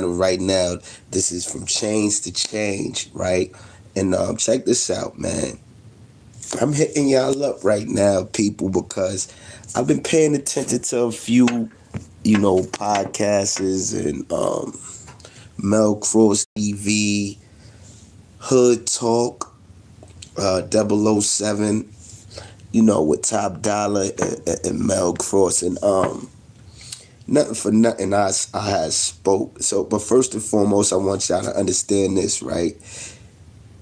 right now. This is from change to change, right? And check this out, man. I'm hitting y'all up right now, people, because I've been paying attention to a few, podcasts and Mel Cross TV, Hood Talk, 007, with Top Dollar and Mel Cross. And nothing for nothing, I had spoke. So, but first and foremost, I want y'all to understand this, right?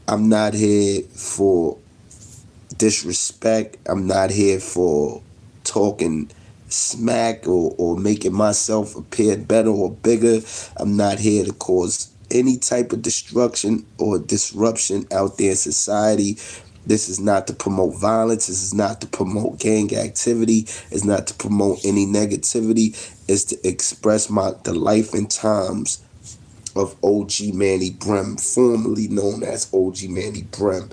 I'm not here for disrespect. I'm not here for talking smack or making myself appear better or bigger. I'm not here to cause any type of destruction or disruption out there in society. This is not to promote violence. This is not to promote gang activity. It's not to promote any negativity. It's to express the life and times of OG Manny Brem, formerly known as OG Manny Brem,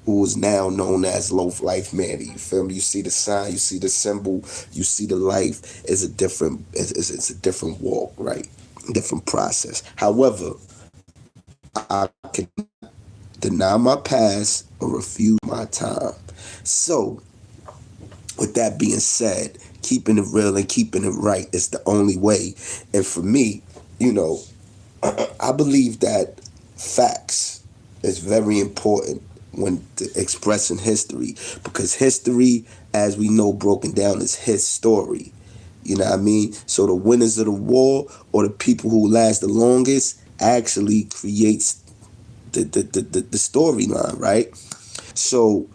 who is now known as Low Life Manny. You feel me? You see the sign, you see the symbol, you see the life. It's a different walk, right? Different process. However, I can deny my past or refuse my time. So, with that being said, keeping it real and keeping it right is the only way. And for me, you know, I believe that facts is very important when expressing history, because history, as we know, broken down is his story. You know what I mean? So the winners of the war or the people who last the longest actually creates the storyline, right? So,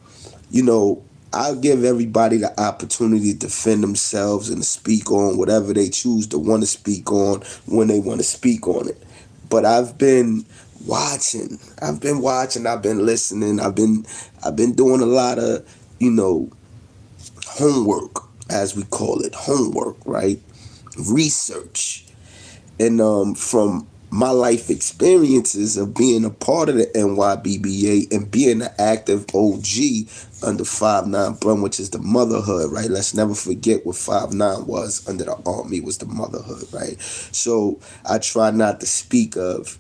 I'll give everybody the opportunity to defend themselves and to speak on whatever they choose to want to speak on when they want to speak on it. But I've been listening, I've been doing a lot of, homework, as we call it, homework, right? Research. And from my life experiences of being a part of the NYBBA and being an active OG under 5'9" Brum, which is the motherhood, right? Let's never forget what 5'9" was under the Army, was the motherhood, right? So I try not to speak of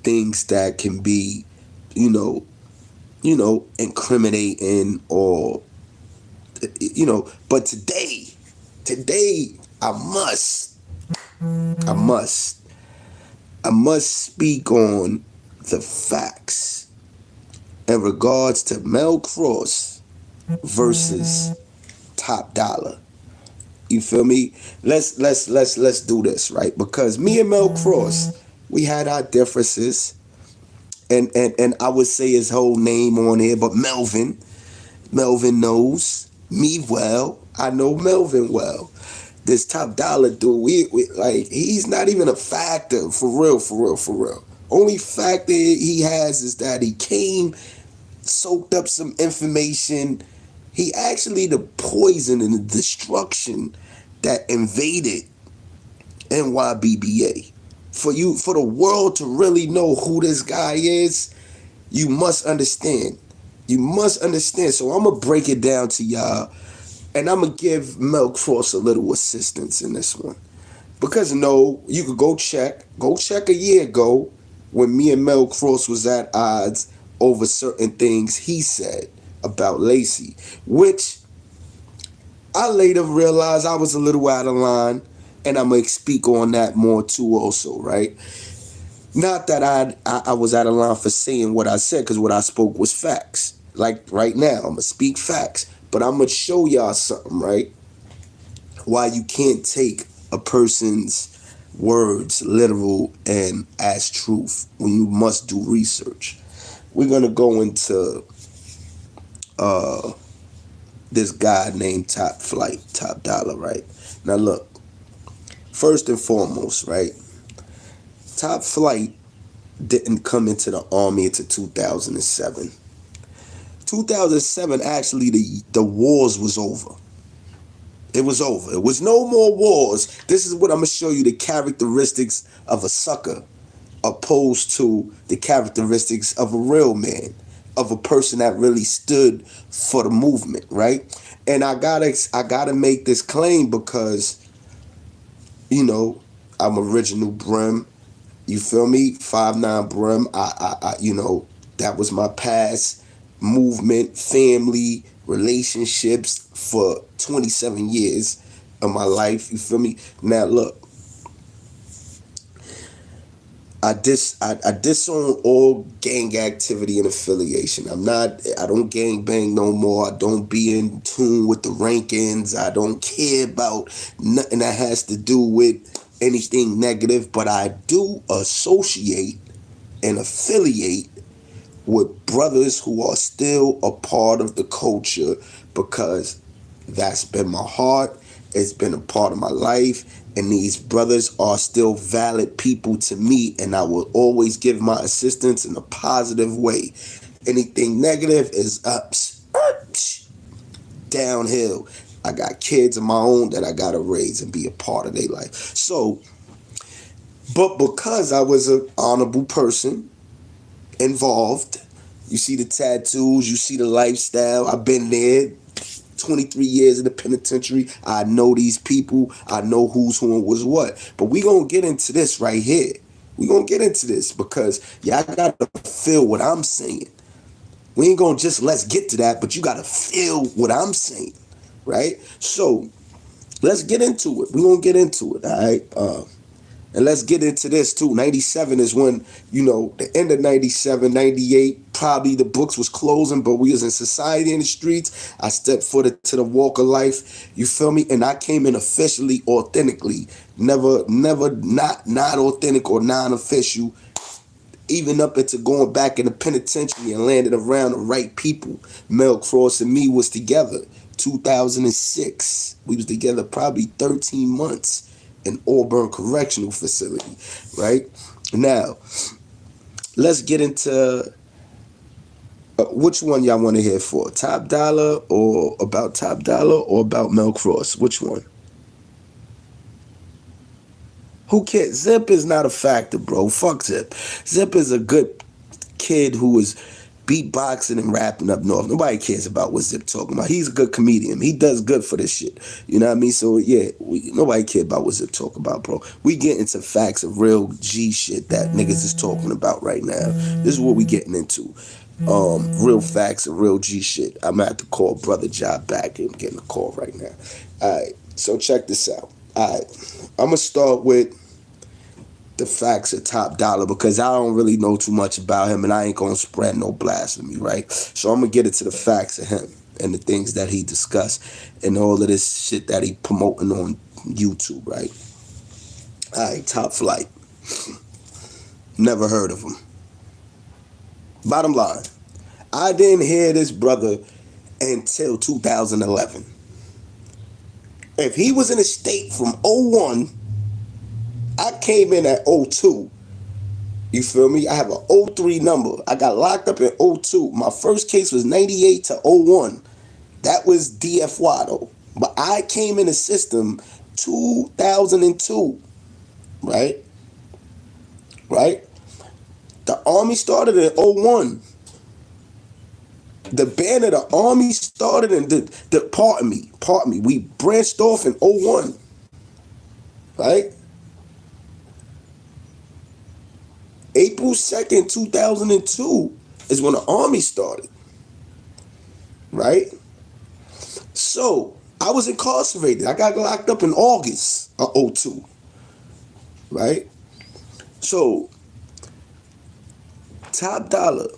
things that can be, you know, incriminating or, but today I must, I must. I must speak on the facts in regards to Mel Cross versus Top Dollar. You feel me? Let's do this, right? Because me and Mel Cross, we had our differences, and I would say his whole name on here, but Melvin knows me well. I know Melvin well. This Top Dollar dude, we like, he's not even a factor, for real, for real, for real. Only factor he has is that he came, soaked up some information. He actually the poison and the destruction that invaded NYBBA. For the world to really know who this guy is, you must understand. You must understand. So I'm gonna break it down to y'all, and I'm gonna give Mel Cross a little assistance in this one. Because no, you could go check a year ago when me and Mel Cross was at odds over certain things he said about Lacey, which I later realized I was a little out of line, and I'm gonna speak on that more too also, right? Not that I was out of line for saying what I said, because what I spoke was facts. Like right now, I'm gonna speak facts, but I'm gonna show y'all something, right? Why you can't take a person's words literal and as truth when you must do research. We're gonna go into this guy named Top Dollar, right? Now look, first and foremost, right? Top Flight didn't come into the Army until 2007. 2007, actually, the wars was over. It was over. It was no more wars. This is what I'm going to show you, the characteristics of a sucker opposed to the characteristics of a real man, of a person that really stood for the movement, right? And I gotta make this claim because, I'm original Brim. You feel me? 5'9" brim. That was my past movement, family, relationships for 27 years of my life. You feel me? Now look, I disown all gang activity and affiliation. I don't gang bang no more. I don't be in tune with the rankings. I don't care about nothing that has to do with anything negative, but I do associate and affiliate with brothers who are still a part of the culture, because that's been my heart. It's been a part of my life. And these brothers are still valid people to me. And I will always give my assistance in a positive way. Anything negative is downhill. I got kids of my own that I got to raise and be a part of their life. So, but because I was an honorable person involved, you see the tattoos, you see the lifestyle. I've been there 23 years in the penitentiary. I know these people. I know who's who and was what. But we gonna get into this right here. We gonna get into this because y'all gotta feel what I'm saying. We ain't gonna just let's get to that, but you gotta feel what I'm saying, right? So let's get into it. We gonna get into it, all right? And let's get into this too. 97 is when, the end of 97, 98, probably the books was closing, but we was in society in the streets. I stepped foot into the walk of life. You feel me? And I came in officially, authentically. Never not authentic or non-official. Even up into going back in the penitentiary and landing around the right people. Mel Cross and me was together 2006. We was together probably 13 months in Auburn Correctional Facility, right? Now, let's get into which one y'all want to hear for? Top Dollar or about Top Dollar or about Mel Cross? Which one? Who cares? Zip is not a factor, bro. Fuck Zip. Zip is a good kid who is beatboxing and rapping up north. Nobody cares about what Zip talking about. He's a good comedian. He does good for this shit. You know what I mean? So yeah, nobody care about what Zip talk about, bro. We get into facts of real G shit that niggas is talking about right now. This is what we getting into. Real facts and real G shit. I'm gonna have to call Brother Job back. I'm getting a call right now. Alright, so check this out. Alright, I'm gonna start with the facts of Top Dollar because I don't really know too much about him and I ain't gonna spread no blasphemy, right? So I'm gonna get into the facts of him and the things that he discussed and all of this shit that he promoting on YouTube, right? Alright, Top Flight. Never heard of him. Bottom line, I didn't hear this brother until 2011. If he was in a state from '01, I came in at '02. You feel me? I have an '03 number. I got locked up in '02. My first case was '98 to '01. That was DFY though. But I came in the system 2002. Right? Right? The Army started in '01. The band of the Army started in pardon me. We branched off in '01. Right? April 2nd, 2002 is when the Army started. Right? So, I was incarcerated. I got locked up in August of '02. Right? So, Top Dollar,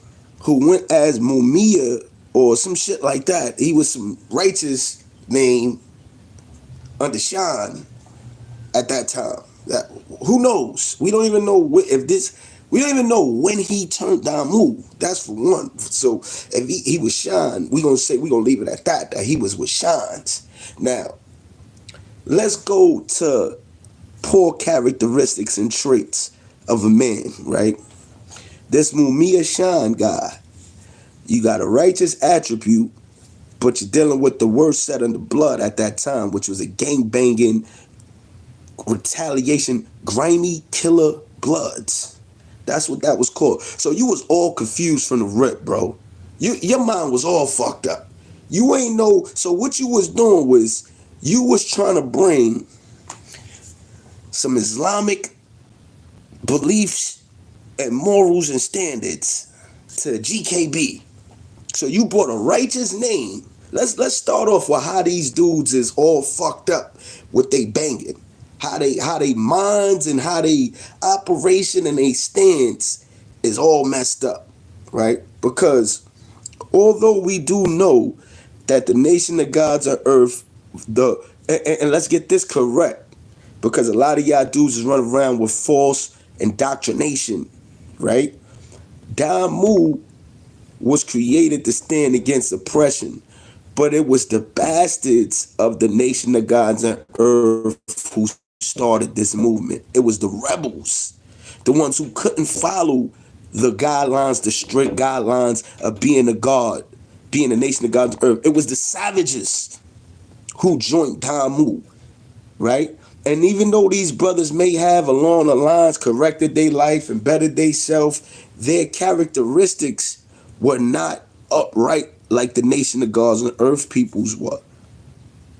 who went as Mumia or some shit like that, he was some righteous name under Sean at that time. That, who knows? We don't even know we don't even know when he turned down Move. That's for one. So if he was Sean, we gonna leave it at that he was with Sean's. Now, let's go to poor characteristics and traits of a man, right? This Mumia Sean guy, you got a righteous attribute, but you're dealing with the worst set in the blood at that time, which was a gang-banging, retaliation, grimy killer bloods. That's what that was called. So you was all confused from the rip, bro. Your mind was all fucked up. You ain't know. So what you was doing was you was trying to bring some Islamic beliefs and morals and standards to GKB. So you brought a righteous name. Let's start off with how these dudes is all fucked up with they banging. How they minds and how they operation and they stance is all messed up, right? Because although we do know that the nation of gods on earth, and let's get this correct, because a lot of y'all dudes is running around with false indoctrination, right? Damu was created to stand against oppression, but it was the bastards of the nation of gods on earth who started this movement. It was the rebels, the ones who couldn't follow the guidelines, the strict guidelines of being a god, being a nation of gods on earth. It was the savages who joined Damu, right? And even though these brothers may have along the lines corrected their life and bettered their self, their characteristics were not upright like the nation of gods and earth peoples were.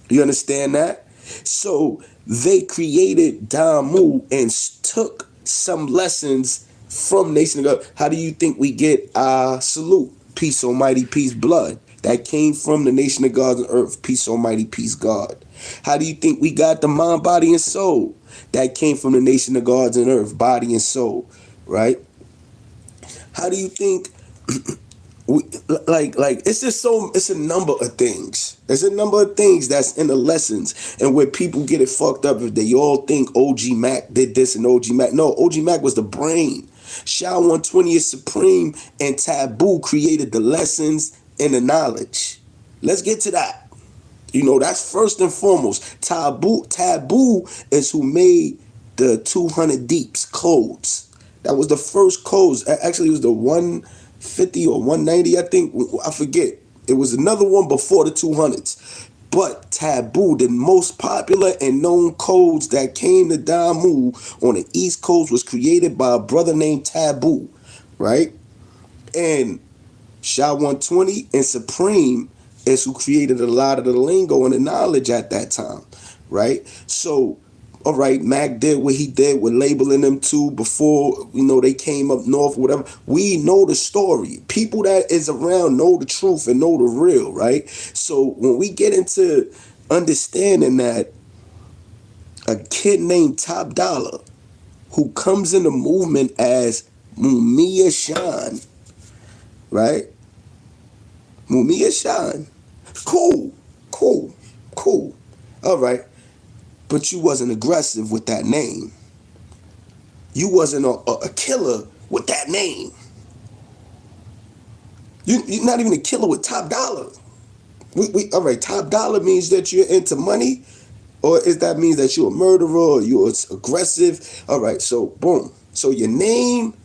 You understand that? So they created Damu and took some lessons from nation of God. How do you think we get our salute? Peace, almighty, peace, blood. That came from the nation of God and earth. Peace, almighty, peace, God. How do you think we got the mind, body, and soul? That came from the nation of gods and earth, body and soul, right? How do you think we, like it's just so it's a number of things. There's a number of things that's in the lessons, and where people get it fucked up if they all think OG Mac did this and OG Mac. No, OG Mac was the brain. Sha 120 is supreme, and Taboo created the lessons and the knowledge. Let's get to that. You know, that's first and foremost. Taboo is who made the 200 Deeps codes. That was the first codes. Actually, it was the 150 or 190, I think. I forget. It was another one before the 200s. But Taboo, the most popular and known codes that came to Damu on the East Coast, was created by a brother named Taboo, right? And Sha 120 and Supreme is who created a lot of the lingo and the knowledge at that time, right? So, all right, Mac did what he did with labeling them two before, you know, they came up north or whatever. We know the story. People that is around know the truth and know the real, right? So when we get into understanding that a kid named Top Dollar, who comes in the movement as Mumia Shan, right? Mumia Shan. Cool. All right. But you wasn't aggressive with that name. You wasn't a killer with that name. You're not even a killer with Top Dollar. All right, Top Dollar means that you're into money, or is that means that you're a murderer or you're aggressive? All right, so boom. So your name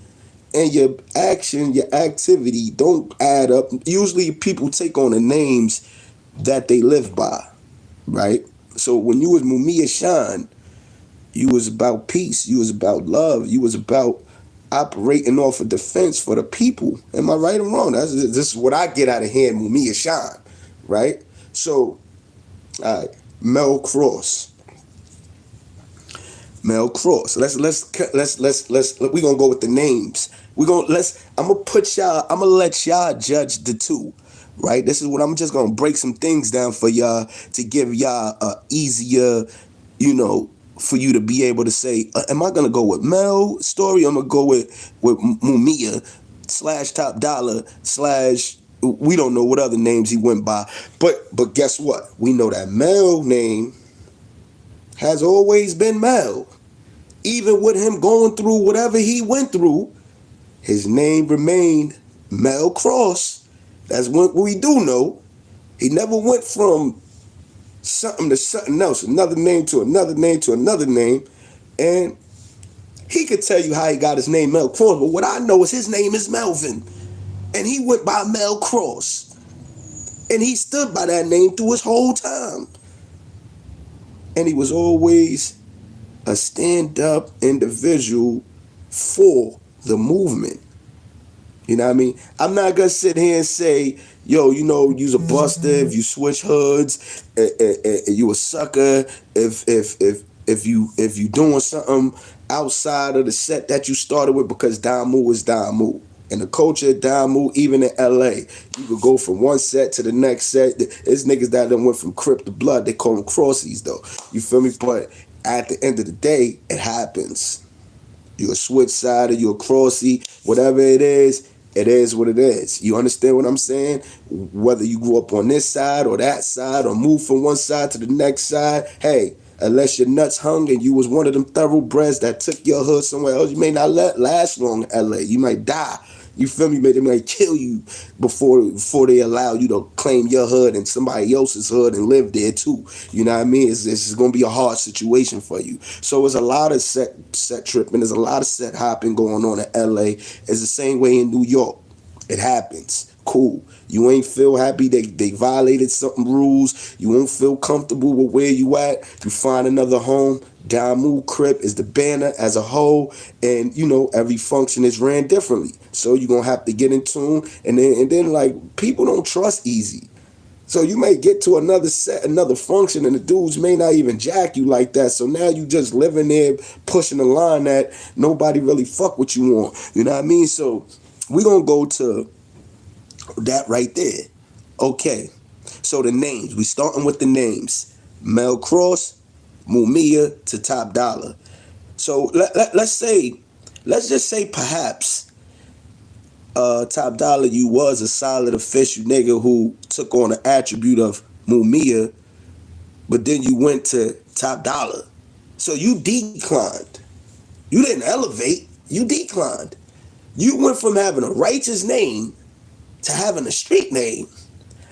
and your action, your activity don't add up. Usually people take on the names that they live by, right? So when you was Mumia Shan, you was about peace, you was about love, you was about operating off of defense for the people. Am I right or wrong? This is what I get out of here, Mumia Shan, right? So, all right, Mel Cross. Mel Cross. Let's we gonna go with the names. I'm gonna let y'all judge the two, right? This is what I'm just gonna break some things down for y'all to give y'all a easier, you know, for you to be able to say, am I gonna go with Mel story? I'm gonna go with Mumia / Top Dollar / we don't know what other names he went by, but guess what? We know that Mel name has always been Mel. Even with him going through whatever he went through, his name remained Mel Cross. That's what we do know. He never went from something to something else, another name to another name to another name. And he could tell you how he got his name Mel Cross, but what I know is his name is Melvin. And he went by Mel Cross. And he stood by that name through his whole time. And he was always a stand-up individual for the movement. You know what I mean? I'm not gonna sit here and say, yo, you know, you's a buster if you switch hoods, and you a sucker if If you doing something outside of the set that you started with, because Damu is Damu. And the culture of Damu, even in LA, you could go from one set to the next set. There's niggas that done went from Crip to Blood. They call them Crossies though. You feel me? But at the end of the day, it happens. You're a switch sider, you're a crossy, whatever it is what it is. You understand what I'm saying? Whether you grew up on this side or that side or moved from one side to the next side, hey, unless your nuts hung and you was one of them thoroughbreds that took your hood somewhere else, you may not last long in LA. You might die. You feel me? They might kill you before they allow you to claim your hood and somebody else's hood and live there too. You know what I mean? It's going to be a hard situation for you. So it's a lot of set tripping. There's a lot of set hopping going on in LA. It's the same way in New York. It happens. Cool. You ain't feel happy. They violated some rules. You won't feel comfortable with where you at. You find another home. Damu Crip is the banner as a whole, and every function is ran differently. So you're gonna have to get in tune, and then like people don't trust easy. So you may get to another set, another function, and the dudes may not even jack you like that. So now you just living there pushing the line that nobody really fuck what you want. You know what I mean? So we gonna go to that right there. Okay. So the names. We starting with the names. Mel Cross, Mumia to Top Dollar. So let's just say perhaps Top Dollar, you was a solid official nigga who took on an attribute of Mumia, but then you went to Top Dollar. So you declined. You didn't elevate, you declined. You went from having a righteous name to having a street name.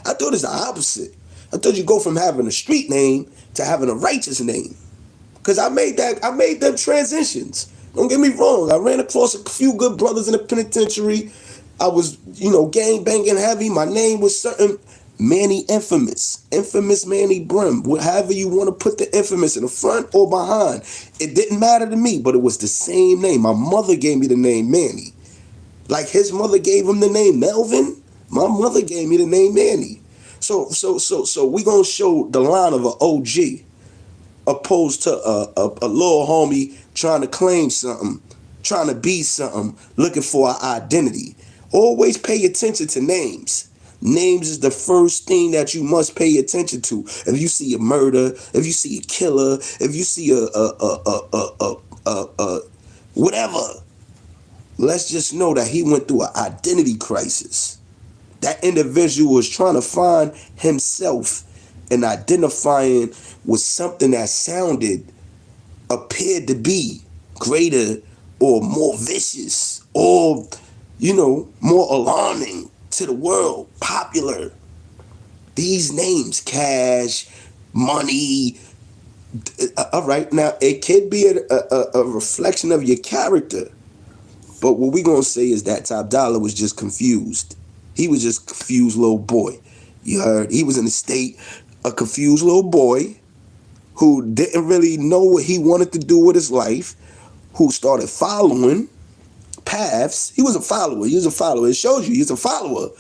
I thought it's the opposite. I thought you go from having a street name to having a righteous name. Cause I made them transitions. Don't get me wrong. I ran across a few good brothers in the penitentiary. I was, gang banging heavy. My name was certain Manny Infamous Manny Brim. However you want to put the infamous in the front or behind. It didn't matter to me, but it was the same name. My mother gave me the name Manny. Like his mother gave him the name Melvin, my mother gave me the name Manny. So we gonna show the line of an OG opposed to a little homie trying to claim something, trying to be something, looking for an identity. Always pay attention to names. Names is the first thing that you must pay attention to. If you see a murder, if you see a killer, if you see a whatever, let's just know that he went through an identity crisis. That individual was trying to find himself and identifying with something that appeared to be greater or more vicious or, more alarming to the world, popular. These names, cash, money, all right, now it could be a reflection of your character. But what we gonna say is that Top Dollar was just confused. He was just a confused little boy. You heard? He was in a state, a confused little boy who didn't really know what he wanted to do with his life, who started following paths. He was a follower. It shows you he's a follower.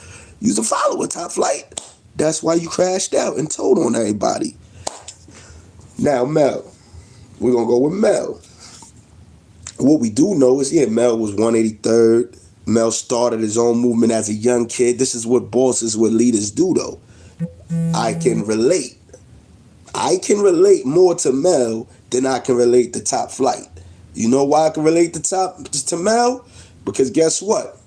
He's a follower, Top Flight. That's why you crashed out and told on everybody. Now, Mel. We're gonna go with Mel. What we do know is, Mel was 183rd. Mel started his own movement as a young kid. This is what bosses, what leaders do, though. I can relate. I can relate more to Mel than I can relate to Top Flight. You know why I can relate to Mel? Because guess what?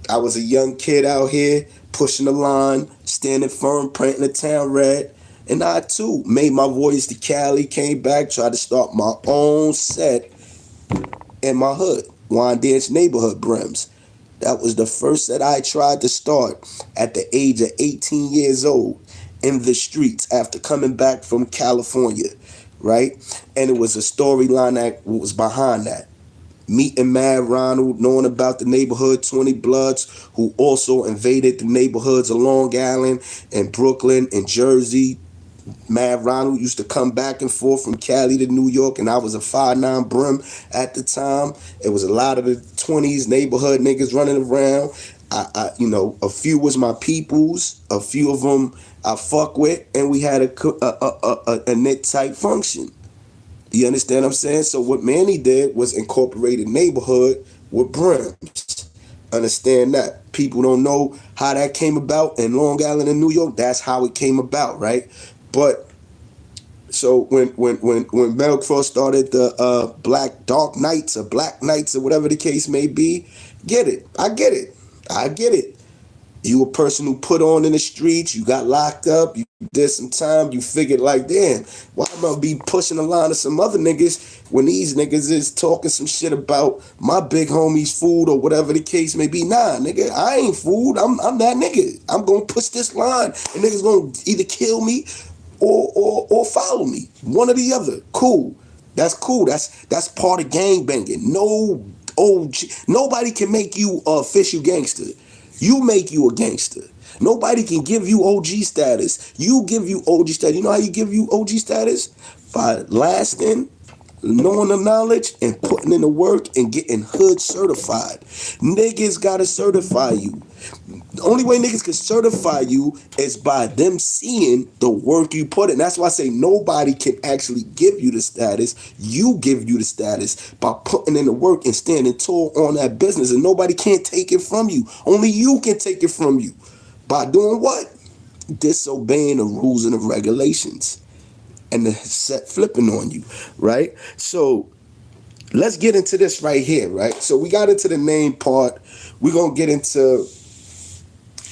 I was a young kid out here pushing the line, standing firm, painting the town red. And I, too, made my voyage to Cali, came back, tried to start my own set in my hood, Wyandanch Neighborhood Brims. That was the first that I tried to start at the age of 18 years old in the streets after coming back from California, right? And it was a storyline that was behind that. Meeting Mad Ronald, knowing about the neighborhood 20 Bloods, who also invaded the neighborhoods of Long Island and Brooklyn and Jersey. Mad Ronald used to come back and forth from Cali to New York, and I was a 5'9" Brim at the time. It was a lot of the 20s neighborhood niggas running around. A few was my peoples, a few of them I fuck with, and we had a knit type function. You understand what I'm saying? So what Manny did was incorporated neighborhood with brims. Understand that. People don't know how that came about in Long Island and New York. That's how it came about, right? But so when Mel Cross started the Black Dark Nights or Black Nights or whatever the case may be, get it. I get it. I get it. You a person who put on in the streets, you got locked up, you did some time, you figured like, damn, why am I be pushing the line of some other niggas when these niggas is talking some shit about my big homie's food or whatever the case may be? Nah, nigga, I ain't food. I'm that nigga. I'm gonna push this line and niggas gonna either kill me or follow me. One or the other. Cool. That's cool. That's part of gang banging. No OG, nobody can make you a official gangster. You make you a gangster. Nobody can give you OG status. You give you OG status. You know how you give you OG status? By lasting, knowing the knowledge, and putting in the work and getting hood certified. Niggas gotta certify you. The only way niggas can certify you is by them seeing the work you put in. That's why I say nobody can actually give you the status. You give you the status by putting in the work and standing tall on that business. And nobody can't take it from you. Only you can take it from you. By doing what? Disobeying the rules and the regulations. And the set flipping on you, right? So let's get into this right here, right? So we got into the name part. We're going to get into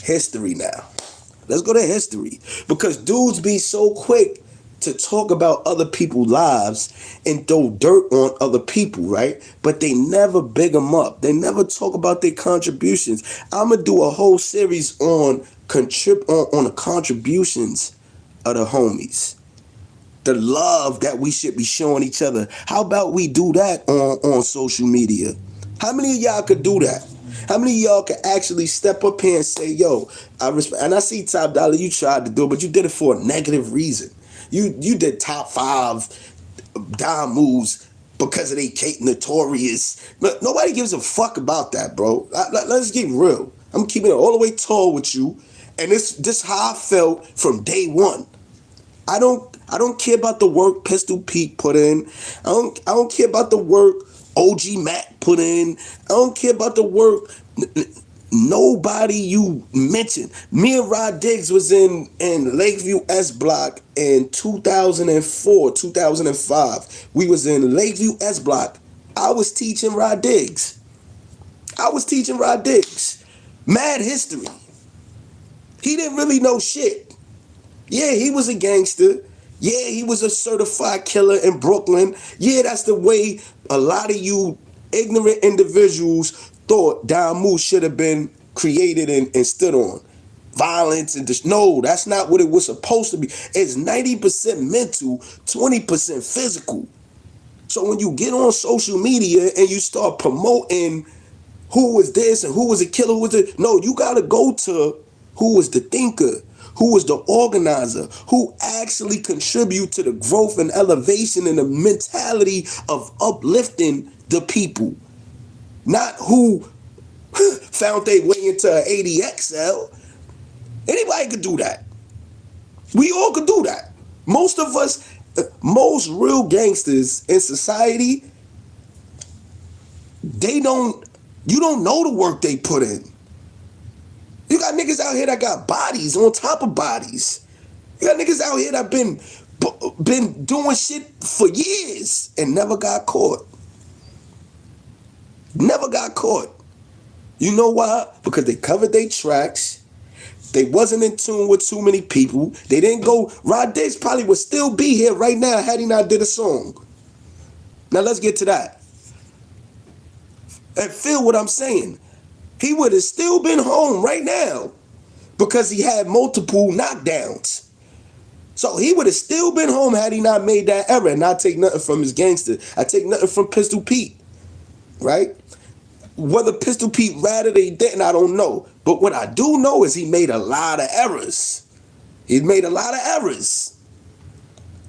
history now. Let's go to history. Because dudes be so quick to talk about other people's lives and throw dirt on other people, right? But they never big them up. They never talk about their contributions. I'm going to do a whole series on the contributions of the homies. The love that we should be showing each other. How about we do that on social media? How many of y'all could do that? How many of y'all could actually step up here and say, yo, I respect, and I see Top Dollar, you tried to do it, but you did it for a negative reason. You did top 5 dime moves because of they Kate Notorious. But nobody gives a fuck about that, bro. Let's get real. I'm keeping it all the way tall with you. And this how I felt from day one. I don't care about the work Pistol Pete put in. I don't care about the work OG Mac put in. I don't care about the work nobody you mentioned. Me and Rod Diggs was in Lakeview S Block in 2004, 2005. We was in Lakeview S Block. I was teaching Rod Diggs. Mad history. He didn't really know shit. Yeah, he was a gangster. Yeah, he was a certified killer in Brooklyn. Yeah, that's the way a lot of you ignorant individuals thought Damu should have been created and stood on. Violence and no, that's not what it was supposed to be. It's 90% mental, 20% physical. So when you get on social media and you start promoting who was this and who was a killer, who was it? No, you gotta go to who was the thinker, who was the organizer, who actually contribute to the growth and elevation and the mentality of uplifting the people. Not who found their way into an 80XL. Anybody could do that. We all could do that. Most of us, most real gangsters in society, you don't know the work they put in. You got niggas out here that got bodies on top of bodies. You got niggas out here that been doing shit for years and never got caught. Never got caught. You know why? Because they covered their tracks. They wasn't in tune with too many people. They didn't go. Rod Diggs probably would still be here right now had he not did a song. Now let's get to that. And feel what I'm saying. He would have still been home right now because he had multiple knockdowns. So he would have still been home had he not made that error. And I take nothing from his gangster. I take nothing from Pistol Pete. Right? Whether Pistol Pete ratted or he didn't, I don't know. But what I do know is he made a lot of errors. He made a lot of errors,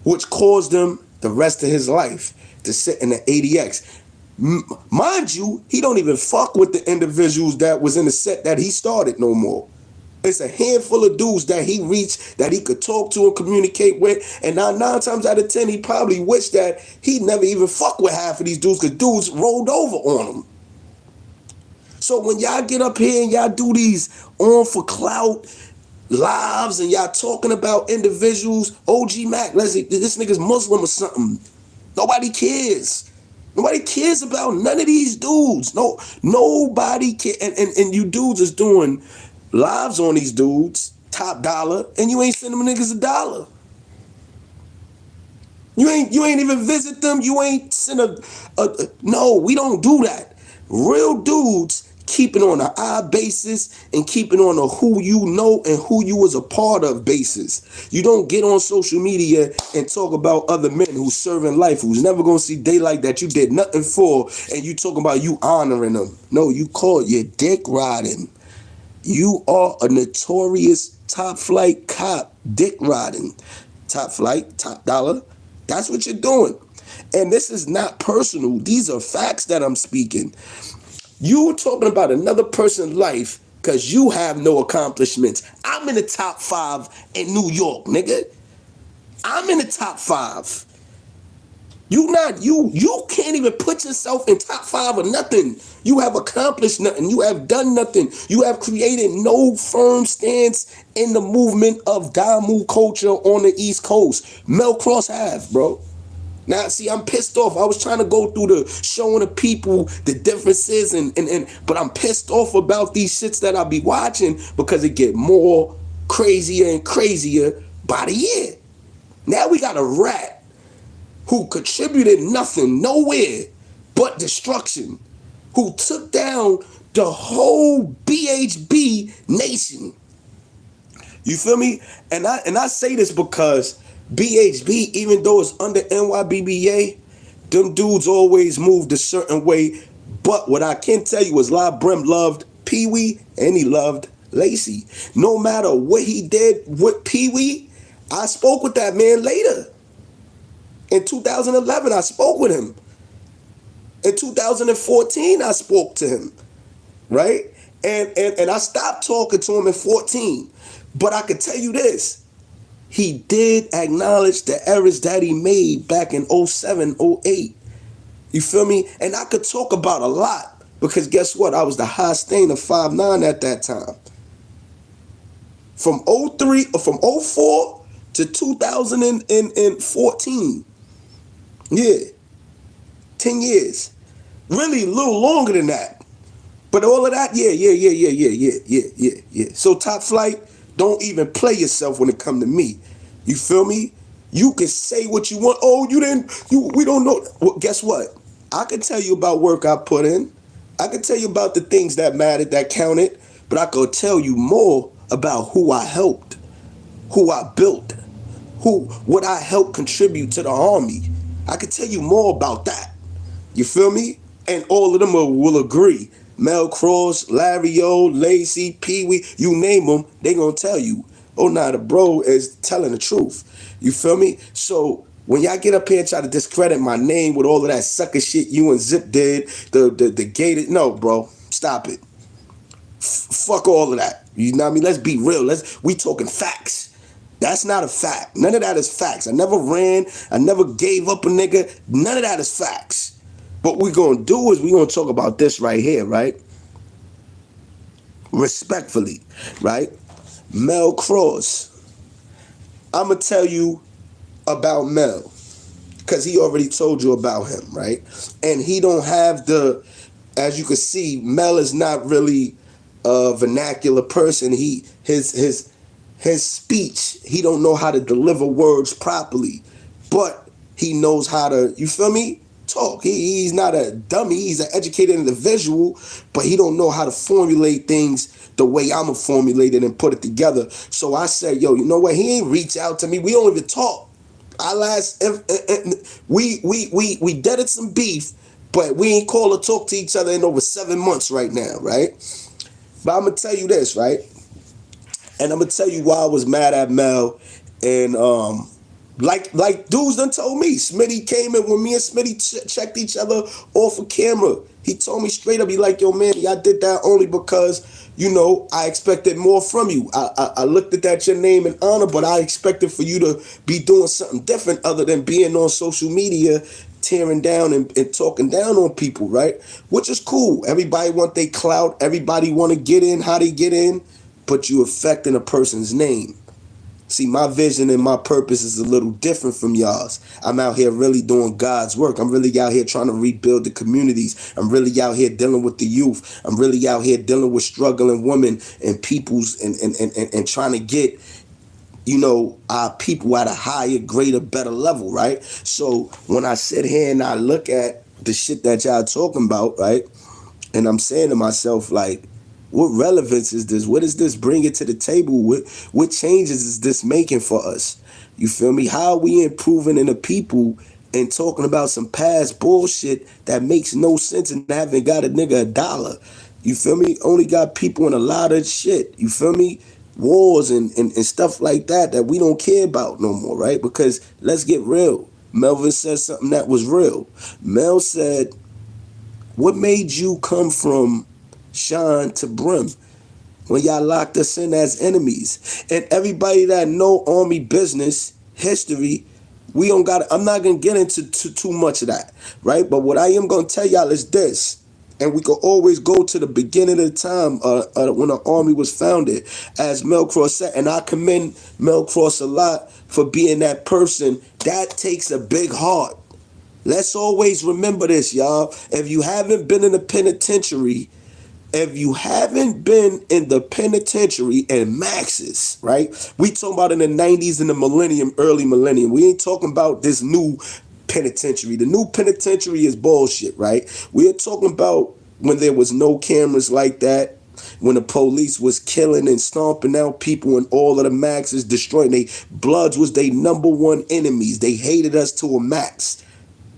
which caused him the rest of his life to sit in the ADX. Mind you, he don't even fuck with the individuals that was in the set that he started no more. It's a handful of dudes that he reached, that he could talk to and communicate with. And now 9 times out of 10, he probably wished that he never even fucked with half of these dudes, because dudes rolled over on him. So when y'all get up here and y'all do these on for clout lives and y'all talking about individuals, OG Mac, let's see, this nigga's Muslim or something. Nobody cares. Nobody cares about none of these dudes. No, nobody cares. And you dudes is doing lives on these dudes, top dollar, and you ain't sending them niggas $1. You ain't even visit them. You ain't send no, we don't do that. Real dudes keeping on an eye basis and keeping on a who you know and who you was a part of basis. You don't get on social media and talk about other men who's serving life, who's never gonna see daylight, that you did nothing for, and you talking about you honoring them. No, you call it your dick riding. You are a notorious top flight cop, dick riding. Top flight, top dollar. That's what you're doing. And this is not personal. These are facts that I'm speaking. You talking about another person's life because you have no accomplishments. I'm in the top 5 in New York, nigga. I'm in the top 5. You can't even put yourself in top 5 or nothing. You have accomplished nothing. You have done nothing. You have created no firm stance in the movement of Damu culture on the East Coast. Mel Cross have, bro. Now, see, I'm pissed off. I was trying to go through the showing the people the differences, but I'm pissed off about these shits that I be watching because it get more crazier and crazier by the year. Now we got a rat who contributed nothing, nowhere but destruction, who took down the whole BHB nation. You feel me? And I say this because BHB, even though it's under NYBBA, them dudes always moved a certain way. But what I can tell you is La Brim loved Pee Wee and he loved Lacey. No matter what he did with Pee Wee, I spoke with that man later. In 2011, I spoke with him. In 2014, I spoke to him, right? And I stopped talking to him in 14. But I can tell you this. He did acknowledge the errors that he made back in 07, 08. You feel me? And I could talk about a lot because guess what? I was the high stain of 5'9" at that time. From 04 to 2014. Yeah. 10 years. Really a little longer than that. But all of that, yeah. So top flight, don't even play yourself when it come to me. You feel me? You can say what you want. Oh, we don't know. Well, guess what? I can tell you about work I put in. I can tell you about the things that mattered, that counted. But I could tell you more about who I helped, who I built, what I helped contribute to the army. I could tell you more about that. You feel me? And all of them will agree. Mel Cross, Larry O, Lacey, Pee Wee, you name them, they gonna tell you. Oh, nah, the bro is telling the truth. You feel me? So when y'all get up here and try to discredit my name with all of that sucker shit you and Zip did, the gated, no, bro, stop it. Fuck all of that. You know what I mean? Let's be real. We talking facts. That's not a fact. None of that is facts. I never ran. I never gave up a nigga. None of that is facts. What we're going to do is we're going to talk about this right here, right? Respectfully, right? Mel Cross. I'm going to tell you about Mel because he already told you about him, right? And he don't have as you can see, Mel is not really a vernacular person. His speech, he don't know how to deliver words properly, but he knows how to, you feel me? Talk. He's not a dummy. He's an educated individual, but he don't know how to formulate things the way I'ma formulate it and put it together. So I said, yo, you know what? He ain't reach out to me. We don't even talk. We deaded some beef, but we ain't call or talk to each other in over 7 months right now, right? But I'm gonna tell you this, right? And I'm gonna tell you why I was mad at Mel. And like dudes done told me. Smitty came in when me and Smitty checked each other off of camera. He told me straight up, he like, yo man, y'all did that only because I expected more from you. I looked at that your name and honor, but I expected for you to be doing something different other than being on social media, tearing down and talking down on people, right? Which is cool. Everybody want their clout. Everybody want to get in how they get in, but you affecting a person's name. See, my vision and my purpose is a little different from y'all's. I'm out here really doing God's work. I'm really out here trying to rebuild the communities. I'm really out here dealing with the youth. I'm really out here dealing with struggling women and peoples and trying to get, our people at a higher, greater, better level, right? So when I sit here and I look at the shit that y'all talking about, right? And I'm saying to myself, like, what relevance is this? What is this bringing to the table? What changes is this making for us? You feel me? How are we improving in the people and talking about some past bullshit that makes no sense and haven't got a nigga a dollar? You feel me? Only got people in a lot of shit. You feel me? Wars and stuff like that we don't care about no more, right? Because let's get real. Melvin said something that was real. Mel said, what made you come from Sean to Brim when y'all locked us in as enemies? And everybody that know Army business history, I'm not gonna get into too much of that, right? But what I am gonna tell y'all is this, and we could always go to the beginning of the time when the Army was founded, as Mel Cross said, and I commend Mel Cross a lot for being that person. That takes a big heart. Let's always remember this, y'all. If you haven't been in the penitentiary, and Maxis, right? We talking about in the 90s and the millennium, early millennium. We ain't talking about this new penitentiary. The new penitentiary is bullshit, right? We are talking about when there was no cameras like that, when the police was killing and stomping out people and all of the Maxes destroying. They Bloods was their number one enemies. They hated us to a max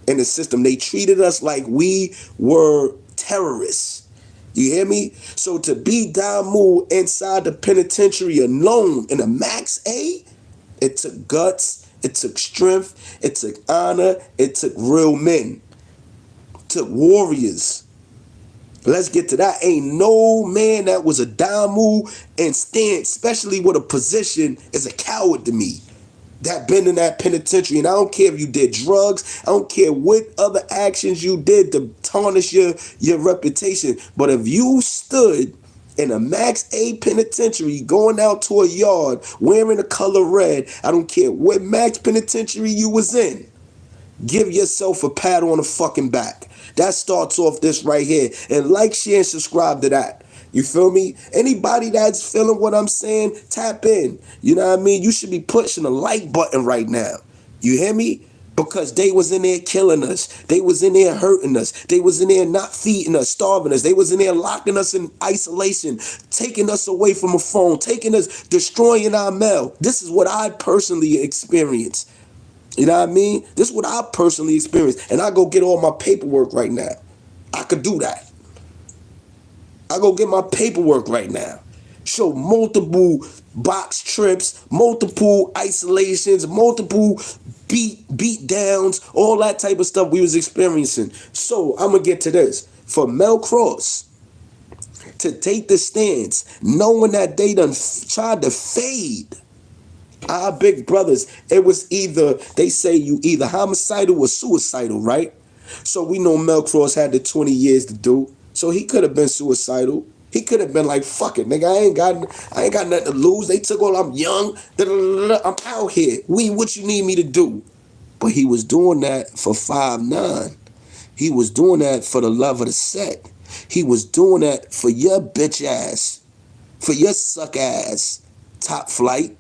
in the system. They treated us like we were terrorists. You hear me? So to be Damu inside the penitentiary alone in a max A, it took guts, it took strength, it took honor, it took real men, it took warriors. Let's get to that. Ain't no man that was a Damu and stand, especially with a position, is a coward to me. That been in that penitentiary, and I don't care if you did drugs, I don't care what other actions you did to tarnish your reputation, but if you stood in a max A penitentiary going out to a yard wearing the color red, I don't care what max penitentiary you was in, give yourself a pat on the fucking back. That starts off this right here, and like, share, and subscribe to that. You feel me? Anybody that's feeling what I'm saying, tap in. You know what I mean? You should be pushing the like button right now. You hear me? Because they was in there killing us. They was in there hurting us. They was in there not feeding us, starving us. They was in there locking us in isolation, taking us away from a phone, taking us, destroying our mail. This is what I personally experienced. You know what I mean? This is what I personally experienced. And I go get all my paperwork right now. I could do that. I go get my paperwork right now. Show multiple box trips, multiple isolations, multiple beat downs, all that type of stuff we was experiencing. So I'm gonna get to this. For Mel Cross to take the stance, knowing that they done tried to fade our big brothers, it was either, they say you either homicidal or suicidal, right? So we know Mel Cross had the 20 years to do. So he could have been suicidal. He could have been like, fuck it, nigga, I ain't got nothing to lose. They took all, I'm young, I'm out here. What you need me to do? But he was doing that for 5'9". He was doing that for the love of the set. He was doing that for your bitch ass, for your suck ass, Top Flight.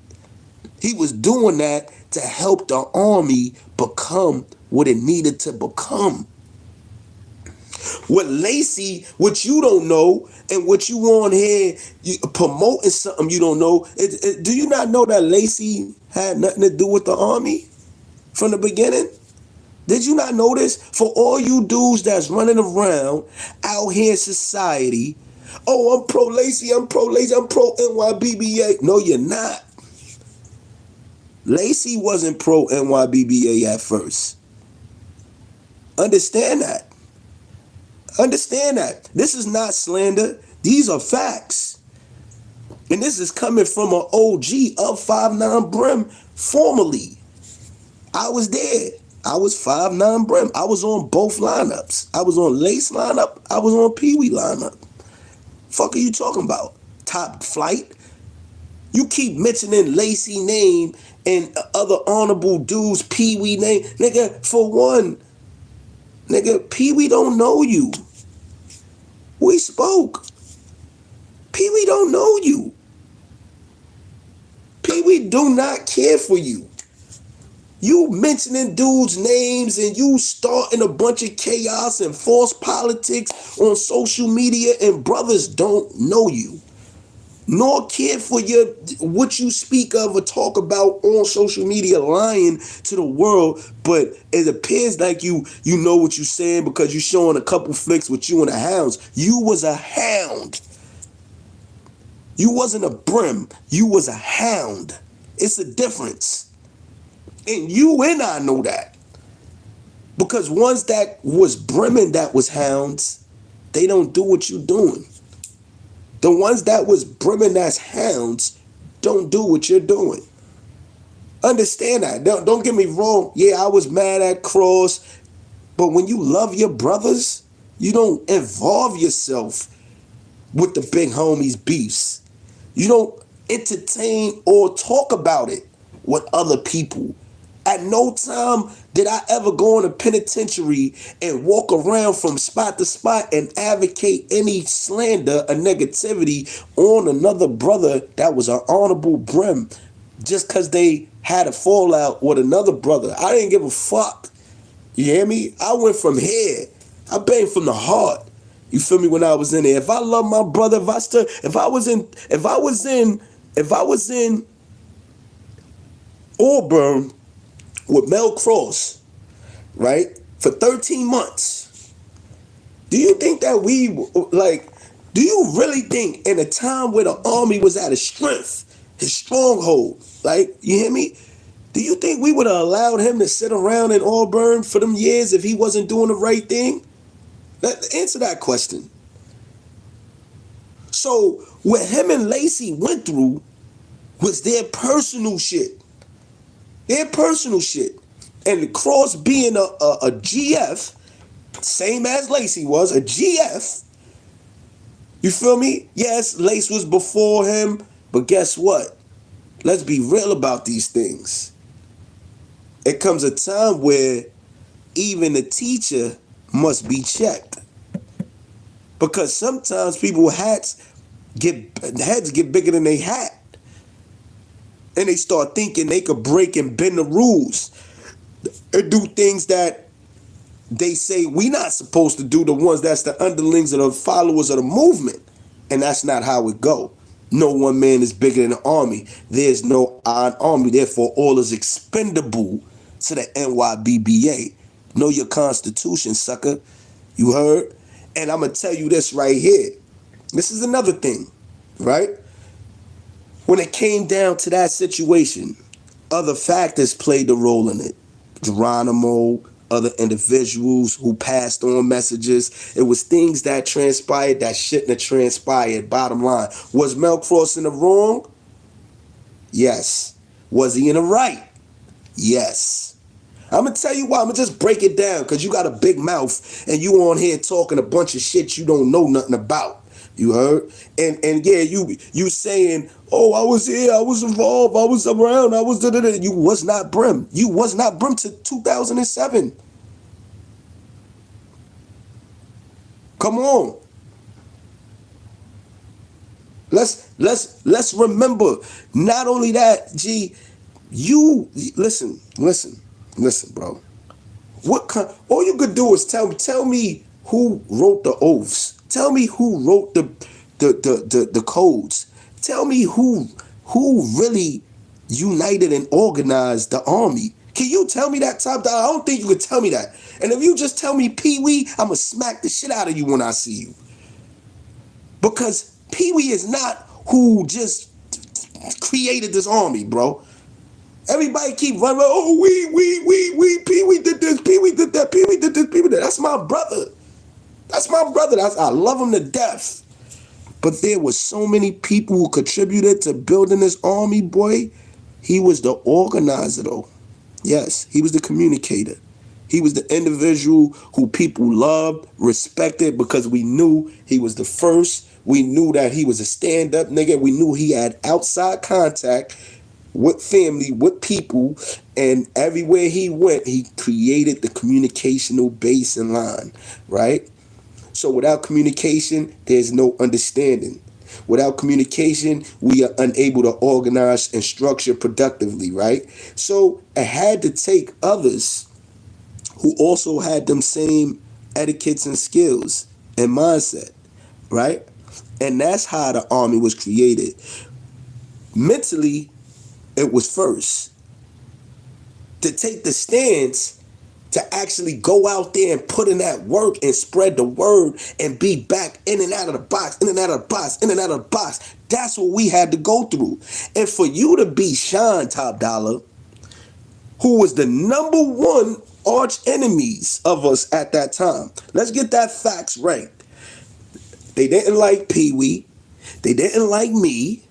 He was doing that to help the Army become what it needed to become. What Lacey, what you don't know, and what you on here you promoting something you don't know. Do you not know that Lacey had nothing to do with the Army from the beginning? Did you not know this? For all you dudes that's running around out here in society, oh, I'm pro Lacey, I'm pro Lacey, I'm pro NYBBA. No, you're not. Lacey wasn't pro NYBBA at first. Understand that. Understand that. This is not slander. These are facts. And this is coming from an OG of 5'9" Brim formerly. I was there. I was 5'9" Brim. I was on both lineups. I was on Lace lineup. I was on Pee Wee lineup. Fuck are you talking about? Top flight? You keep mentioning Lacey name and other honorable dudes, Pee Wee name. Nigga, for one, nigga, Pee Wee don't know you. We spoke. Pee Wee don't know you. Pee Wee do not care for you. You mentioning dudes' names and you starting a bunch of chaos and false politics on social media, and brothers don't know you, nor care for your what you speak of or talk about on social media, lying to the world. But it appears like you know what you're saying because you showing a couple flicks with you and the hounds. You was a hound. You wasn't a Brim. You was a hound. It's a difference. And you and I know that. Because ones that was brimming that was hounds, they don't do what you doing. The ones that was brimming as hounds don't do what you're doing. Understand that. Don't get me wrong. Yeah, I was mad at Cross. But when you love your brothers, you don't involve yourself with the big homies' beefs. You don't entertain or talk about it with other people. At no time did I ever go in a penitentiary and walk around from spot to spot and advocate any slander or negativity on another brother that was an honorable Brim just because they had a fallout with another brother. I didn't give a fuck. You hear me? I went from here. I banged from the heart. You feel me? When I was in there. If I love my brother, if I was in Auburn with Mel Cross, right, for 13 months, do you think that do you really think in a time where the army was at its strength, his stronghold, like, you hear me? Do you think we would have allowed him to sit around in Auburn for them years if he wasn't doing the right thing? Answer that question. So what him and Lacey went through was their personal shit. Their personal shit. And the Cross being a GF, same as Lacey was, a GF. You feel me? Yes, Lace was before him, but guess what? Let's be real about these things. It comes a time where even the teacher must be checked. Because sometimes people's heads get bigger than they hat. And they start thinking they could break and bend the rules and do things that they say we not supposed to do, the ones that's the underlings of the followers of the movement. And that's not how it go. No one man is bigger than the army. There's no iron army. Therefore, all is expendable to the NYBBA. Know your constitution, sucker. You heard? And I'm going to tell you this right here. This is another thing, right? When it came down to that situation, other factors played a role in it. Geronimo, other individuals who passed on messages. It was things that transpired that shouldn't have transpired. Bottom line. Was Mel Cross in the wrong? Yes. Was he in the right? Yes. I'm going to tell you why. I'm going to just break it down because you got a big mouth and you on here talking a bunch of shit you don't know nothing about. You heard? And yeah, you saying, oh, I was here, I was involved, I was around, I was da-da-da. You was not Brim. You was not Brim to 2007. Come on. Let's remember. Not only that, G, you listen, bro. All you could do is tell me who wrote the oaths. Tell me who wrote the codes. Tell me who really united and organized the army. Can you tell me that, Top Dollar? I don't think you could tell me that. And if you just tell me Pee Wee, I'ma smack the shit out of you when I see you. Because Pee Wee is not who just created this army, bro. Everybody keep running, oh, we, Pee Wee did this, Pee Wee did that, Pee Wee did this, Pee Wee did that. That's my brother. That's my brother. I love him to death. But there was so many people who contributed to building this army, boy. He was the organizer, though. Yes, he was the communicator. He was the individual who people loved, respected, because we knew he was the first. We knew that he was a stand-up nigga. We knew he had outside contact with family, with people, and everywhere he went, he created the communicational base and line, right? So without communication, there's no understanding. Without communication, we are unable to organize and structure productively, right? So it had to take others who also had them same etiquettes and skills and mindset, right? And that's how the army was created. Mentally, it was first. To take the stance to actually go out there and put in that work and spread the word and be back in and out of the box, in and out of the box, in and out of the box. That's what we had to go through. And for you to be Sean Top Dollar, who was the number one arch enemies of us at that time. Let's get that facts right. They didn't like Pee Wee. They didn't like me.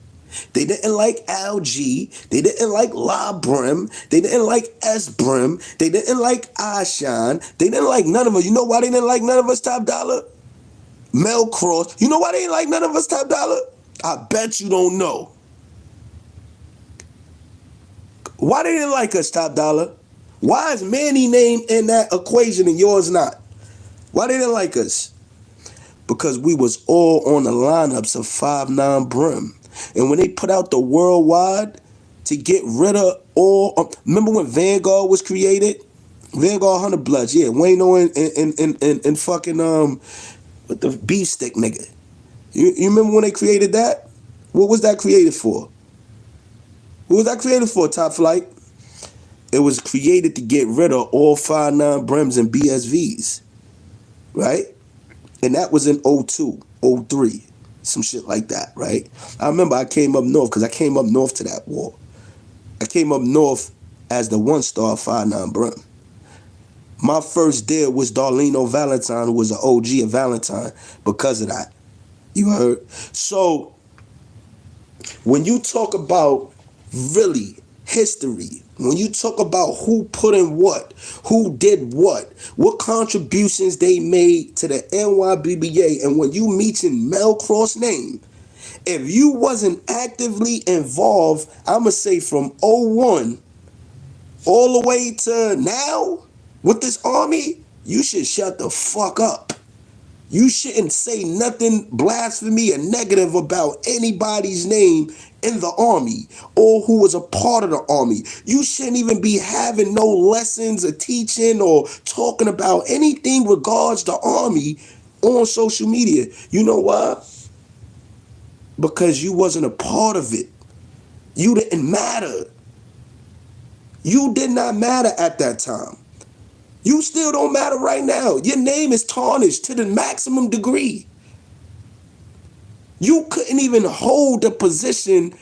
They didn't like LG. They didn't like La Brim. They didn't like S Brim. They didn't like Ashan. They didn't like none of us. You know why they didn't like none of us, Top Dollar? Mel Cross. You know why they didn't like none of us, Top Dollar? I bet you don't know. Why they didn't like us, Top Dollar? Why is Manny name in that equation and yours not? Why they didn't like us? Because we was all on the lineups of 5'9" Brim. And when they put out the worldwide to get rid of all, remember when Vanguard was created? Vanguard 100 Bloods, yeah. Wayno and fucking with the beef stick nigga. You remember when they created that? What was that created for? What was that created for, Top Flight? It was created to get rid of all 5'9" Brims and BSVs, right? And that was in 02, 03. Some shit like that, right? I remember I came up north because I came up north to that war. I came up north as the 1-star 5'9" Brim. My first deal was Darleno Valentine, who was an OG of Valentine because of that. You heard? So when you talk about really history, when you talk about who put in what, who did what contributions they made to the NYBBA, and when you mention Mel Cross name, if you wasn't actively involved, I'ma say from '01 all the way to now with this army, you should shut the fuck up. You shouldn't say nothing blasphemy or negative about anybody's name in the army or who was a part of the army. You shouldn't even be having no lessons or teaching or talking about anything regards the army on social media. You know why? Because you wasn't a part of it. You didn't matter. You did not matter at that time. You still don't matter right now. Your name is tarnished to the maximum degree. You couldn't even hold the position.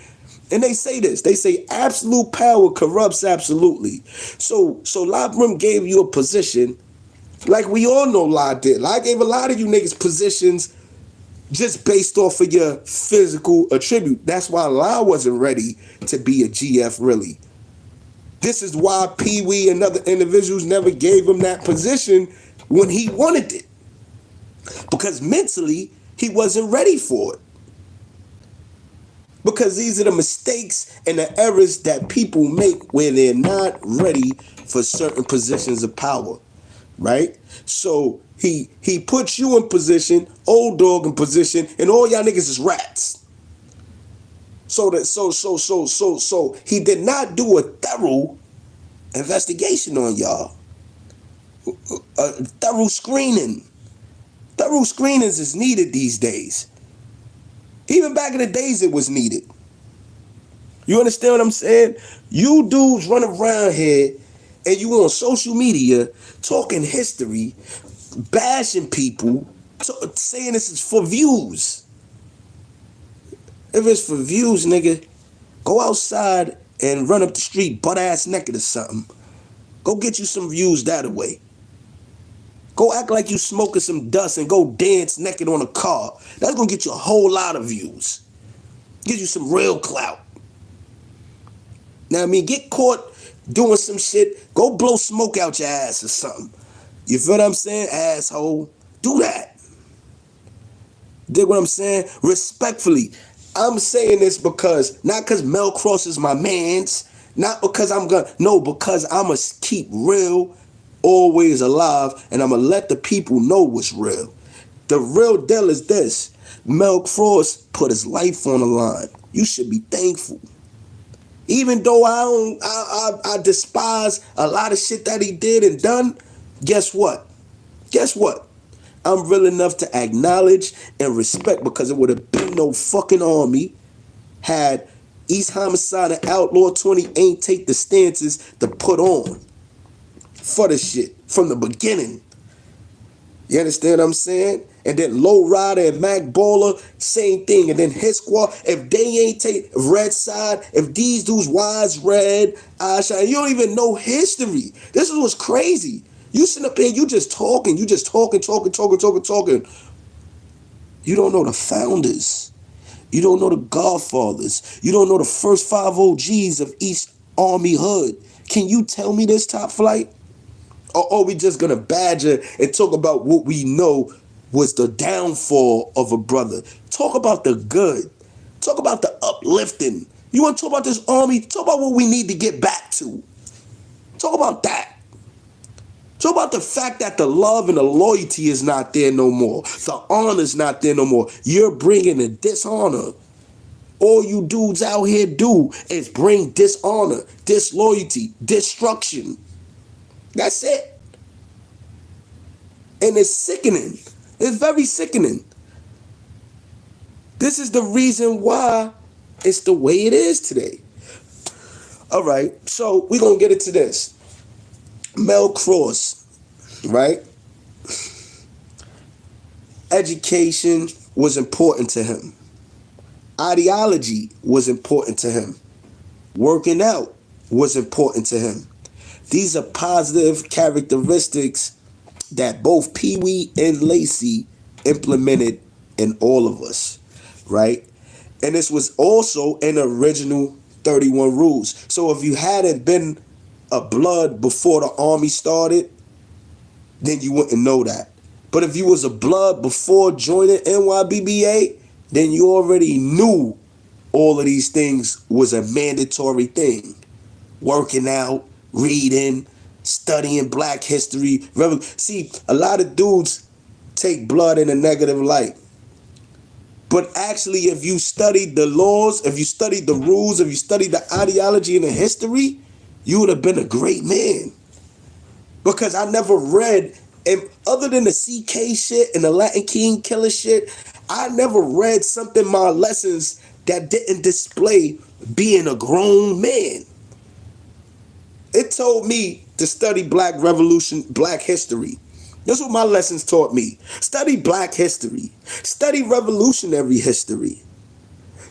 And they say this. They say absolute power corrupts absolutely. So La Brim gave you a position like we all know La did. La gave a lot of you niggas positions just based off of your physical attribute. That's why La wasn't ready to be a GF really. This is why Pee Wee and other individuals never gave him that position when he wanted it. Because mentally, he wasn't ready for it. Because these are the mistakes and the errors that people make when they're not ready for certain positions of power, right? So he puts you in position, old dog in position, and all y'all niggas is rats. So he did not do a thorough investigation on y'all. A thorough screening. Thorough screenings is needed these days. Even back in the days it was needed. You understand what I'm saying? You dudes run around here and you on social media talking history, bashing people, saying this is for views. If it's for views, nigga, go outside and run up the street butt ass naked or something. Go get you some views that way. Go act like you smoking some dust and go dance naked on a car. That's gonna get you a whole lot of views. Get you some real clout. Now, I mean, get caught doing some shit, go blow smoke out your ass or something. You feel what I'm saying, asshole? Do that. Dig what I'm saying? Respectfully, I'm saying this because, not because Mel Cross is my mans, not because no, because I'ma keep real always alive, and I'ma let the people know what's real. The real deal is this. Mel Cross put his life on the line. You should be thankful. Even though I despise a lot of shit that he did and done, guess what? Guess what? I'm real enough to acknowledge and respect, because it would have been no fucking army had East Homicide and Outlaw 20 ain't take the stances to put on for the shit from the beginning. You understand what I'm saying? And then Low Rider and Mac Baller, same thing. And then his squad, if they ain't take Red Side, if these dudes Wise Red, Eyeshine, you don't even know history. This is what's crazy. You sitting up here, you just talking. You don't know the founders. You don't know the godfathers. You don't know the first 5 OGs of East Army Hood. Can you tell me this, Top Flight? Or we just gonna badger and talk about what we know was the downfall of a brother? Talk about the good. Talk about the uplifting. You want to talk about this army? Talk about what we need to get back to. Talk about that. Talk about the fact that the love and the loyalty is not there no more. The honor is not there no more. You're bringing the dishonor. All you dudes out here do is bring dishonor, disloyalty, destruction. That's it. And it's sickening. It's very sickening. This is the reason why it's the way it is today. All right, so we're going to get into this. Mel Cross, right? Education was important to him. Ideology was important to him. Working out was important to him. These are positive characteristics that both Pee Wee and Lacey implemented in all of us, right? And this was also an original 31 rules. So if you hadn't been a blood before the army started, then you wouldn't know that. But if you was a blood before joining NYBBA, then you already knew all of these things was a mandatory thing. Working out, reading, studying black history. See, a lot of dudes take blood in a negative light. But actually, if you studied the laws, if you studied the rules, if you studied the ideology and the history, you would have been a great man. Because I never read, and other than the CK shit and the Latin King killer shit, I never read something in my lessons that didn't display being a grown man. It told me to study black revolution, black history. That's what my lessons taught me. Study black history. Study revolutionary history.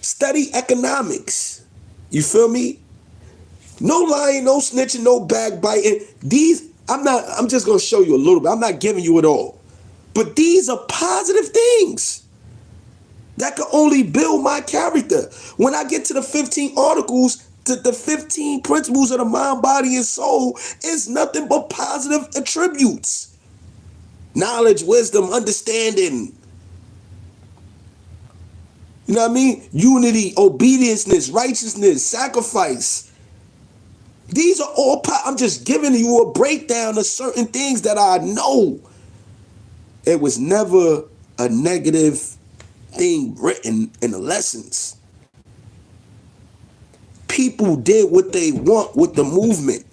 Study economics. You feel me? No lying, no snitching, no backbiting. I'm just going to show you a little bit. I'm not giving you it all. But these are positive things that can only build my character. When I get to the 15 articles, the 15 principles of the mind, body, and soul, is nothing but positive attributes. Knowledge, wisdom, understanding. You know what I mean? Unity, obedience, righteousness, sacrifice. These are all, I'm just giving you a breakdown of certain things that I know. It was never a negative thing written in the lessons. People did what they want with the movement.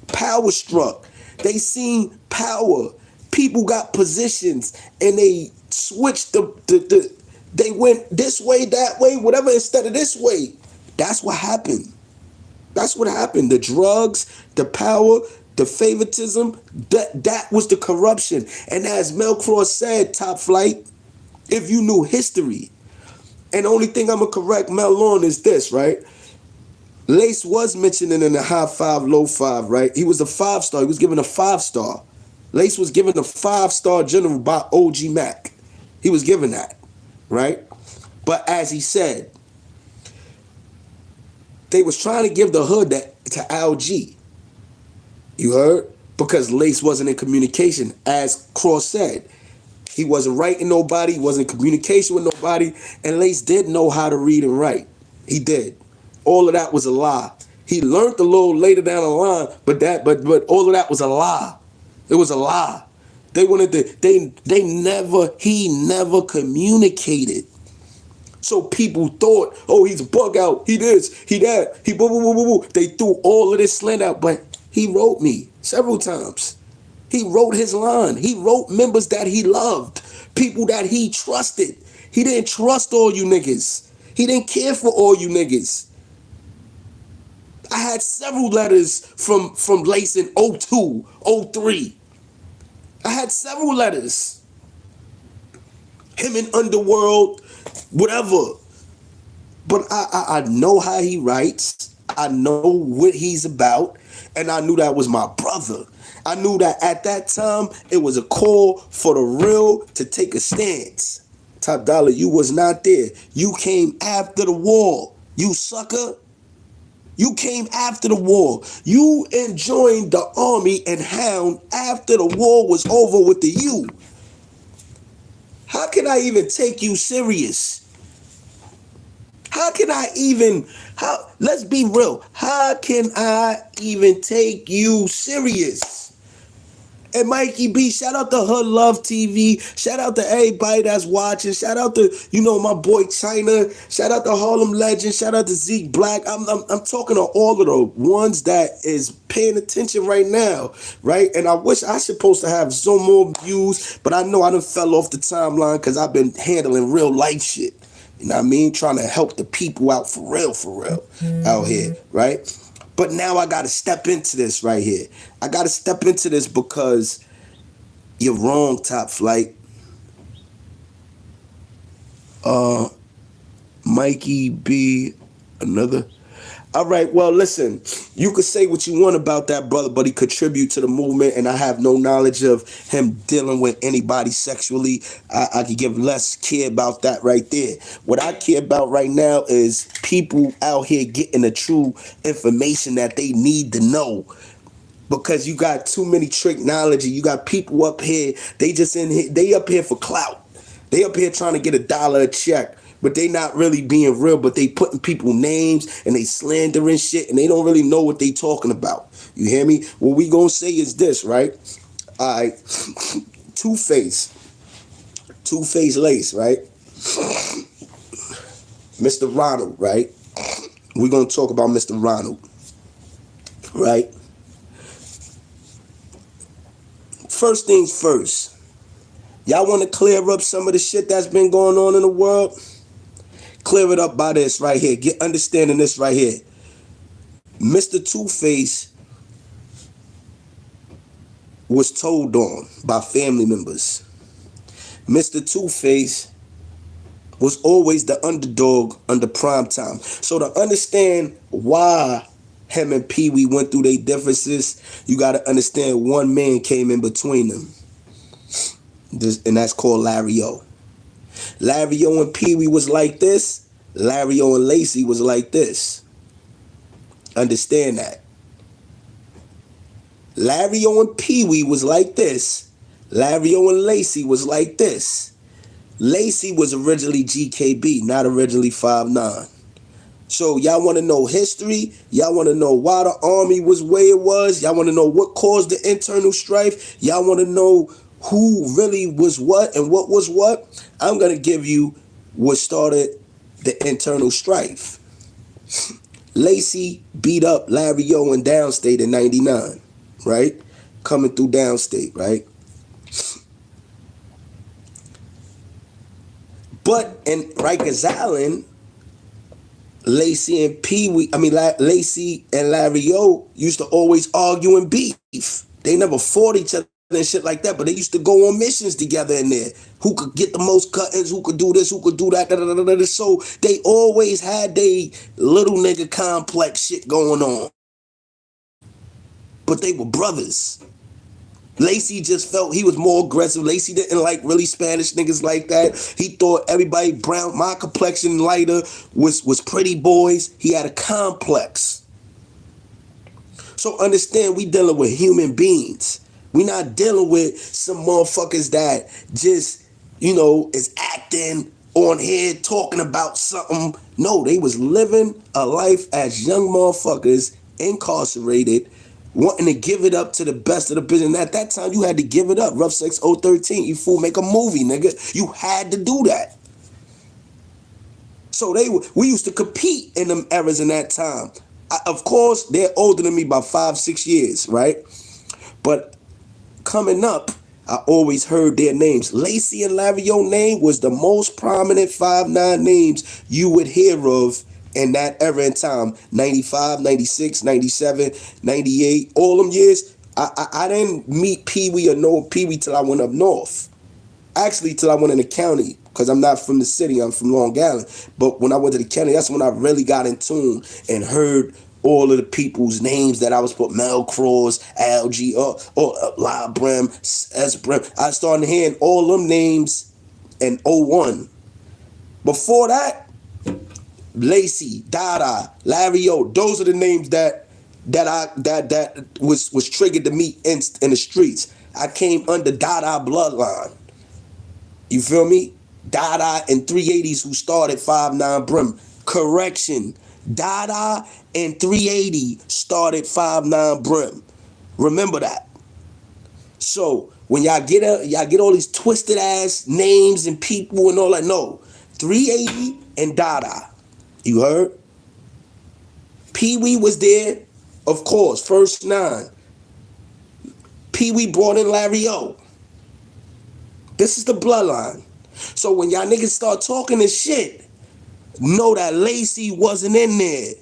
Power struck. They seen power. People got positions and they switched they went this way, that way, whatever, instead of this way. That's what happened. That's what happened. The drugs, the power, the favoritism, that was the corruption. And as Mel Cross said, Top Flight, if you knew history, and the only thing I'm going to correct Mel on is this, right? Lace was mentioning in the high 5, low 5, right? He was a 5-star. He was given a 5-star. Lace was given a 5-star general by OG Mac. He was given that, right? But as he said, they was trying to give the hood to Al G. You heard? Because Lace wasn't in communication, as Cross said. He wasn't writing nobody, he wasn't in communication with nobody, and Lace did know how to read and write. He did. All of that was a lie. He learned a little later down the line, but all of that was a lie. It was a lie. They wanted to, he never communicated. So people thought, oh, he's a bug out, he this, he that, he boo, boo, boo, boo, boo. They threw all of this slant out, but he wrote me several times. He wrote his line. He wrote members that he loved, people that he trusted. He didn't trust all you niggas. He didn't care for all you niggas. I had several letters from Lace in 02, 03. I had several letters. Him in Underworld, whatever. But I know how he writes. I know what he's about. And I knew that was my brother. I knew that at that time, it was a call for the real to take a stance. Top Dollar, you was not there. You came after the war. You sucker. You came after the war. You joined the army and Hound after the war was over with the U. How can I even take you serious? How can I even, let's be real. How can I even take you serious? And Mikey B, shout out to Hood Love TV. Shout out to everybody that's watching. Shout out to, my boy China. Shout out to Harlem Legend. Shout out to Zeke Black. I'm talking to all of the ones that is paying attention right now, right? And I wish I supposed to have some more views, but I know I done fell off the timeline because I've been handling real life shit. You know what I mean? Trying to help the people out for real, out here, right? But now I got to step into this right here. I got to step into this because you're wrong, Top Flight. Mikey B, another. All right, well, listen, you could say what you want about that brother, but he contributed to the movement, and I have no knowledge of him dealing with anybody sexually. I could give less care about that right there. What I care about right now is people out here getting the true information that they need to know. Because you got too many technology. You got people up here, they just in here, they up here for clout. They up here trying to get $1 a check. But they not really being real, but they putting people names and they slandering shit and they don't really know what they talking about. You hear me? What we gonna say is this, right? All right, Two-Face Lace, right? Mr. Ronald, right? We gonna talk about Mr. Ronald, right? First things first, y'all want to clear up some of the shit that's been going on in the world? Clear it up by this right here. Get understanding this right here. Mr. Two-Face was told on by family members. Mr. Two-Face was always the underdog under prime time. So to understand why him and Pee Wee went through their differences, you got to understand one man came in between them. And that's called Larry O. Larry O and Pee Wee was like this. Larry O and Lacey was like this. Understand that. Larry O and Pee Wee was like this. Larry O and Lacey was like this. Lacey was originally GKB, not originally 5'9". So y'all want to know history? Y'all want to know why the army was where it was? Y'all want to know what caused the internal strife? Y'all want to know who really was what and what was what? I'm going to give you what started the internal strife. Lacey beat up Larry O in Downstate in 99, right? Coming through Downstate, right? But in Rikers Island, Lacey and Larry O used to always argue and beef. They never fought each other and shit like that, but they used to go on missions together in there. Who could get the most cuttings, who could do this, who could do that, da, da, da, da, da. So they always had they little nigga complex shit going on. But they were brothers. Lacey just felt he was more aggressive. Lacey didn't like really Spanish niggas like that. He thought everybody brown, my complexion lighter was pretty boys. He had a complex. So understand, we dealing with human beings. We not dealing with some motherfuckers that just, is acting on here talking about something. No, they was living a life as young motherfuckers, incarcerated, wanting to give it up to the best of the business. And at that time, you had to give it up. Rough Sex 013, you fool, make a movie, nigga. You had to do that. So we used to compete in them eras in that time. Of course, they're older than me by 5-6 years, right? But coming up, I always heard their names. Lacey and Larry-O name was the most prominent 5'9" names you would hear of in that era in time. 95, 96, 97, 98, all them years. I didn't meet Pee Wee or know Pee Wee till I went up north. Actually, till I went in the county, because I'm not from the city, I'm from Long Island. But when I went to the county, that's when I really got in tune and heard all of the people's names that I was put. Mel Cross, Algie, La Brim, S Brim. I started hearing all them names in '01. Before that, Lacey, Dada, Larry-O, those are the names that was triggered to me in the streets. I came under Dada bloodline. You feel me? Dada and 380s who started 5'9" Brim. Correction. Dada and 380 started 5'9" Brim. Remember that. So when y'all get all these twisted ass names and people and all that, no. 380 and Dada. You heard? Pee Wee was there, of course, first 9. Pee Wee brought in Larry-O. This is the bloodline. So when y'all niggas start talking this shit, know that Lacey wasn't in there.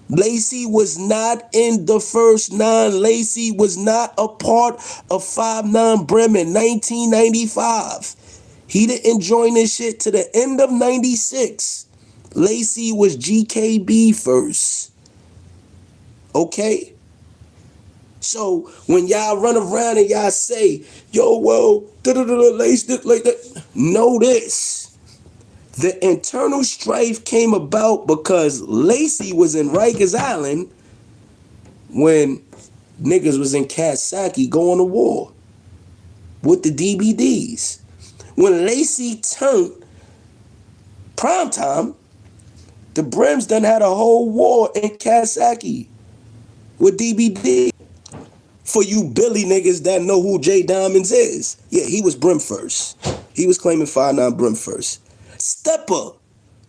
Lacey was not in the first 9. Lacey was not a part of 5'9" Brim in 1995. He didn't join this shit to the end of 96. Lacey was GKB first. Okay? So when y'all run around and y'all say, yo, well, Lacey, like that, know this. The internal strife came about because Lacey was in Rikers Island when niggas was in Kasaki going to war with the DBDs. When Lacey turned primetime, the Brims done had a whole war in Kasaki with DBD. For you Billy niggas that know who J Diamonds is. Yeah, he was Brim first. He was claiming 5'9" Brim first. Stepper,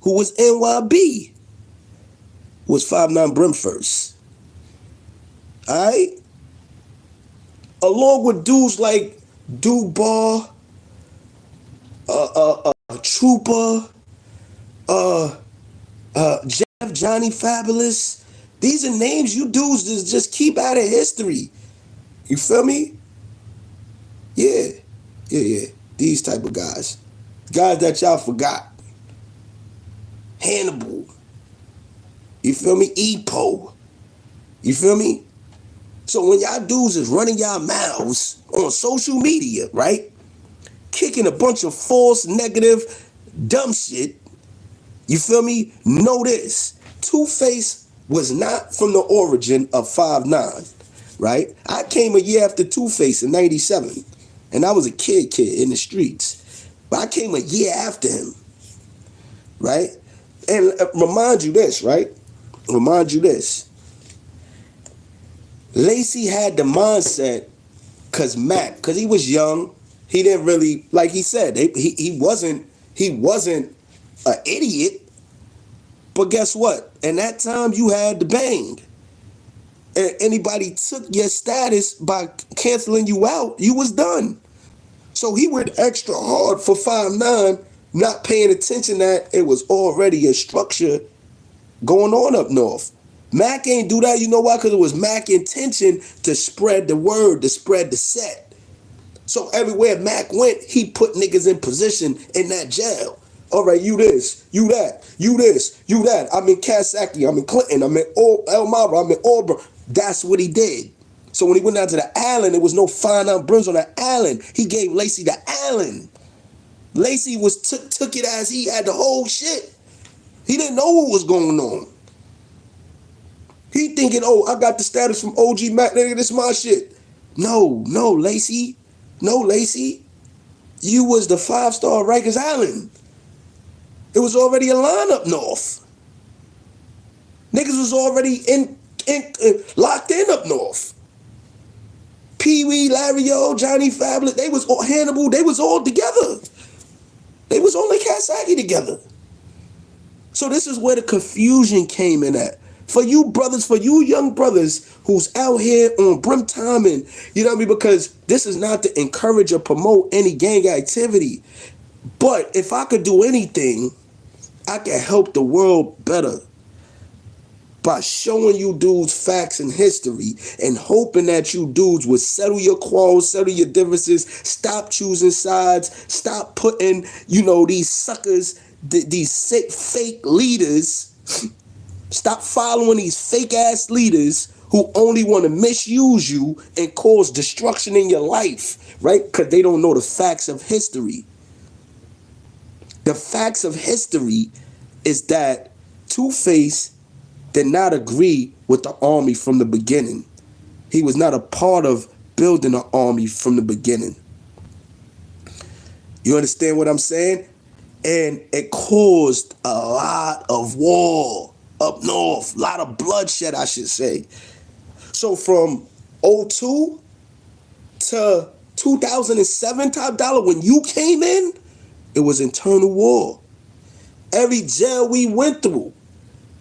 who was NYB, was 5'9" Brim first. Alright? Along with dudes like Dubar, Trooper, Jeff, Johnny Fabulous. These are names you dudes just keep out of history. You feel me? Yeah. These type of guys. Guys that y'all forgot. Hannibal. You feel me? Epo. You feel me? So when y'all dudes is running y'all mouths on social media, right? Kicking a bunch of false, negative, dumb shit. You feel me? Know this. Two-Face was not from the origin of 5'9". Right? I came a year after Two-Face in 97. And I was a kid in the streets. But I came a year after him. Right? And remind you this, right? Remind you this. Lacey had the mindset, because he was young, he didn't really, like he said, he wasn't an idiot. But guess what? In that time, you had the bang. And anybody took your status by canceling you out, you was done. So he went extra hard for 5'9", not paying attention that it was already a structure going on up north. Mac ain't do that, you know why? Because it was Mac's intention to spread the word, to spread the set. So everywhere Mac went, he put niggas in position in that jail. All right, you this, you that, you this, you that. I'm in Kasaki, I'm in Clinton, I'm in Elmira, I'm in Auburn. That's what he did. So when he went down to the island, there was no fine on brims on the island. He gave Lacey the island. Lacey took it as he had the whole shit. He didn't know what was going on. He thinking, oh, I got the status from OG Mac, nigga, this my shit. No, Lacey. No, Lacey. You was the 5-star Rikers Island. It was already a line up north. Niggas was already locked in up north. Pee Wee, Larry O, Johnny Fablet, they was all Hannibal, they was all together. They was all in Kasaki together. So this is where the confusion came in at. For you brothers, for you young brothers who's out here on brim timing, you know what I mean? Because this is not to encourage or promote any gang activity. But if I could do anything, I could help the world better by showing you dudes facts and history and hoping that you dudes would settle your quarrels, settle your differences, stop choosing sides, stop putting, these suckers, these sick fake leaders, stop following these fake ass leaders who only want to misuse you and cause destruction in your life, right? Because they don't know the facts of history. The facts of history is that Two-Face did not agree with the army from the beginning. He was not a part of building an army from the beginning. You understand what I'm saying? And it caused a lot of war up north, a lot of bloodshed, I should say. So from 2002 to 2007, Top Dollar, when you came in, it was internal war. Every jail we went through,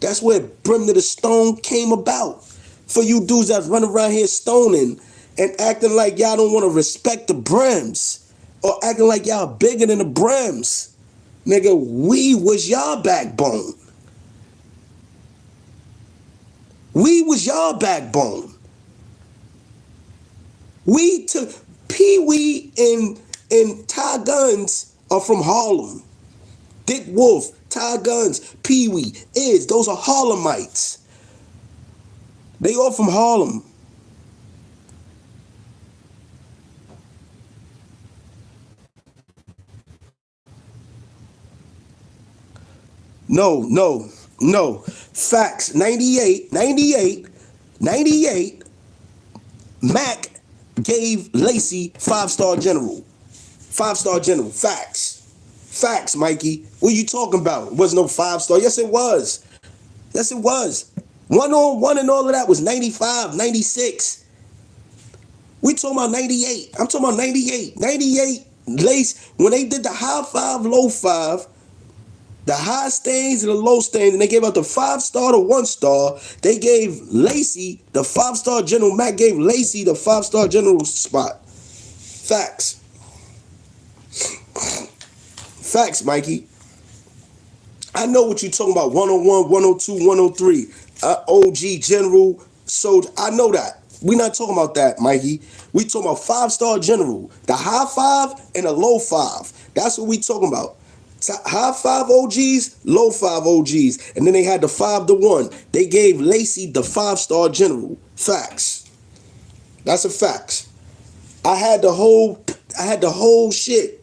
that's where Brim to the Stone came about. For you dudes that run around here stoning and acting like y'all don't want to respect the Brims or acting like y'all bigger than the Brims. Nigga, we was y'all backbone. We was y'all backbone. We took Pee Wee and Ty Guns are from Harlem. Dick Wolf, Ty Guns, Pee Wee, those are Harlemites. They all from Harlem. No. Facts. 98. Mac gave Lacey 5-star general. 5-star general. Facts, Mikey. What are you talking about? It was no 5-star. Yes, it was. 1-on-1 and all of that was 95, 96. We talking about 98. I'm talking about 98. 98 Lace, when they did the high 5, low 5, the high stains and the low stains, and they gave out the 5-star to 1-star. They gave Lacey the 5-star general. Mac gave Lacey the 5-star general spot. Facts. Facts, Mikey. I know what you're talking about. 101, 102, 103. OG, general, soldier. I know that. We're not talking about that, Mikey. We talking about 5-star general. The high 5 and the low 5. That's what we talking about. High 5 OGs, low 5 OGs. And then they had the 5 to 1. They gave Lacey the 5-star general. Facts. That's a fact. I had the whole shit.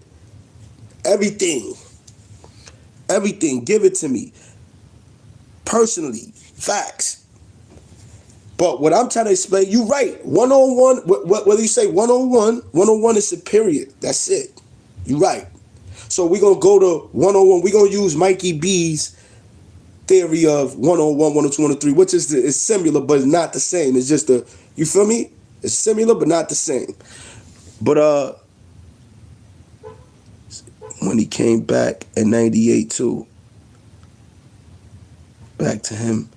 Everything. Give it to me. Personally. Facts. But what I'm trying to explain, you're right. 1-on-1, whether you say 1-on-1 is superior. That's it. You're right. So we're going to go to 1-on-1. We're going to use Mikey B's theory of 1-on-1, 102, 103, which is similar, but it's not the same. It's just you feel me? It's similar, but not the same. But when he came back in 98 too, back to him.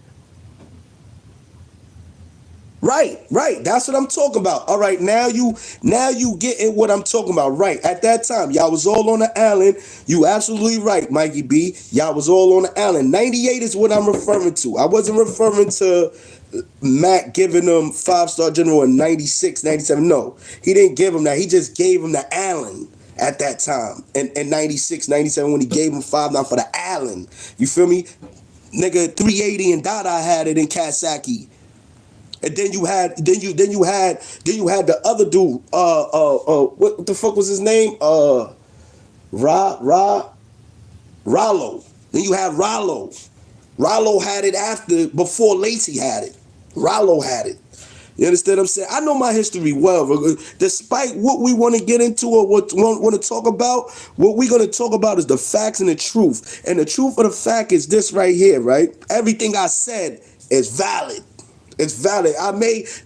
Right. That's what I'm talking about. All right, now you getting what I'm talking about. Right. At that time, y'all was all on the island. You absolutely right, Mikey B. Y'all was all on the island. 98 is what I'm referring to. I wasn't referring to Mac giving them 5-star general in 96, 97. No, he didn't give him that. He just gave him the island at that time. In 96, 97, when he gave him 5 down for the island. You feel me? Nigga, 380 and Dada had it in Kasaki. And then you had the other dude. What the fuck was his name? Rollo. Then you had Rollo. Rollo had it before Lacey had it. Rollo had it. You understand what I'm saying? I know my history well. Despite what we want to get into or what we want to talk about, what we're going to talk about is the facts and the truth. And the truth of the fact is this right here, right? Everything I said is valid. It's valid.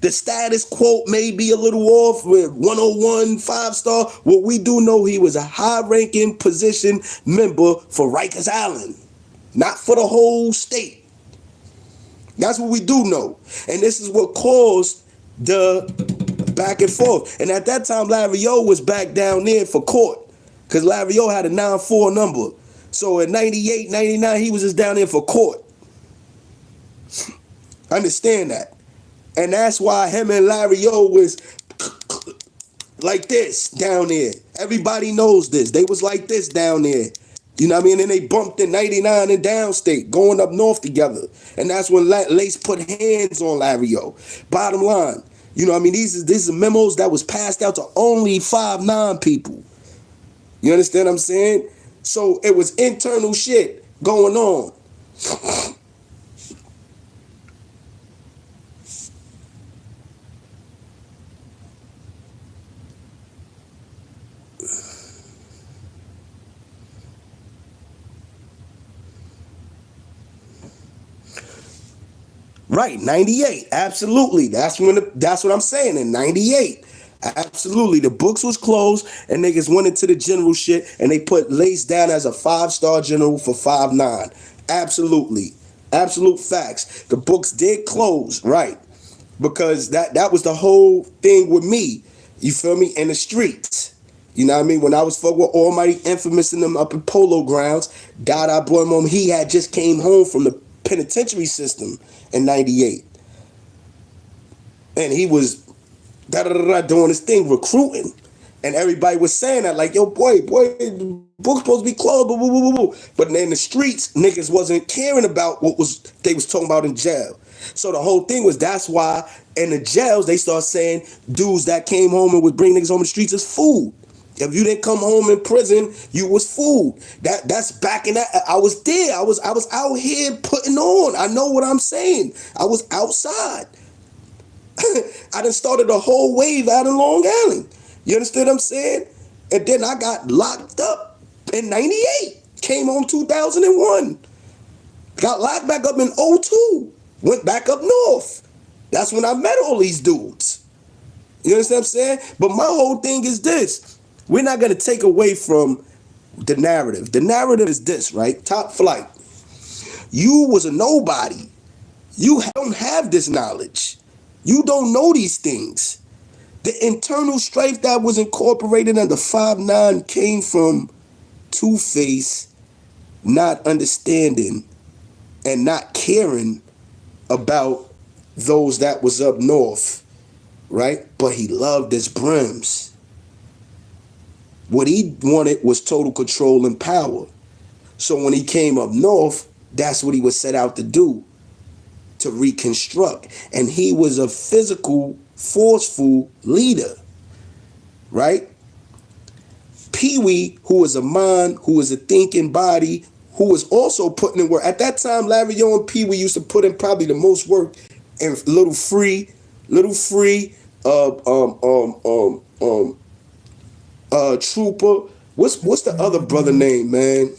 The status quote may be a little off with 101, 5-star. What we do know, he was a high-ranking position member for Rikers Island, not for the whole state. That's what we do know. And this is what caused the back and forth. And at that time, Larry O was back down there for court because Larry O had a 9-4 number. So in 98, 99, he was just down there for court. Understand that. And that's why him and Larry O was like this down there. Everybody knows this. They was like this down there. You know what I mean? And they bumped in 99 and downstate, going up north together. And that's when Lace put hands on Larry O. Bottom line, you know what I mean? These are memos that was passed out to only 5'9" people. You understand what I'm saying? So it was internal shit going on. Right, 98. Absolutely. That's what I'm saying. In 98. Absolutely. The books was closed and niggas went into the general shit and they put Lace down as a 5-star general for 5'9". Absolutely. Absolute facts. The books did close, right? Because that was the whole thing with me. You feel me? In the streets. You know what I mean? When I was fucking with Almighty Infamous and them up in Polo Grounds, Dada Boy Mom, he had just came home from the penitentiary system in 98. And he was doing his thing, recruiting. And everybody was saying that, like, yo, boy, the book's supposed to be closed, boo, boo, boo, boo. But in the streets, niggas wasn't caring about what they was talking about in jail. So the whole thing was, that's why in the jails, they start saying dudes that came home and would bring niggas home in the streets as food. If you didn't come home in prison, you was food. That's back in that. I was there. I was out here putting on. I know what I'm saying. I was outside. I done started a whole wave out in Long Island. You understand what I'm saying? And then I got locked up in 98. Came home 2001. Got locked back up in 02. Went back up north. That's when I met all these dudes. You understand what I'm saying? But my whole thing is this. We're not going to take away from the narrative. The narrative is this, right? Top flight. You was a nobody. You don't have this knowledge. You don't know these things. The internal strife that was incorporated under 5'9" came from Two-Face not understanding and not caring about those that was up north, right? But he loved his brims. What he wanted was total control and power. So when he came up north, that's what he was set out to do, to reconstruct. And he was a physical, forceful leader, right? Pee-wee, who was a mind, who was a thinking body, who was also putting in work. At that time, Larry O and Pee-wee used to put in probably the most work in little free, Trooper. What's the other brother name, man?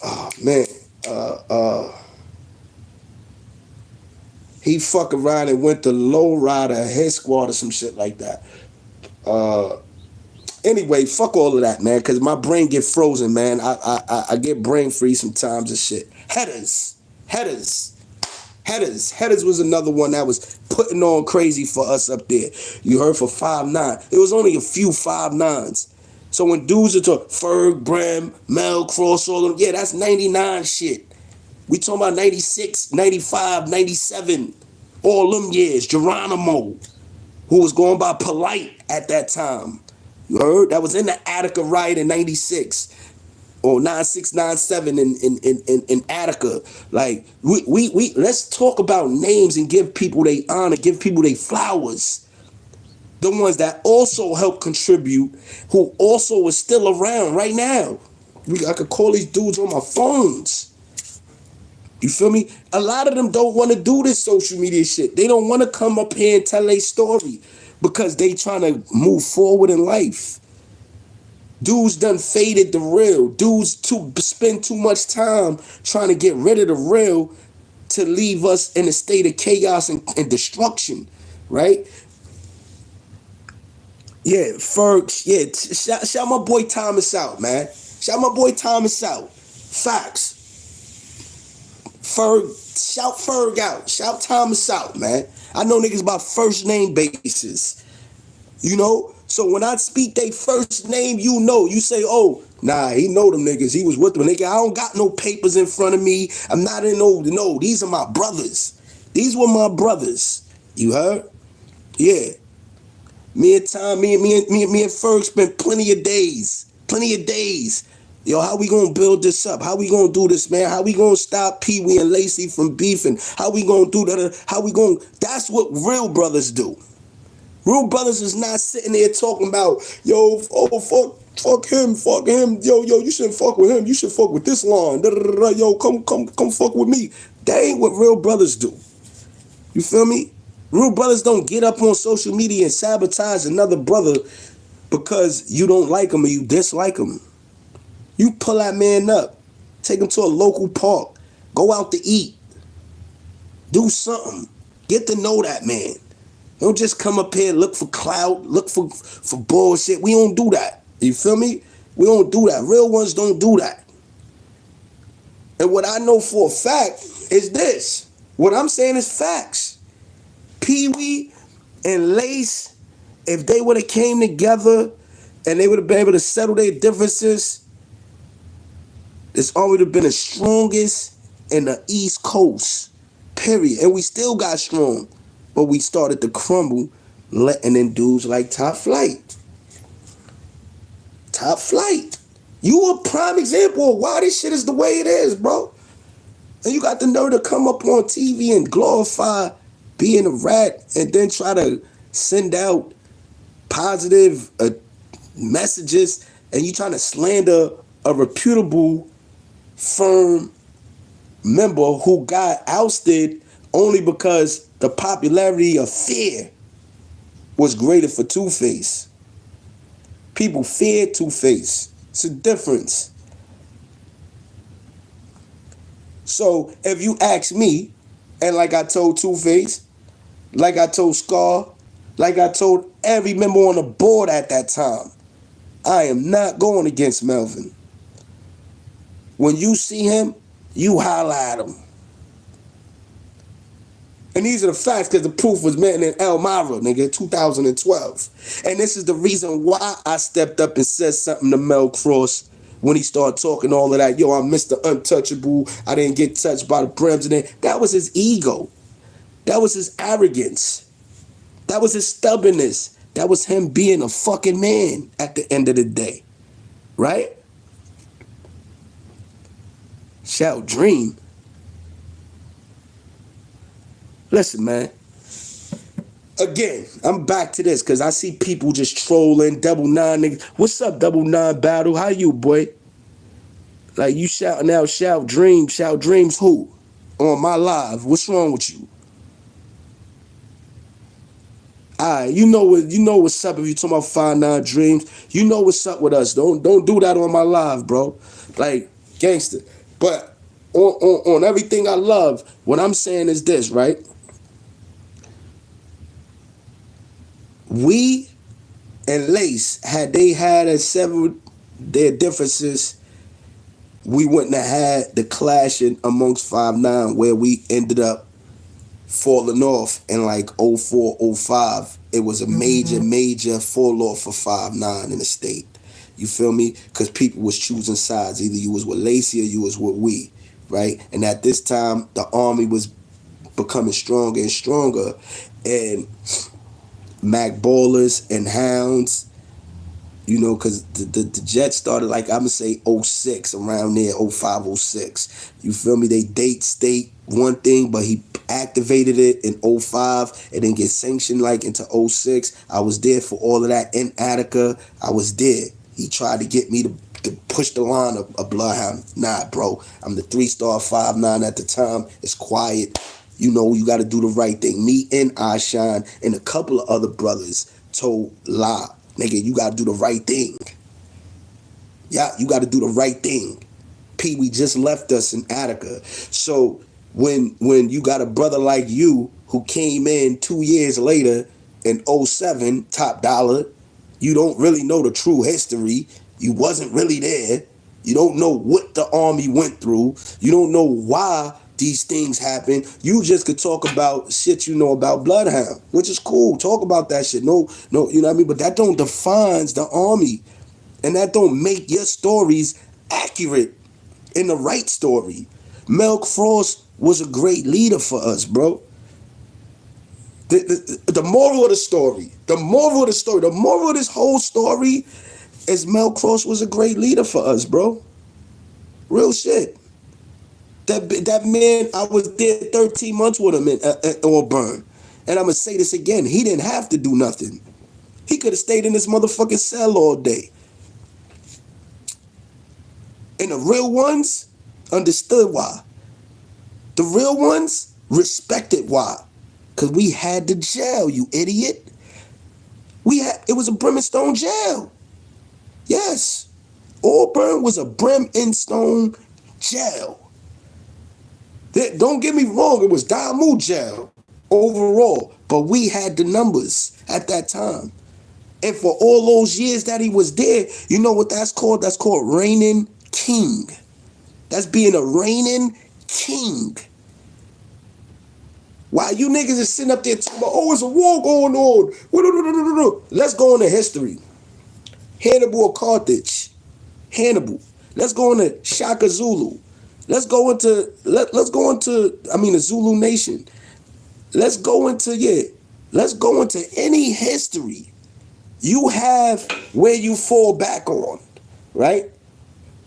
Oh man. He fuck around and went to Low Rider, Head Squad or some shit like that. Anyway, fuck all of that, man, because my brain get frozen, man. I get brain freeze sometimes and shit. Headers was another one that was putting on crazy for us up there. You heard, for 5'9". It was only a few 5'9s. So when dudes are talking Ferg, Bram, Mel Cross, all of them, yeah, that's 99 shit. We talking about 96, 95, 97, all them years. Geronimo, who was going by Polite at that time. You heard? That was in the Attica riot in 96. or 9697 in Attica. Like we let's talk about names and give people they honor, give people they flowers. The ones that also help contribute, who also is still around right now. I could call these dudes on my phones. You feel me? A lot of them don't want to do this social media shit. They don't want to come up here and tell their story because they trying to move forward in life. Dudes done faded the real. Dudes spend too much time trying to get rid of the real to leave us in a state of chaos and destruction, right? Yeah, Ferg, yeah, shout my boy Thomas out, man. Shout my boy Thomas out. Facts. Ferg, shout Ferg out. Shout Thomas out, man. I know niggas by first name basis. You know? So when I speak they first name, you know. You say, oh, nah, he know them niggas. He was with them. Nigga, I don't got no papers in front of me. I'm not in no, these are my brothers. These were my brothers. You heard? Yeah. Me and Ferg spent plenty of days. Yo, how we gonna build this up? How we gonna do this, man? How we gonna stop Pee Wee and Lacey from beefing? How we gonna do that? That's what real brothers do. Real brothers is not sitting there talking about, yo, oh, fuck him. Yo, you shouldn't fuck with him. You should fuck with this line. Yo, come fuck with me. That ain't what real brothers do. You feel me? Real brothers don't get up on social media and sabotage another brother because you don't like him or you dislike him. You pull that man up, take him to a local park, go out to eat, do something, get to know that man. Don't just come up here, look for clout, look for bullshit. We don't do that. You feel me? We don't do that. Real ones don't do that. And what I know for a fact is this. What I'm saying is facts. Pee Wee and Lace, if they would have came together and they would have been able to settle their differences, it's already been the strongest in the East Coast, period. And we still got strong, but we started to crumble, letting in dudes like Top Flight. Top Flight. You a prime example of why this shit is the way it is, bro. And you got the nerve to come up on TV and glorify being a rat and then try to send out positive messages, and you trying to slander a reputable firm member who got ousted only because the popularity of fear was greater for Two-Face. People fear Two-Face. It's a difference. So if you ask me, and like I told Two-Face, like I told Scar, like I told every member on the board at that time, I am not going against Melvin. When you see him, you holler at him. And these are the facts, because the proof was met in Elmira, nigga, 2012. And this is the reason why I stepped up and said something to Mel Cross when he started talking all of that. Yo, I'm Mr. Untouchable. I didn't get touched by the president. That was his ego. That was his arrogance. That was his stubbornness. That was him being a fucking man at the end of the day. Right? Shall dream. Listen, man. Again, I'm back to this because I see people just trolling, double nine niggas. What's up, double nine battle? How you, boy? Like, you shouting out, shout dreams who? On my live. What's wrong with you? Alright, you know what's up if you talking about 5'9" dreams. You know what's up with us. Don't do that on my live, bro. Like, gangster. But on everything I love, what I'm saying is this, right? We and Lace, had they had a severed their differences, we wouldn't have had the clashing amongst 5'9" where we ended up falling off in like 04, 05. It was a major fall off for 5'9" in the state. You feel me? Because people was choosing sides. Either you was with Lacey or you was with we, right? And at this time, the army was becoming stronger and stronger. And Mac Ballers and Hounds You know, because the Jets started like, I'm going to say '06, around there, '05, '06. You feel me? They date state one thing, but he activated it in '05 and then get sanctioned like into '06. I was there for all of that in Attica. I was there. He tried to get me to push the line of Bloodhound. Nah, bro. I'm the 3-star 5'9" at the time. It's quiet. You know, you got to do the right thing. Me and Ashine and a couple of other brothers told La, nigga, you got to do the right thing. Yeah, you got to do the right thing. P, we just left us in Attica. So when you got a brother like you who came in 2 years later in '07, Top Dollar, you don't really know the true history. You wasn't really there. You don't know what the army went through. You don't know why these things happen. You just could talk about shit you know about Bloodhound, which is cool. Talk about that shit. No, you know what I mean? But that don't defines the army. And that don't make your stories accurate in the right story. Mel Cross was a great leader for us, bro. The moral of the story, the moral of this whole story is Mel Cross was a great leader for us, bro. Real shit. That man, I was there 13 months with him at Auburn. And I'm going to say this again. He didn't have to do nothing. He could have stayed in this motherfucking cell all day. And the real ones understood why. The real ones respected why. Because we had the jail, you idiot. It was a brimstone jail. Yes. Auburn was a brimstone jail. Don't get me wrong, it was Damu jail overall. But we had the numbers at that time. And for all those years that he was there, you know what that's called? That's called reigning king. That's being a reigning king. While you niggas is sitting up there talking about, oh, it's a war going on. Let's go into history. Hannibal of Carthage. Hannibal. Let's go into Shaka Zulu. Let's go into the Zulu nation. Let's go into any history. You have where you fall back on, right?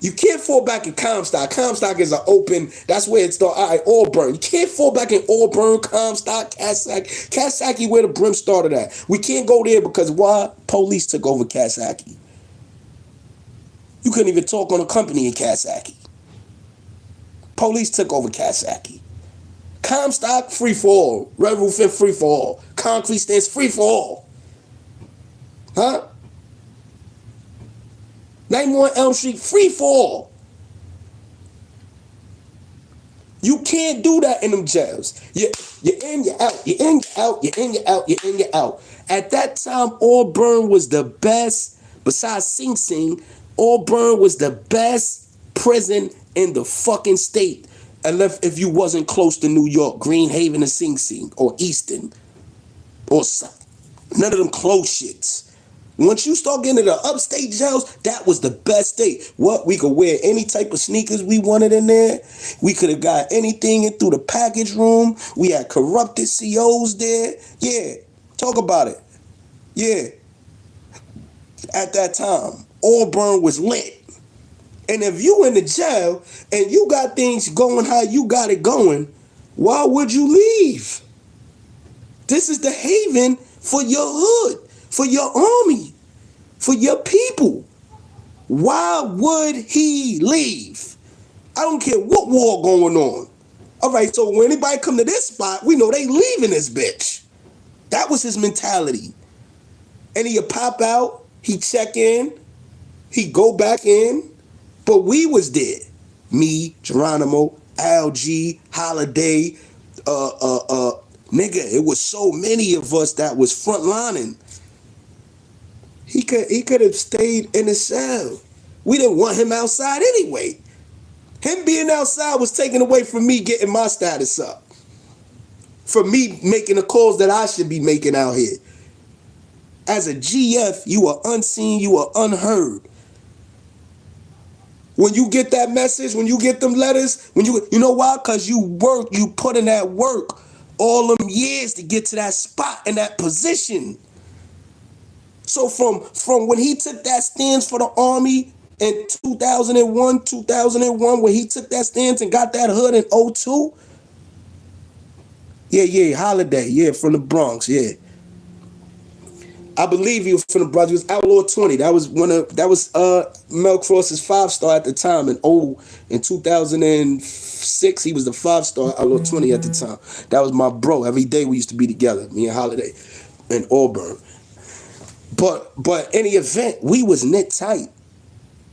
You can't fall back in Comstock. Comstock is an open, that's where it started. All right, Auburn. You can't fall back in Auburn, Comstock, Kasaki. Kasaki, where the brim started at. We can't go there because why? Police took over Kasaki. You couldn't even talk on a company in Kasaki. Police took over Kasaki. Comstock, free for all. Red Roof Inn, free for all. Concrete stands, free for all. Huh? 91 Elm Street, free for all. You can't do that in them jails. You're in, you're out. You're in, you're out. You're in, you're out. You're in, you're out. At that time, Auburn was the best, besides Sing Sing, Auburn was the best prison in the fucking state. Unless if you wasn't close to New York, Green Haven or Sing Sing, or Easton, or none of them close shits. Once you start getting to the upstate jails, that was the best state. What? We could wear any type of sneakers we wanted in there. We could have got anything in through the package room. We had corrupted COs there. Yeah, talk about it. Yeah. At that time, Auburn was lit. And if you in the jail and you got things going how you got it going, why would you leave? This is the haven for your hood, for your army, for your people. Why would he leave? I don't care what war going on. All right, so when anybody come to this spot, we know they leaving this bitch. That was his mentality. And he'd pop out, he'd check in, he'd go back in, but we was there. Me, Geronimo, Al G, Holiday, nigga, it was so many of us that was frontlining. He could have stayed in the cell. We didn't want him outside anyway. Him being outside was taken away from me getting my status up. From me making the calls that I should be making out here. As a GF, you are unseen, you are unheard. When you get that message, when you get them letters, you know why? Because you put in that work all them years to get to that spot and that position. So from when he took that stance for the Army in 2001, when he took that stance and got that hood in '02. Yeah, Holiday, yeah, from the Bronx, yeah. I believe he was from the Bronx. He was Outlaw 20. That was Mel Cross's 5-star at the time. In 2006, he was the 5-star Outlaw 20 at the time. That was my bro. Every day we used to be together, me and Holiday in Auburn. But any event, we was knit tight.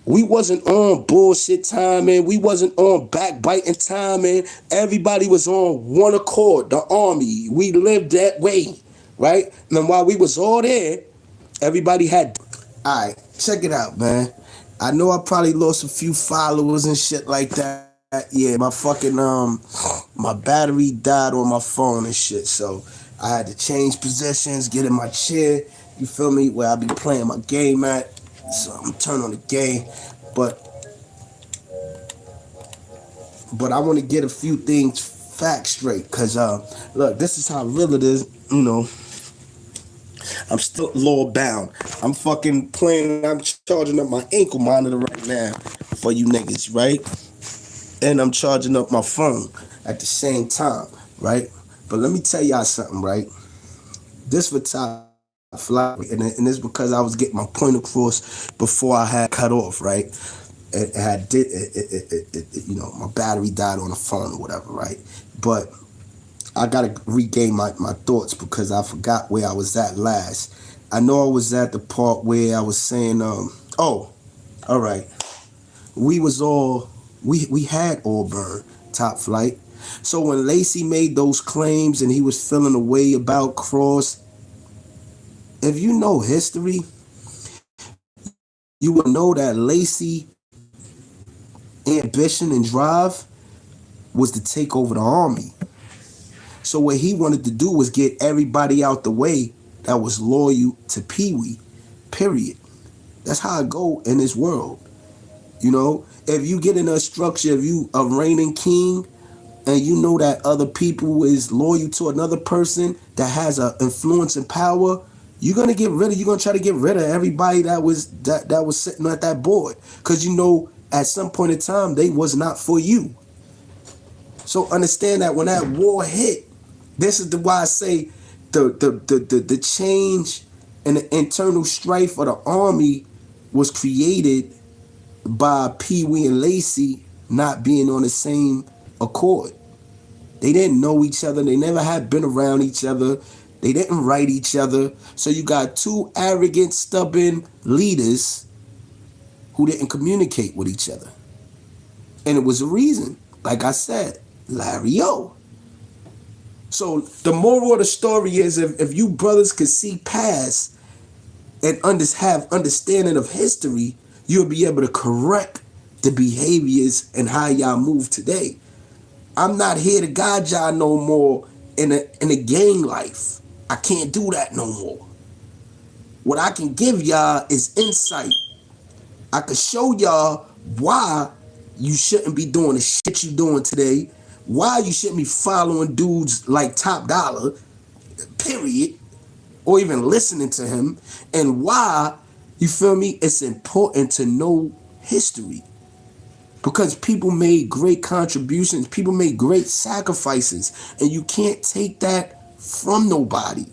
We wasn't on bullshit timing. We wasn't on backbiting timing. Everybody was on one accord. The Army. We lived that way, right? And then while we was all there, everybody had. All right, check it out, man. I know I probably lost a few followers and shit like that. Yeah, my battery died on my phone and shit. So I had to change positions, get in my chair. You feel me? Where I be playing my game at. So I'm turning on the game, but I want to get a few things facts straight. Cause look, this is how real it is. You know, I'm still law bound. I'm fucking playing. I'm charging up my ankle monitor right now for you niggas, right? And I'm charging up my phone at the same time, right? But let me tell y'all something, right? This for top fly, and it's because I was getting my point across before I had cut off, right? My battery died on the phone or whatever, right? But I gotta regain my thoughts because I forgot where I was at last. I know I was at the part where I was saying, all right, we had Auburn top flight. So when Lacey made those claims and he was feeling a way about Cross, if you know history, you would know that Lacey ambition and drive was to take over the Army. So what he wanted to do was get everybody out the way that was loyal to Pee Wee, period. That's how it go in this world. You know, if you get in a structure, if you a reigning king, and you know that other people is loyal to another person that has a influence and power, you're gonna try to get rid of everybody that was sitting at that board. Cause you know at some point in time they was not for you. So understand that when that war hit, this is why I say the change and the internal strife of the Army was created by Pee Wee and Lacey not being on the same accord. They didn't know each other. They never had been around each other. They didn't write each other. So you got two arrogant, stubborn leaders who didn't communicate with each other. And it was a reason. Like I said, Larry O. So the moral of the story is if you brothers could see past and have understanding of history, you'll be able to correct the behaviors and how y'all move today. I'm not here to guide y'all no more in a gang life. I can't do that no more. What I can give y'all is insight. I can show y'all why you shouldn't be doing the shit you doing today, why you shouldn't be following dudes like Top Dollar, period, or even listening to him, and why, you feel me, it's important to know history. Because people made great contributions, people made great sacrifices, and you can't take that from nobody.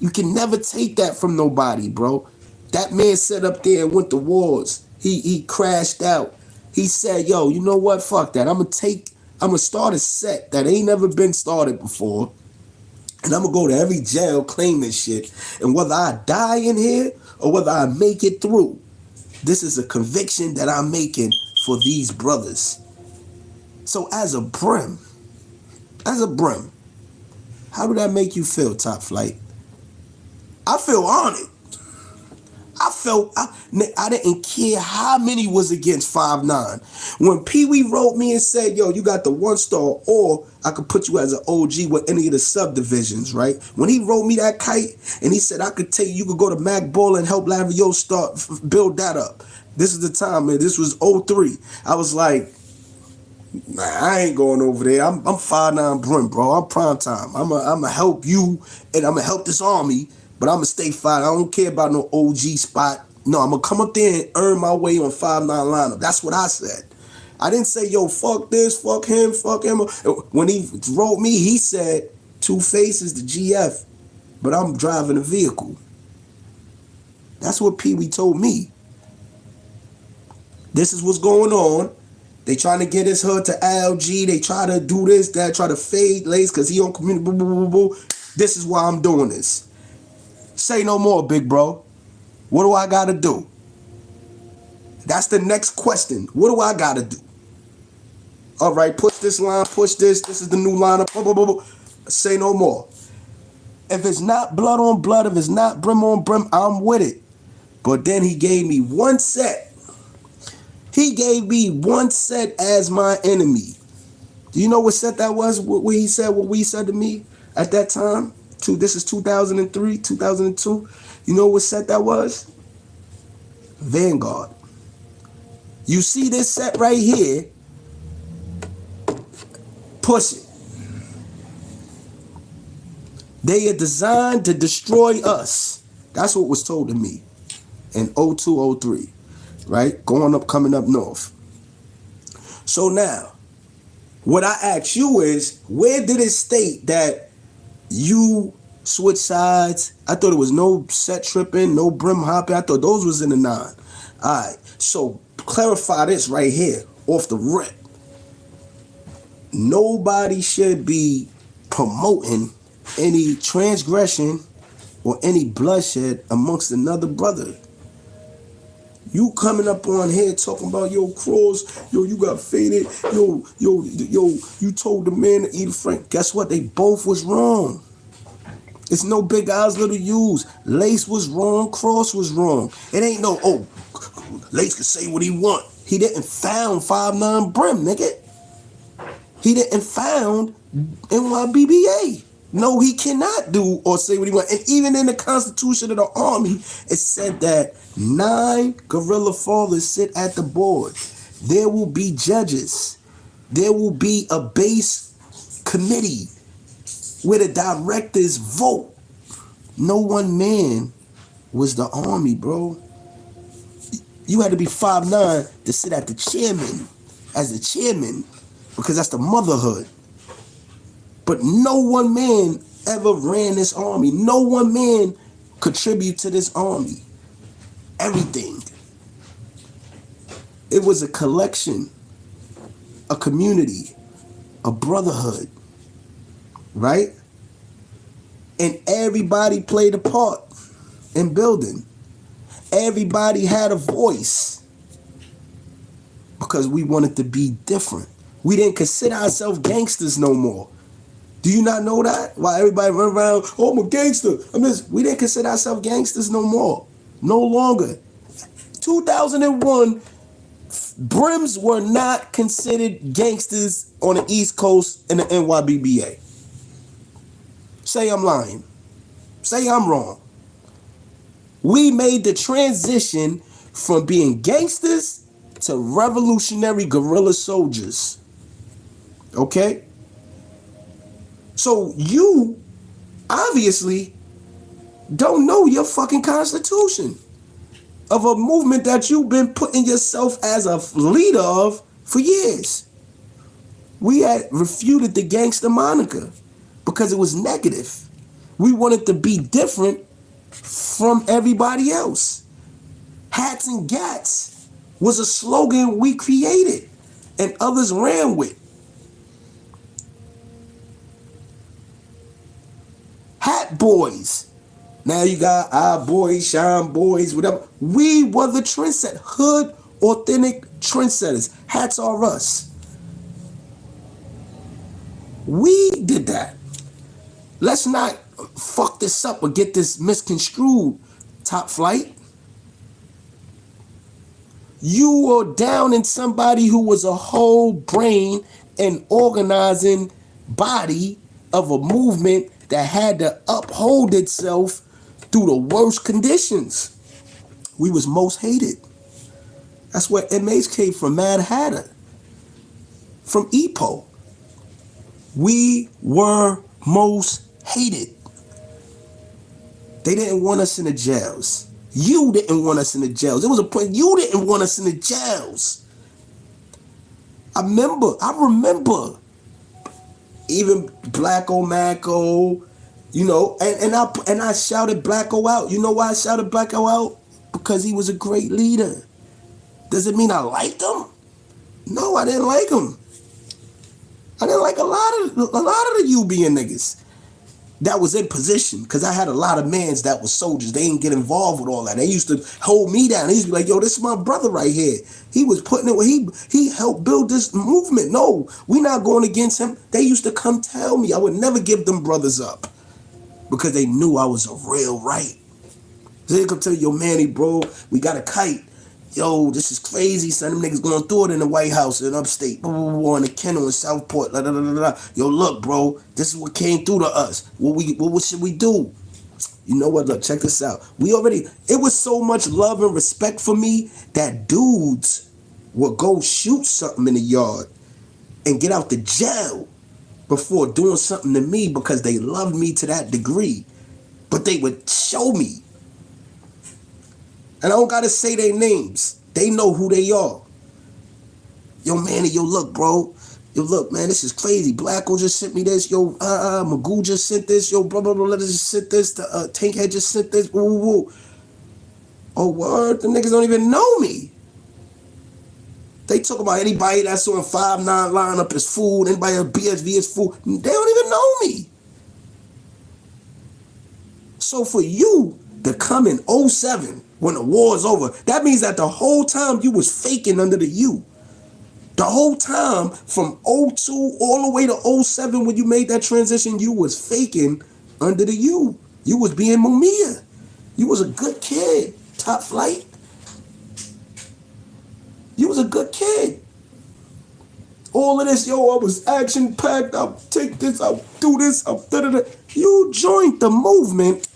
You can never take that from nobody, bro. That man sat up there and went to wars. He crashed out. He said, yo, you know what? Fuck that. I'm gonna start a set that ain't never been started before. And I'm gonna go to every jail, claim this shit. And whether I die in here or whether I make it through, this is a conviction that I'm making for these brothers. So as a brim, how do that make you feel, Top Flight? I feel honored. I didn't care how many was against 5'9". When Pee Wee wrote me and said, yo, you got the 1-star, or I could put you as an OG with any of the subdivisions, right? When he wrote me that kite and he said you could go to Mac Ball and help Lavio build that up. This is the time, man. This was '03. I was like, nah, I ain't going over there. I'm 5'9" Brim, bro. I'm prime time. I'm gonna help you and I'm gonna help this Army but I'm going to stay 5. I don't care about no OG spot. No, I'm going to come up there and earn my way on 5'9" lineup. That's what I said. I didn't say, yo, fuck this, fuck him, fuck him. When he wrote me, he said, 2 faces, the GF, but I'm driving a vehicle. That's what Pee Wee told me. This is what's going on. They trying to get his hood to LG. They try to do this, that, try to fade Lace because he on community. Boo, boo, boo, boo. This is why I'm doing this. Say no more, big bro. What do I got to do? That's the next question. What do I got to do? All right, push this line, push this. This is the new lineup. Boo, boo, boo, boo. Say no more. If it's not blood on blood, if it's not brim on brim, I'm with it. But then he gave me one set. He gave me one set as my enemy. Do you know what set that was? What he said, what we said to me at that time? This is 2003, 2002. You know what set that was? Vanguard. You see this set right here? Push it. They are designed to destroy us. That's what was told to me in 02, 03. Right? Coming up north. So now, what I ask you is, where did it state that you switch sides? I thought it was no set tripping, no brim hopping. I thought those was in the 9. All right. So clarify this right here off the rip. Nobody should be promoting any transgression or any bloodshed amongst another brother. You coming up on here talking about, yo, Cross, yo, you got faded, yo, you told the man to eat a Frank. Guess what? They both was wrong. It's no big eyes, little U's. Lace was wrong, Cross was wrong. It ain't no, oh, Lace can say what he want. He didn't found 5'9" brim, nigga. He didn't found NYBBA. No, he cannot do or say what he wants. And even in the Constitution of the Army, it said that 9 guerrilla fathers sit at the board. There will be judges. There will be a base committee where the directors vote. No one man was the Army, bro. You had to be 5'9" to sit at the chairman as the chairman because that's the motherhood. But no one man ever ran this army. No one man contributed to this army. Everything. It was a collection, a community, a brotherhood, right? And everybody played a part in building. Everybody had a voice because we wanted to be different. We didn't consider ourselves gangsters no more. Do you not know that? Why everybody run around, oh, I'm a gangster. We didn't consider ourselves gangsters no more. No longer. 2001, brims were not considered gangsters on the East Coast in the NYBBA. Say I'm lying. Say I'm wrong. We made the transition from being gangsters to revolutionary guerrilla soldiers. Okay? So you obviously don't know your fucking constitution of a movement that you've been putting yourself as a leader of for years. We had refuted the gangster moniker because it was negative. We wanted to be different from everybody else. Hats and gats was a slogan we created and others ran with. Hat boys. Now you got our boys, shine boys, whatever. We were the trendsetter. Hood, authentic trendsetters. Hats are us. We did that. Let's not fuck this up or get this misconstrued, Top Flight. You were down in somebody who was a whole brain and organizing body of a movement that had to uphold itself through the worst conditions. We was most hated. That's where MH came from, Mad Hatter. From EPO. We were most hated. They didn't want us in the jails. You didn't want us in the jails. It was a point you didn't want us in the jails. I remember. Even Blacko Macko, you know, and I shouted Blacko out. You know why I shouted Blacko out? Because he was a great leader. Does it mean I liked him? No, I didn't like him. I didn't like a lot of the UBN niggas that was in position, because I had a lot of mans that was soldiers. They didn't get involved with all that. They used to hold me down. They used to be like, yo, this is my brother right here. He was putting it, he helped build this movement. No, we not going against him. They used to come tell me. I would never give them brothers up because they knew I was a real right. So they come tell you, yo, Manny, bro, we got a kite. Yo, this is crazy, son. Them niggas going through it in the White House in upstate, on the Kennel in Southport. Yo, look, bro, this is what came through to us. What should we do? You know what? Look, check this out. It was so much love and respect for me that dudes would go shoot something in the yard and get out the jail before doing something to me because they loved me to that degree. But they would show me. And I don't gotta say their names. They know who they are. Yo, Manny, yo, look, bro. Yo, look, man, this is crazy. Blacko just sent me this. Yo, Magoo just sent this. Yo, blah, blah, blah, let us just sent this. The Tankhead just sent this. Woo, woo, woo. Oh, word? The niggas don't even know me. They talk about anybody that's on 5'9" lineup as food. Anybody on BSV is food. They don't even know me. So for you to come in 07, when the war is over, that means that the whole time you was faking under the U. The whole time from 02 all the way to 07 when you made that transition, you was faking under the U. You was being Mumia. You was a good kid. Top flight. You was a good kid. All of this, yo, I was action-packed. I'll take this, I'll do this, I'll da-da-da. You joined the movement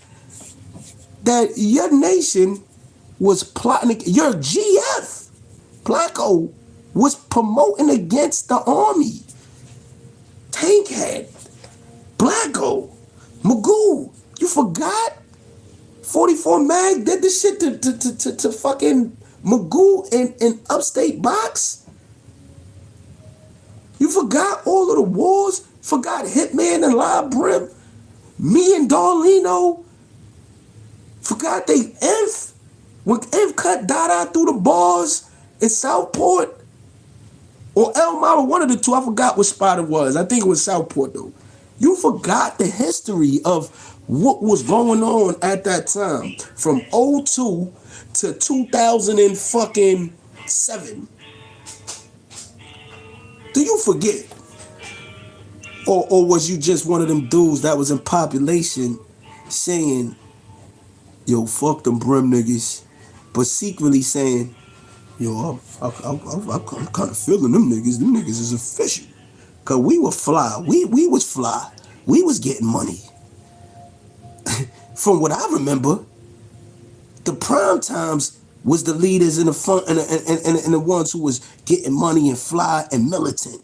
that your nation was plotting, your GF, Blacko, was promoting against the army. Tankhead, Blacko, Magoo, you forgot? 44 Mag did this shit to fucking Magoo in upstate box? You forgot all of the wars? Forgot Hitman and Live Brim? Me and Darlino? Forgot they Inf? When Inf cut Dada through the bars in Southport? Or Elmira, one of the two, I forgot what spot it was. I think it was Southport though. You forgot the history of what was going on at that time. From 02 to 2007. Do you forget? Or was you just one of them dudes that was in population saying, yo, fuck them Brim niggas, but secretly saying, yo, I'm kind of feeling them niggas. Them niggas is official. Because we were fly. We was fly. We was getting money. From what I remember, the prime times was the leaders and the fun and the ones who was getting money and fly and militant.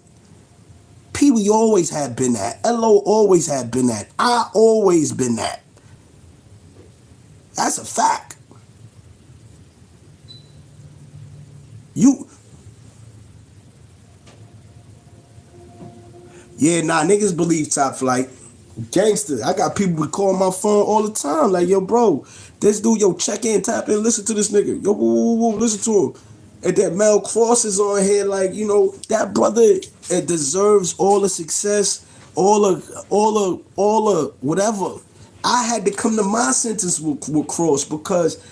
Pee Wee always had been that. LO always had been that. I always been that. That's a fact. Niggas believe top flight. Gangster. I got people call my phone all the time. Like, yo, bro, this dude, yo, check in, tap in, listen to this nigga. Yo, listen to him. And that Mel Cross is on here, like, you know, that brother, it deserves all the success, all the whatever. I had to come to my sentence with Cross because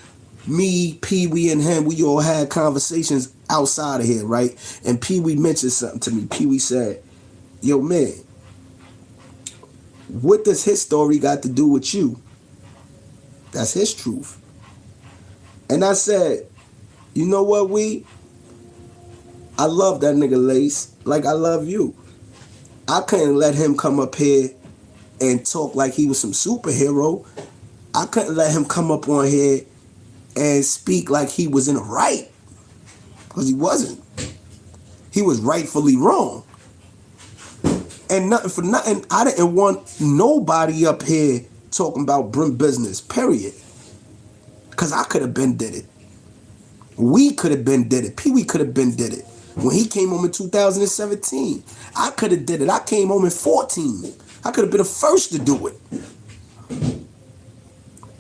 me, Pee Wee, and him, we all had conversations outside of here, right? And Pee Wee mentioned something to me. Pee Wee said, yo, man, what does his story got to do with you? That's his truth. And I said, you know what, I love that nigga Lace like I love you. I couldn't let him come up here and talk like he was some superhero. I couldn't let him come up on here and speak like he was in the right. Because he wasn't. He was rightfully wrong. And nothing for nothing, I didn't want nobody up here talking about Brim business, period. Because I could have been did it. We could have been did it. Pee Wee could have been did it. When he came home in 2017, I could have did it. I came home in 14. I could have been the first to do it.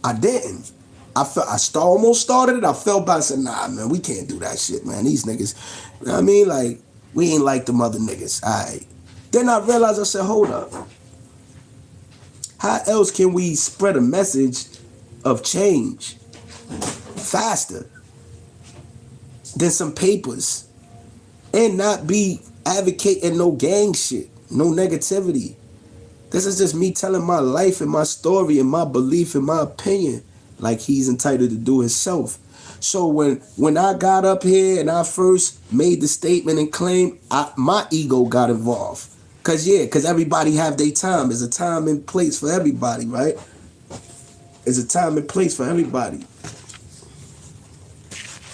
I didn't. Almost started it. I fell back and said, nah, man, we can't do that shit, man. These niggas, you know what I mean? Like, we ain't like them other niggas. All right. Then I realized, I said, hold up. How else can we spread a message of change faster than some papers and not be advocating no gang shit, no negativity? This is just me telling my life and my story and my belief and my opinion, like he's entitled to do himself. So when I got up here and I first made the statement and claim, my ego got involved. Cause everybody have their time. There's a time and place for everybody, right? There's a time and place for everybody.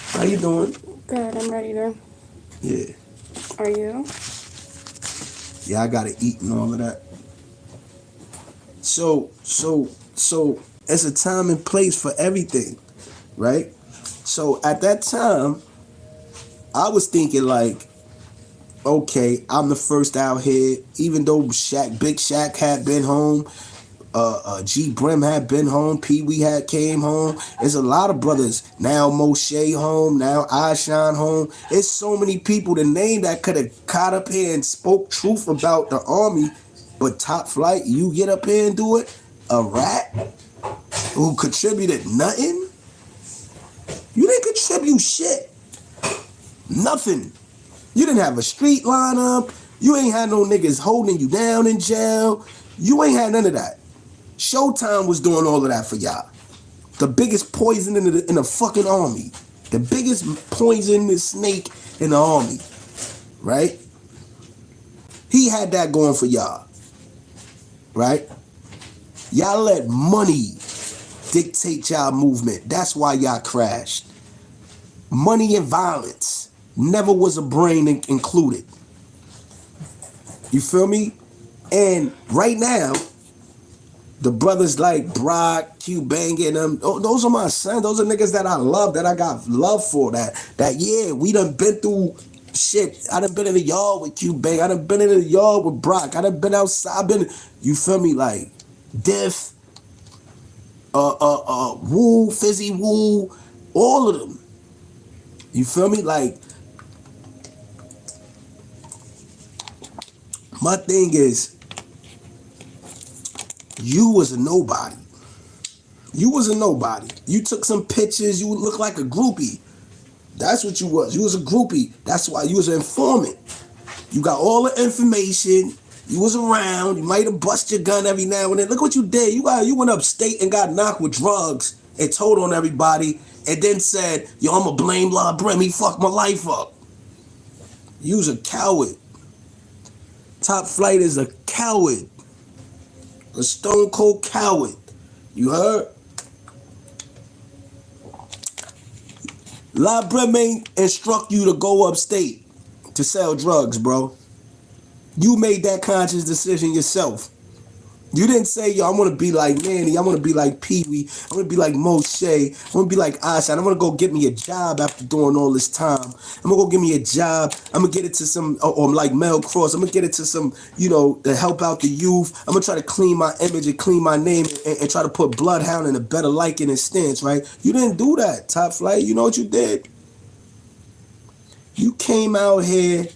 How you doing? Good, I'm ready to. Yeah. Are you? Yeah, I gotta eat and all of that. So it's a time and place for everything, right? So at that time, I was thinking like, okay, I'm the first out here, even though Big Shaq had been home, G Brim had been home, Pee Wee had came home. There's a lot of brothers. Now Moshe home, now Ashan home. It's so many people to name that could have caught up here and spoke truth about the army. But Top Flight, you get up here and do it? A rat who contributed nothing? You didn't contribute shit. Nothing. You didn't have a street lineup. You ain't had no niggas holding you down in jail. You ain't had none of that. Showtime was doing all of that for y'all. The biggest poison in the fucking army. The biggest poisonous snake in the army. Right? He had that going for y'all. Right? Y'all let money dictate y'all movement. That's why y'all crashed. Money and violence. Never was a brain included. You feel me? And right now, the brothers like Brock, Q Bangin, them, those are my sons. Those are niggas that I love, that I got love for. That yeah, we done been through shit. I done been in the yard with Q Bang. I done been in the yard with Brock. I done been outside. You feel me? Like Diff, Woo, Fizzy Woo, all of them. You feel me? Like, my thing is, you was a nobody. You was a nobody. You took some pictures. You look like a groupie. That's what you was. You was a groupie. That's why you was an informant. You got all the information. You was around. You might have bust your gun every now and then. Look what you did. You went upstate and got knocked with drugs and told on everybody and then said, yo, I'm going to blame La Brim. He fucked my life up. You was a coward. Top Flight is a coward. A stone cold coward. You heard? La Brim ain't instruct you to go upstate to sell drugs, bro. You made that conscious decision yourself. You didn't say, yo, I'm going to be like Manny. I'm going to be like Pee Wee. I'm going to be like Moshe. I'm going to be like Asha. I'm going to go get me a job after doing all this time. I'm going to go get me a job. I'm going to get it to some, or like Mel Cross. I'm going to get it to some, to help out the youth. I'm going to try to clean my image and clean my name and try to put Bloodhound in a better liking and stance, right? You didn't do that, Top Flight. You know what you did? You came out here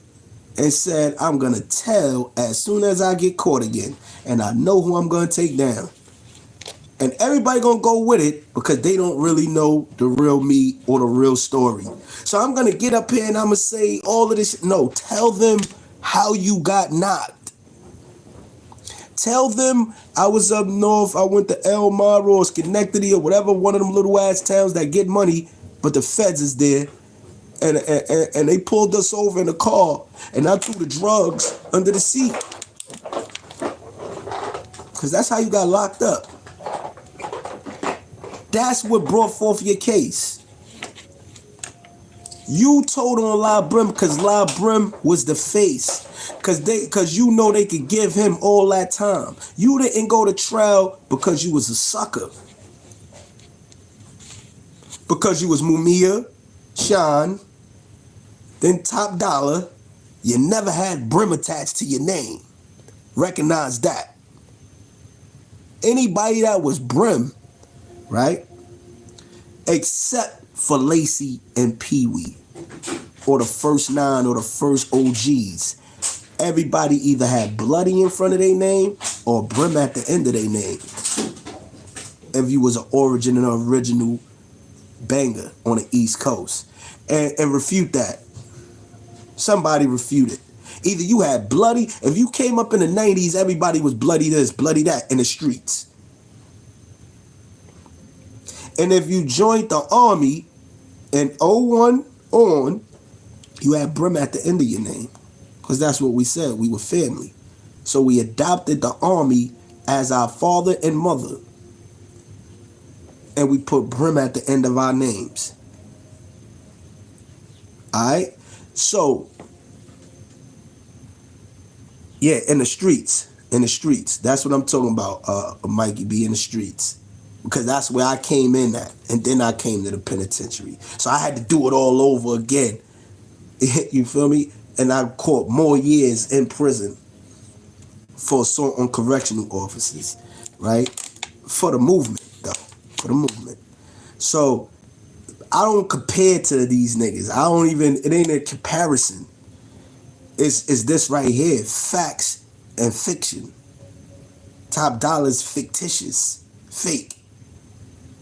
and said, I'm going to tell as soon as I get caught again. And I know who I'm going to take down. And everybody going to go with it because they don't really know the real me or the real story. So I'm going to get up here and I'm going to say all of this. No, tell them how you got knocked. Tell them I was up north. I went to El Mar or Schenectady or whatever, one of them little ass towns that get money, but the feds is there. And they pulled us over in a car, and I threw the drugs under the seat. Because that's how you got locked up. That's what brought forth your case. You told on La Brim because La Brim was the face. Cause you know they could give him all that time. You didn't go to trial because you was a sucker. Because you was Mumia, Sean, then Top Dollar. You never had Brim attached to your name. Recognize that. Anybody that was Brim, right? Except for Lacey and Pee Wee, or the first 9 or the first OGs. Everybody either had Bloody in front of their name or Brim at the end of their name. If you was an origin and an original banger on the East Coast. And refute that. Somebody refute it. Either you had Bloody, if you came up in the 90s, everybody was Bloody this, Bloody that in the streets. And if you joined the Army in 01 on, you had Brim at the end of your name. Because that's what we said, we were family. So we adopted the Army as our father and mother. And we put Brim at the end of our names. Alright? So, yeah, in the streets. In the streets. That's what I'm talking about, Mikey B, in the streets. Because that's where I came in at. And then I came to the penitentiary. So I had to do it all over again. You feel me? And I caught more years in prison for assault on correctional officers. Right? For the movement, though. For the movement. So, I don't compare to these niggas. I don't even, it ain't a comparison. It's this right here. Facts and fiction. Top Dollar's fictitious. Fake.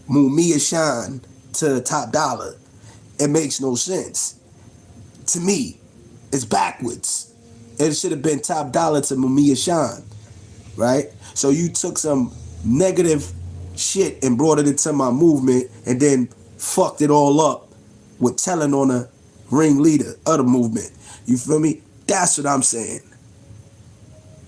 Mumia Shine to Top Dollar. It makes no sense. To me, it's backwards. It should have been Top Dollar to Mumia Shine. Right? So you took some negative shit and brought it into my movement and then fucked it all up with telling on a ringleader of the movement. You feel me? That's what I'm saying.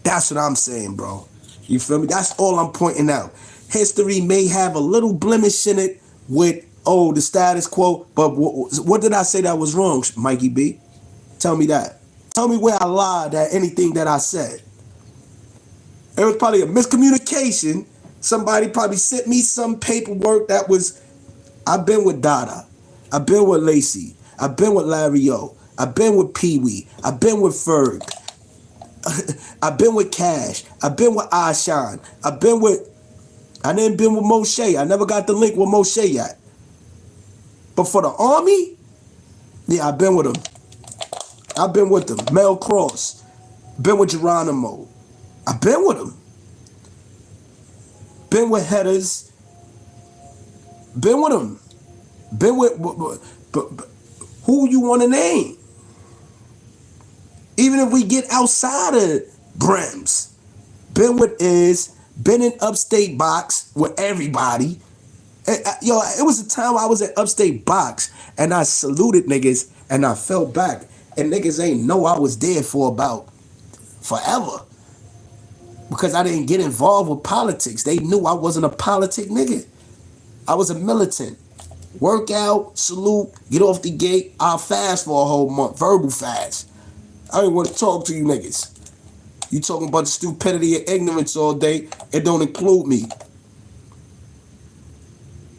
That's what I'm saying, bro. You feel me? That's all I'm pointing out. History may have a little blemish in it with, the status quo, but what did I say that was wrong, Mikey B? Tell me that. Tell me where I lied at anything that I said. It was probably a miscommunication. Somebody probably sent me some paperwork that was, I've been with Dada. I've been with Lacey. I've been with Larry O. I've been with Pee Wee. I've been with Ferg. I've been with Cash. I've been with Ashan. I didn't been with Moshe. I never got the link with Moshe yet. But for the Army, yeah, I've been with them. I've been with them. Mel Cross. Been with Geronimo. I've been with them. Been with Headers. Been with them. Been with... But who you want to name? Even if we get outside of Brims. Been with Iz. Been in Upstate Box with everybody. It was a time I was at Upstate Box and I saluted niggas and I felt back. And niggas ain't know I was there for about forever. Because I didn't get involved with politics. They knew I wasn't a politic nigga. I was a militant. Work out, salute, get off the gate. I'll fast for a whole month. Verbal fast. I didn't want to talk to you niggas. You talking about stupidity and ignorance all day. It don't include me.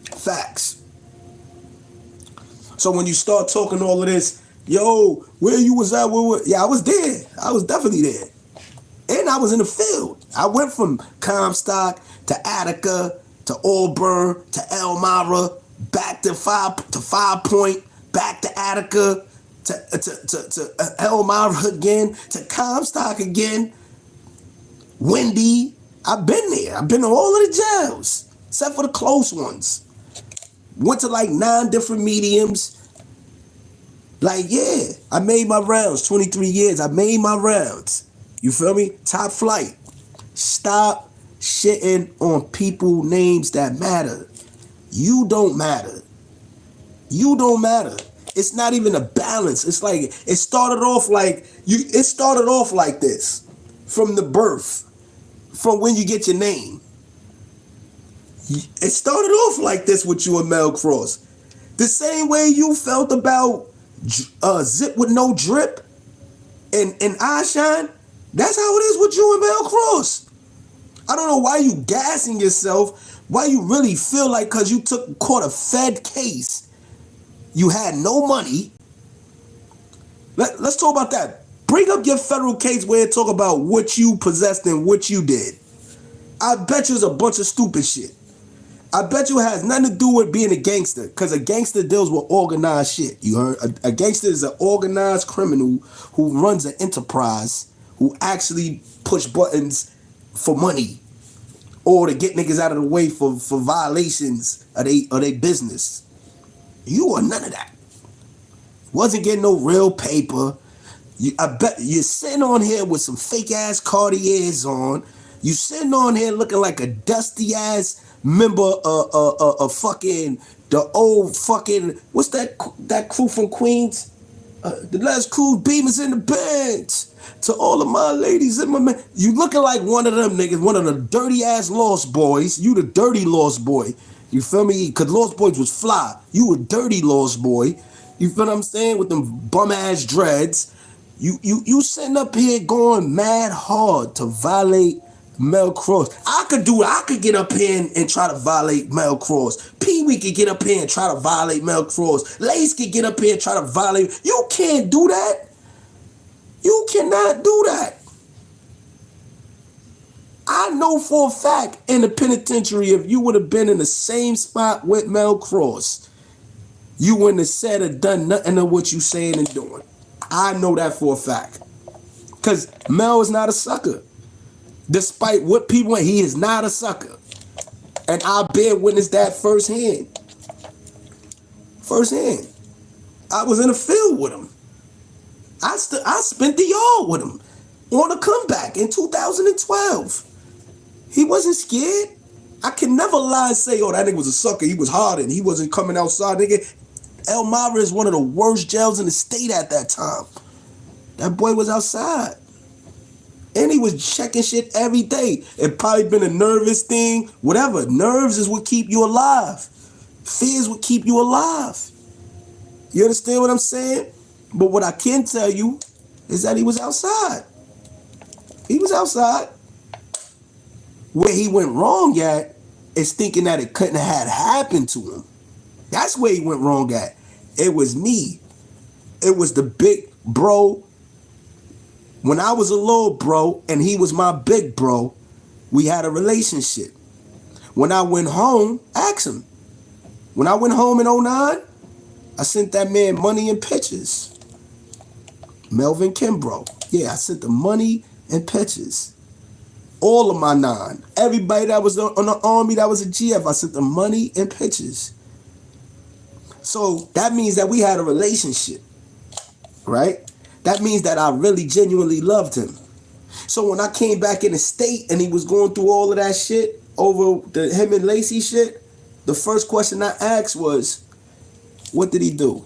Facts. So when you start talking all of this, yo, where you was at? Yeah, I was there. I was definitely there. And I was in the field. I went from Comstock to Attica to Auburn to Elmira, back to Five Point, back to Attica, to Elmira again, to Comstock again, Wendy. I've been there. I've been to all of the jails, except for the close ones. Went to like 9 different mediums. Like, yeah, I made my rounds, 23 years. I made my rounds. You feel me? Top flight. Stop shitting on people names that matter. You don't matter. You don't matter. It's not even a balance. It's like it started off like this from the birth, from when you get your name. It started off like this with you and Mel Cross. The same way you felt about Zip with no drip and I Shine. That's how it is with you and Mel Cross. I don't know why you gassing yourself, why you really feel like because you caught a Fed case, you had no money. Let's talk about that. Bring up your federal case where it talk about what you possessed and what you did. I bet you it's a bunch of stupid shit. I bet you it has nothing to do with being a gangster, because a gangster deals with organized shit. You heard? A gangster is an organized criminal who runs an enterprise, who actually push buttons for money or to get niggas out of the way for violations of they business. You are none of that. Wasn't getting no real paper. I bet you're sitting on here with some fake ass Cartiers on. You sitting on here looking like a dusty ass member of fucking the old fucking what's that crew from Queens? The last crew Beamers in the bench. To all of my ladies and my men, you looking like one of them niggas, one of the dirty ass Lost Boys. You the dirty Lost Boy. You feel me? Cause Lost Boys was fly. You a dirty Lost Boy. You feel what I'm saying? With them bum ass dreads. You sitting up here going mad hard to violate Mel Cross. I could get up here and try to violate Mel Cross. Pee Wee could get up here and try to violate Mel Cross. Lace could get up here and try to violate. You can't do that. You cannot do that. I know for a fact in the penitentiary, if you would have been in the same spot with Mel Cross, you wouldn't have said or done nothing of what you saying and doing. I know that for a fact. Because Mel is not a sucker. Despite what people want, he is not a sucker. And I bear witness that firsthand. Firsthand. I was in the field with him. I spent the yard with him on a comeback in 2012. He wasn't scared. I can never lie and say, oh, that nigga was a sucker. He was hardened. He wasn't coming outside, nigga. Elmira is one of the worst jails in the state at that time. That boy was outside. And he was checking shit every day. It probably been a nervous thing. Whatever. Nerves is what keep you alive. Fears what keep you alive. You understand what I'm saying? But what I can tell you is that he was outside. He was outside. Where he went wrong at is thinking that it couldn't have happened to him. That's where he went wrong at. It was me. It was the big bro. When I was a little bro and he was my big bro, we had a relationship. When I went home, ask him. When I went home in 2009, I sent that man money and pictures. Melvin Kimbrough. Yeah, I sent the money and pictures. All of my 9. Everybody that was on the army that was a GF, I sent the money and pictures. So that means that we had a relationship, right? That means that I really genuinely loved him. So when I came back in the state and he was going through all of that shit over the him and Lacey shit, the first question I asked was, what did he do?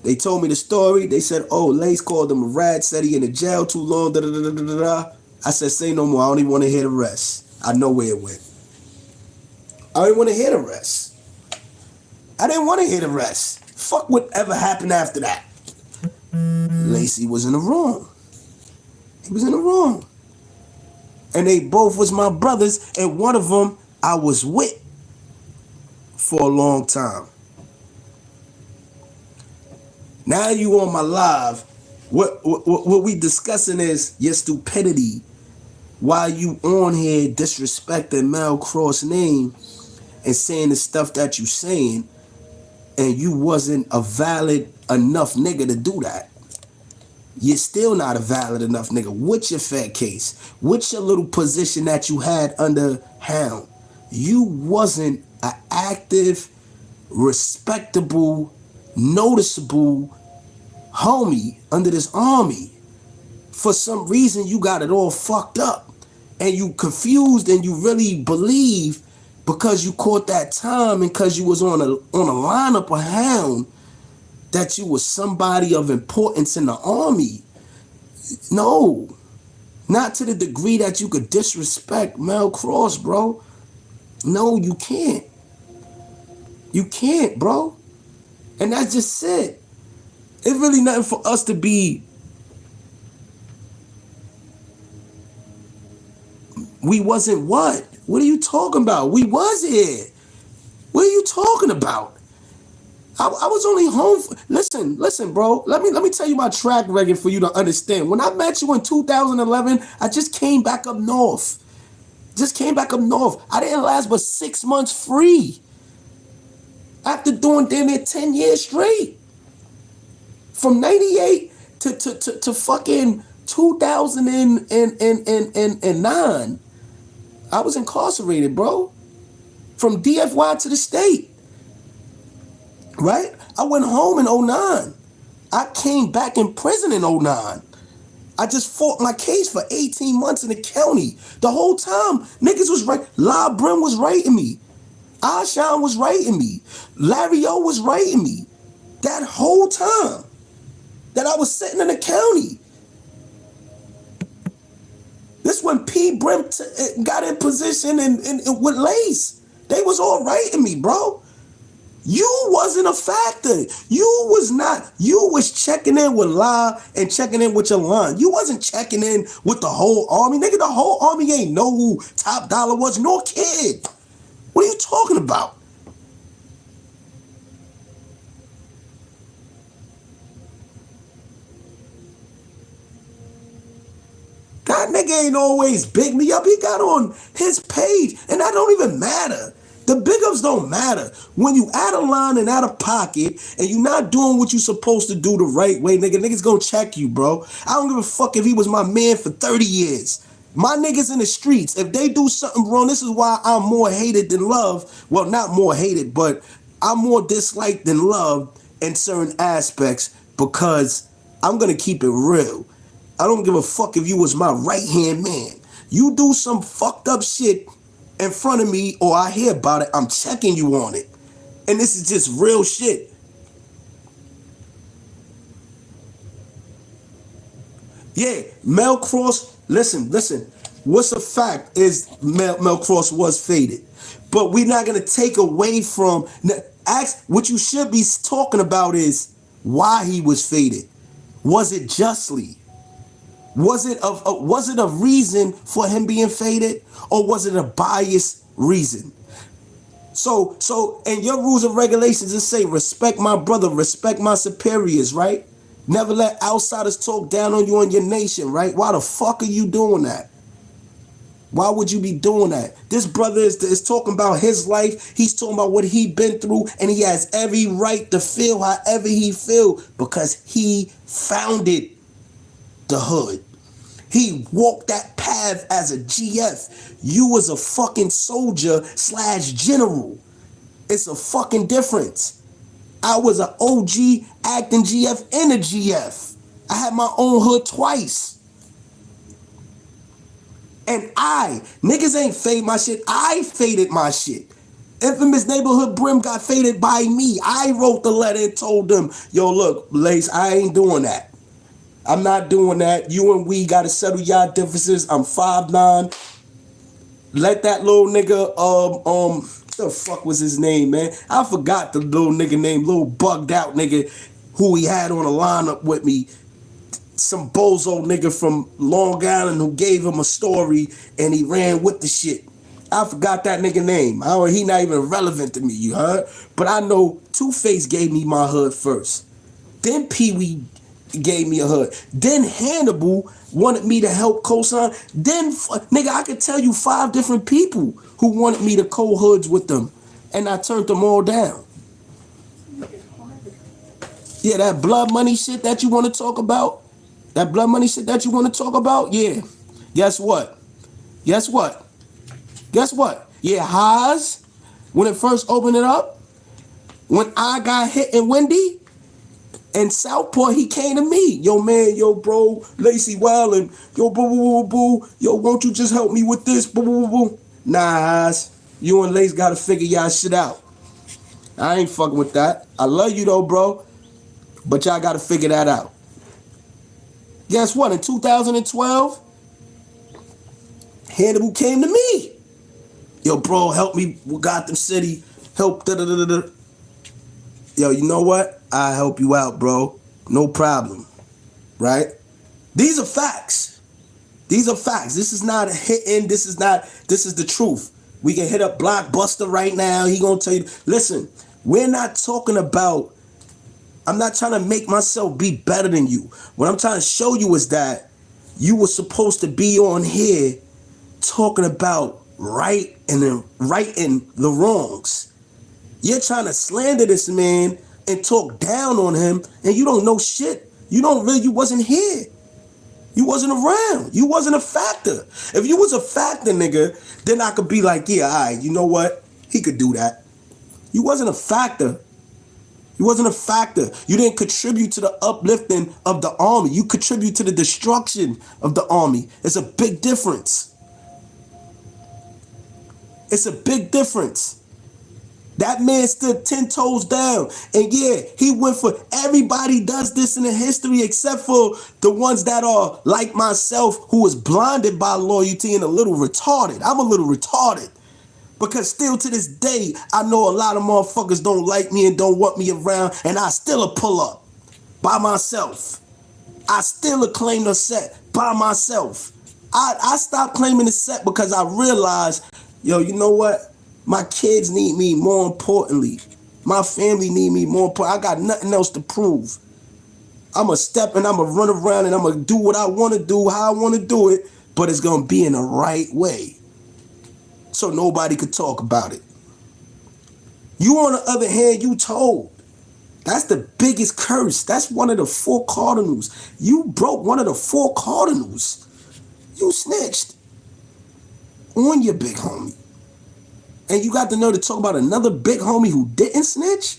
They told me the story. They said, oh, Lace called him a rat, said he in the jail too long, da-da-da-da-da-da. I said, say no more. I don't even want to hear the rest. I know where it went. I didn't want to hear the rest. I didn't want to hear the rest. Fuck whatever happened after that. Lacey was in the wrong. He was in the wrong. And they both was my brothers, and one of them I was with for a long time. Now you on my live. What we discussing is your stupidity. While you on here disrespecting Mel Cross' name and saying the stuff that you saying, and you wasn't a valid enough nigga to do that. You're still not a valid enough nigga. What's your fat case? What's your little position that you had under Hound? You wasn't an active, respectable, noticeable homie under this army. For some reason, you got it all fucked up. And you confused and you really believe because you caught that time and because you was on a lineup of Hound that you was somebody of importance in the army. No. Not to the degree that you could disrespect Mel Cross, bro. No, you can't. You can't, bro. And that's just it. It's really nothing for us to be We wasn't what? What are you talking about? We was here. What are you talking about? I was only home. Listen, bro. Let me tell you my track record for you to understand. When I met you in 2011, I just came back up north. I didn't last but 6 months free. After doing damn near 10 years straight. From 98 to fucking 2009. I was incarcerated, bro. From DFY to the state. Right? I went home in 09. I came back in prison in 09. I just fought my case for 18 months in the county. The whole time, niggas was right. La Brim was writing me. Ashan was writing me. Larry O was writing me. That whole time that I was sitting in the county. This when P. Brim got in position and with Lace. They was all writing me, bro. You wasn't a factor. You was not. You was checking in with La and checking in with your line. You wasn't checking in with the whole army. Nigga, the whole army ain't know who Top Dollar was, nor Kid. What are you talking about? That nigga ain't always big me up. He got on his page, and that don't even matter. The big ups don't matter. When you out of line and out of pocket, and you not doing what you supposed to do the right way, niggas gonna check you, bro. I don't give a fuck if he was my man for 30 years. My niggas in the streets, if they do something wrong, this is why I'm more hated than loved. Well, not more hated, but I'm more disliked than loved in certain aspects because I'm gonna keep it real. I don't give a fuck if you was my right-hand man. You do some fucked up shit in front of me or I hear about it, I'm checking you on it. And this is just real shit. Yeah, Mel Cross, listen. What's a fact is Mel Cross was faded. But we're not going to take away from, what you should be talking about is why he was faded. Was it justly? Was it a reason for him being faded, or was it a biased reason? So, and your rules and regulations just say respect my brother, respect my superiors, right? Never let outsiders talk down on you and your nation, right? Why the fuck are you doing that? Why would you be doing that? This brother is talking about his life. He's talking about what he been through, and he has every right to feel however he feel because he founded the hood. He walked that path as a GF. You was a fucking soldier / general. It's a fucking difference. I was an OG acting GF and a GF. I had my own hood twice. And niggas ain't fade my shit. I faded my shit. Infamous Neighborhood Brim got faded by me. I wrote the letter and told them, yo, look, Lace, I ain't doing that. I'm not doing that. You and we got to settle y'all differences. I'm 5'9". Let that little nigga, what the fuck was his name, man? I forgot the little nigga name, little bugged out nigga who he had on a lineup with me. Some bozo nigga from Long Island who gave him a story and he ran with the shit. I forgot that nigga name. He not even relevant to me, you heard? But I know Two-Face gave me my hood first. Then Pee-wee gave me a hood. Then Hannibal wanted me to help co-sign. Then, nigga, I could tell you 5 different people who wanted me to co-hoods with them. And I turned them all down. Yeah, that blood money shit that you want to talk about? Yeah. Guess what? Yeah, Haas, when it first opened it up, when I got hit in Wendy, in Southport, he came to me. Yo, man, yo, bro, Lacey Wildin', yo, boo, boo, boo, boo, yo, won't you just help me with this, boo, boo, boo, boo. Nah, you and Lace gotta figure y'all shit out. I ain't fucking with that. I love you though, bro, but y'all gotta figure that out. Guess what? In 2012, Hannibal came to me. Yo, bro, help me with Gotham City. Help, da-da-da-da-da. Yo, you know what? I'll help you out, bro. No problem. Right? These are facts. These are facts. This is not hitting. This is the truth. We can hit up Blockbuster right now. He gonna tell you, listen, we're not talking about, I'm not trying to make myself be better than you. What I'm trying to show you is that you were supposed to be on here talking about righting the wrongs. You're trying to slander this man and talk down on him, and you don't know shit. You wasn't here. You wasn't around. You wasn't a factor. If you was a factor, nigga, then I could be like, yeah, all right, you know what? He could do that. You wasn't a factor. You wasn't a factor. You didn't contribute to the uplifting of the army. You contribute to the destruction of the army. It's a big difference. It's a big difference. That man stood 10 toes down. And yeah, he went for, everybody does this in the history except for the ones that are like myself, who was blinded by loyalty and a little retarded. I'm a little retarded. Because still to this day, I know a lot of motherfuckers don't like me and don't want me around, and I still a pull up by myself. I still a claim the set by myself. I stopped claiming the set because I realized, yo, you know what? My kids need me more importantly. My family need me more important. I got nothing else to prove. I'm going to step and I'm going to run around and I'm going to do what I want to do, how I want to do it, but it's going to be in the right way. So nobody could talk about it. You, on the other hand, you told. That's the biggest curse. That's one of the 4 cardinals. You broke one of the 4 cardinals. You snitched on your big homie. And you got the nerve to talk about another big homie who didn't snitch,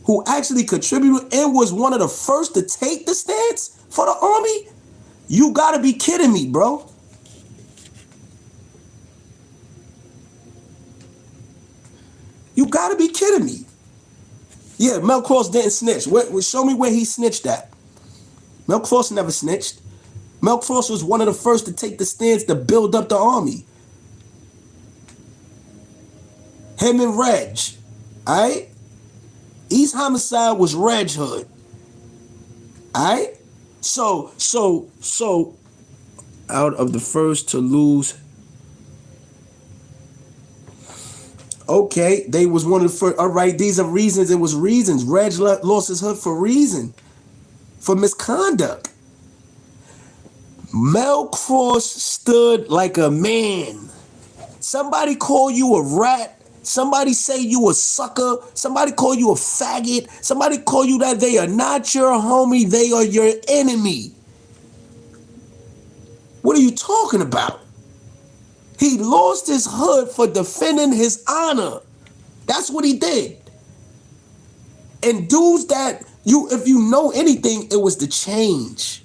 who actually contributed and was one of the first to take the stance for the army? You gotta be kidding me, bro. You gotta be kidding me. Yeah, Mel Cross didn't snitch. Show me where he snitched at. Mel Cross never snitched. Mel Cross was one of the first to take the stance to build up the army. Him and Reg, all right? East Homicide was Reg Hood, all right? So, out of the first to lose, okay, they was one of the first, all right, these are reasons, it was reasons. Reg lost his hood for reason, for misconduct. Mel Cross stood like a man. Somebody call you a rat, somebody say you a sucker, somebody call you a faggot, somebody call you that, they are not your homie, they are your enemy. What are you talking about? He lost his hood for defending his honor. That's what he did. And dudes that, if you know anything, it was the change.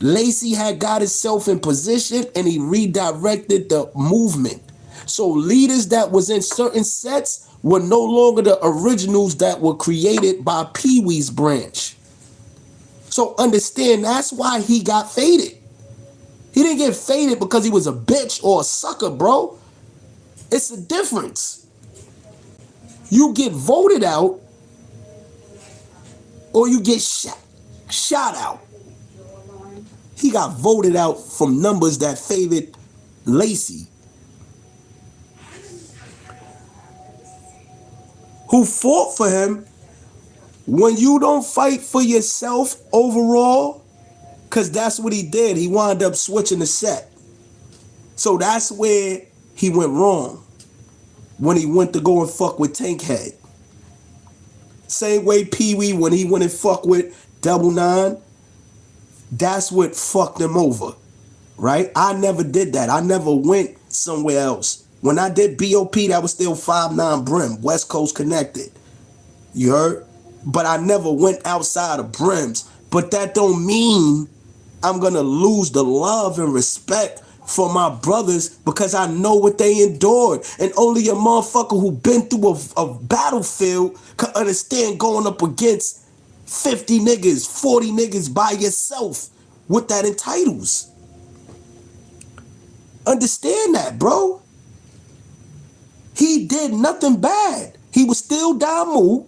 Lacey had got himself in position and he redirected the movement. So leaders that was in certain sets were no longer the originals that were created by Pee Wee's branch. So understand, that's why he got faded. He didn't get faded because he was a bitch or a sucker, bro. It's a difference. You get voted out or you get shot out. He got voted out from numbers that favored Lacey, who fought for him. When you don't fight for yourself overall, because that's what he did, he wound up switching the set. So that's where he went wrong, when he went to go and fuck with Tankhead. Same way Pee Wee, when he went and fuck with Double Nine, that's what fucked him over, right? I never did that. I never went somewhere else. When I did BOP, that was still 5'9" Brim, West Coast connected. You heard? But I never went outside of Brims. But that don't mean I'm gonna lose the love and respect for my brothers, because I know what they endured. And only a motherfucker who been through a battlefield can understand going up against 50 niggas, 40 niggas by yourself, what that entitles. Understand that, bro. He did nothing bad. He was still Damu.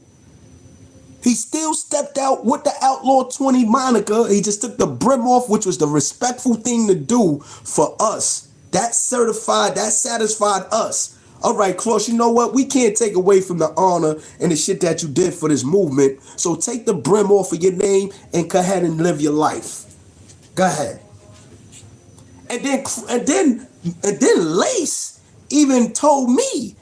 He still stepped out with the Outlaw 20 moniker. He just took the brim off, which was the respectful thing to do for us. That satisfied us. All right, Cross, you know what? We can't take away from the honor and the shit that you did for this movement. So take the brim off of your name and go ahead and live your life. Go ahead. And then Lace even told me,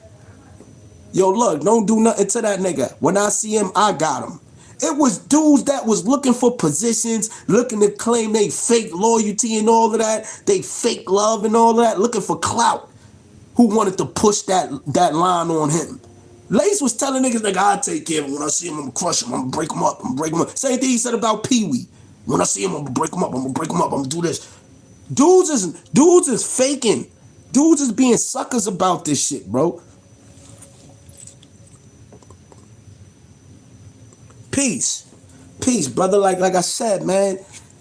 yo, look, don't do nothing to that nigga. When I see him, I got him. It was dudes that was looking for positions, looking to claim they fake loyalty and all of that, they fake love and all of that, looking for clout, who wanted to push that line on him. Lace was telling niggas, like, I'll take care of him. When I see him, I'm gonna crush him. I'm gonna break him up. Same thing he said about Pee Wee. When I see him, I'm gonna break him up. I'm gonna do this. Dudes is faking. Dudes is being suckers about this shit, bro. Peace, brother. Like I said, man.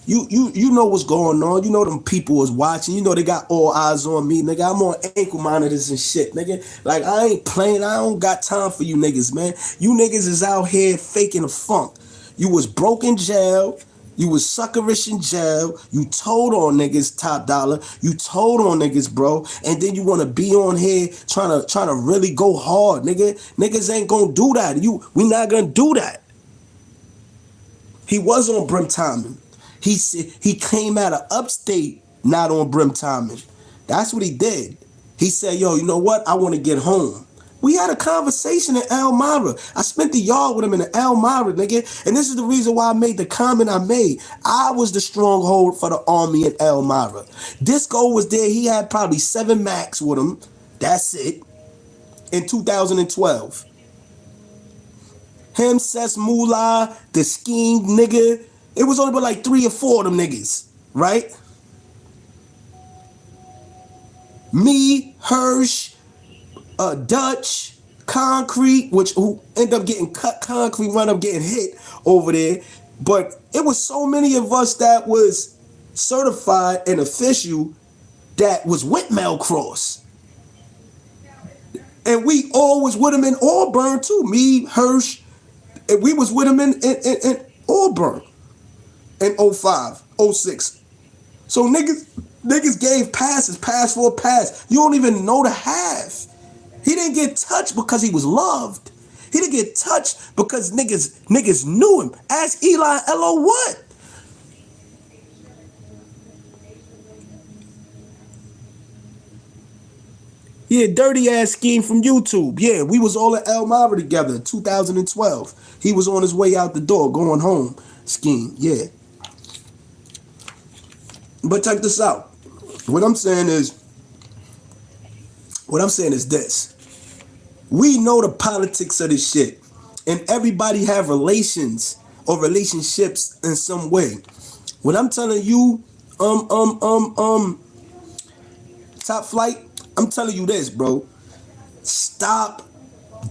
You know what's going on. You know them people is watching. You know they got all eyes on me, nigga. I'm on ankle monitors and shit, nigga. Like I ain't playing. I don't got time for you niggas, man. You niggas is out here faking a funk. You was broke in jail. You was suckerish in jail. You told on niggas, Top Dollar. You told on niggas, bro. And then you want to be on here trying to really go hard, nigga. Niggas ain't gonna do that. We not gonna do that. He was on brim timing. He came out of upstate not on brim timing. That's what he did. He said, yo, you know what? I want to get home. We had a conversation in Elmira. I spent the yard with him in Elmira, nigga. And this is the reason why I made the comment I made. I was the stronghold for the army in Elmira. Disco was there. He had probably 7 Max with him. That's it. In 2012. Him, Sess Moolah, the Scheme nigga. It was only but like 3 or 4 of them niggas, right? Me, Hirsch, Dutch, Concrete, who end up getting cut, Concrete run up getting hit over there. But it was so many of us that was certified and official that was with Mel Cross. And we all was with him in Auburn too. Me, Hirsch, and we was with him in Auburn in 05, 06. So niggas gave passes, pass for a pass. You don't even know the half. He didn't get touched because he was loved. He didn't get touched because niggas knew him. Ask Eli Elo what? Yeah, dirty ass Scheme from YouTube. Yeah, we was all at Elmira together in 2012. He was on his way out the door, going home. Scheme, yeah. But check this out. What I'm saying is this. We know the politics of this shit. And everybody have relations or relationships in some way. What I'm telling you, Top Flight, I'm telling you this, bro. Stop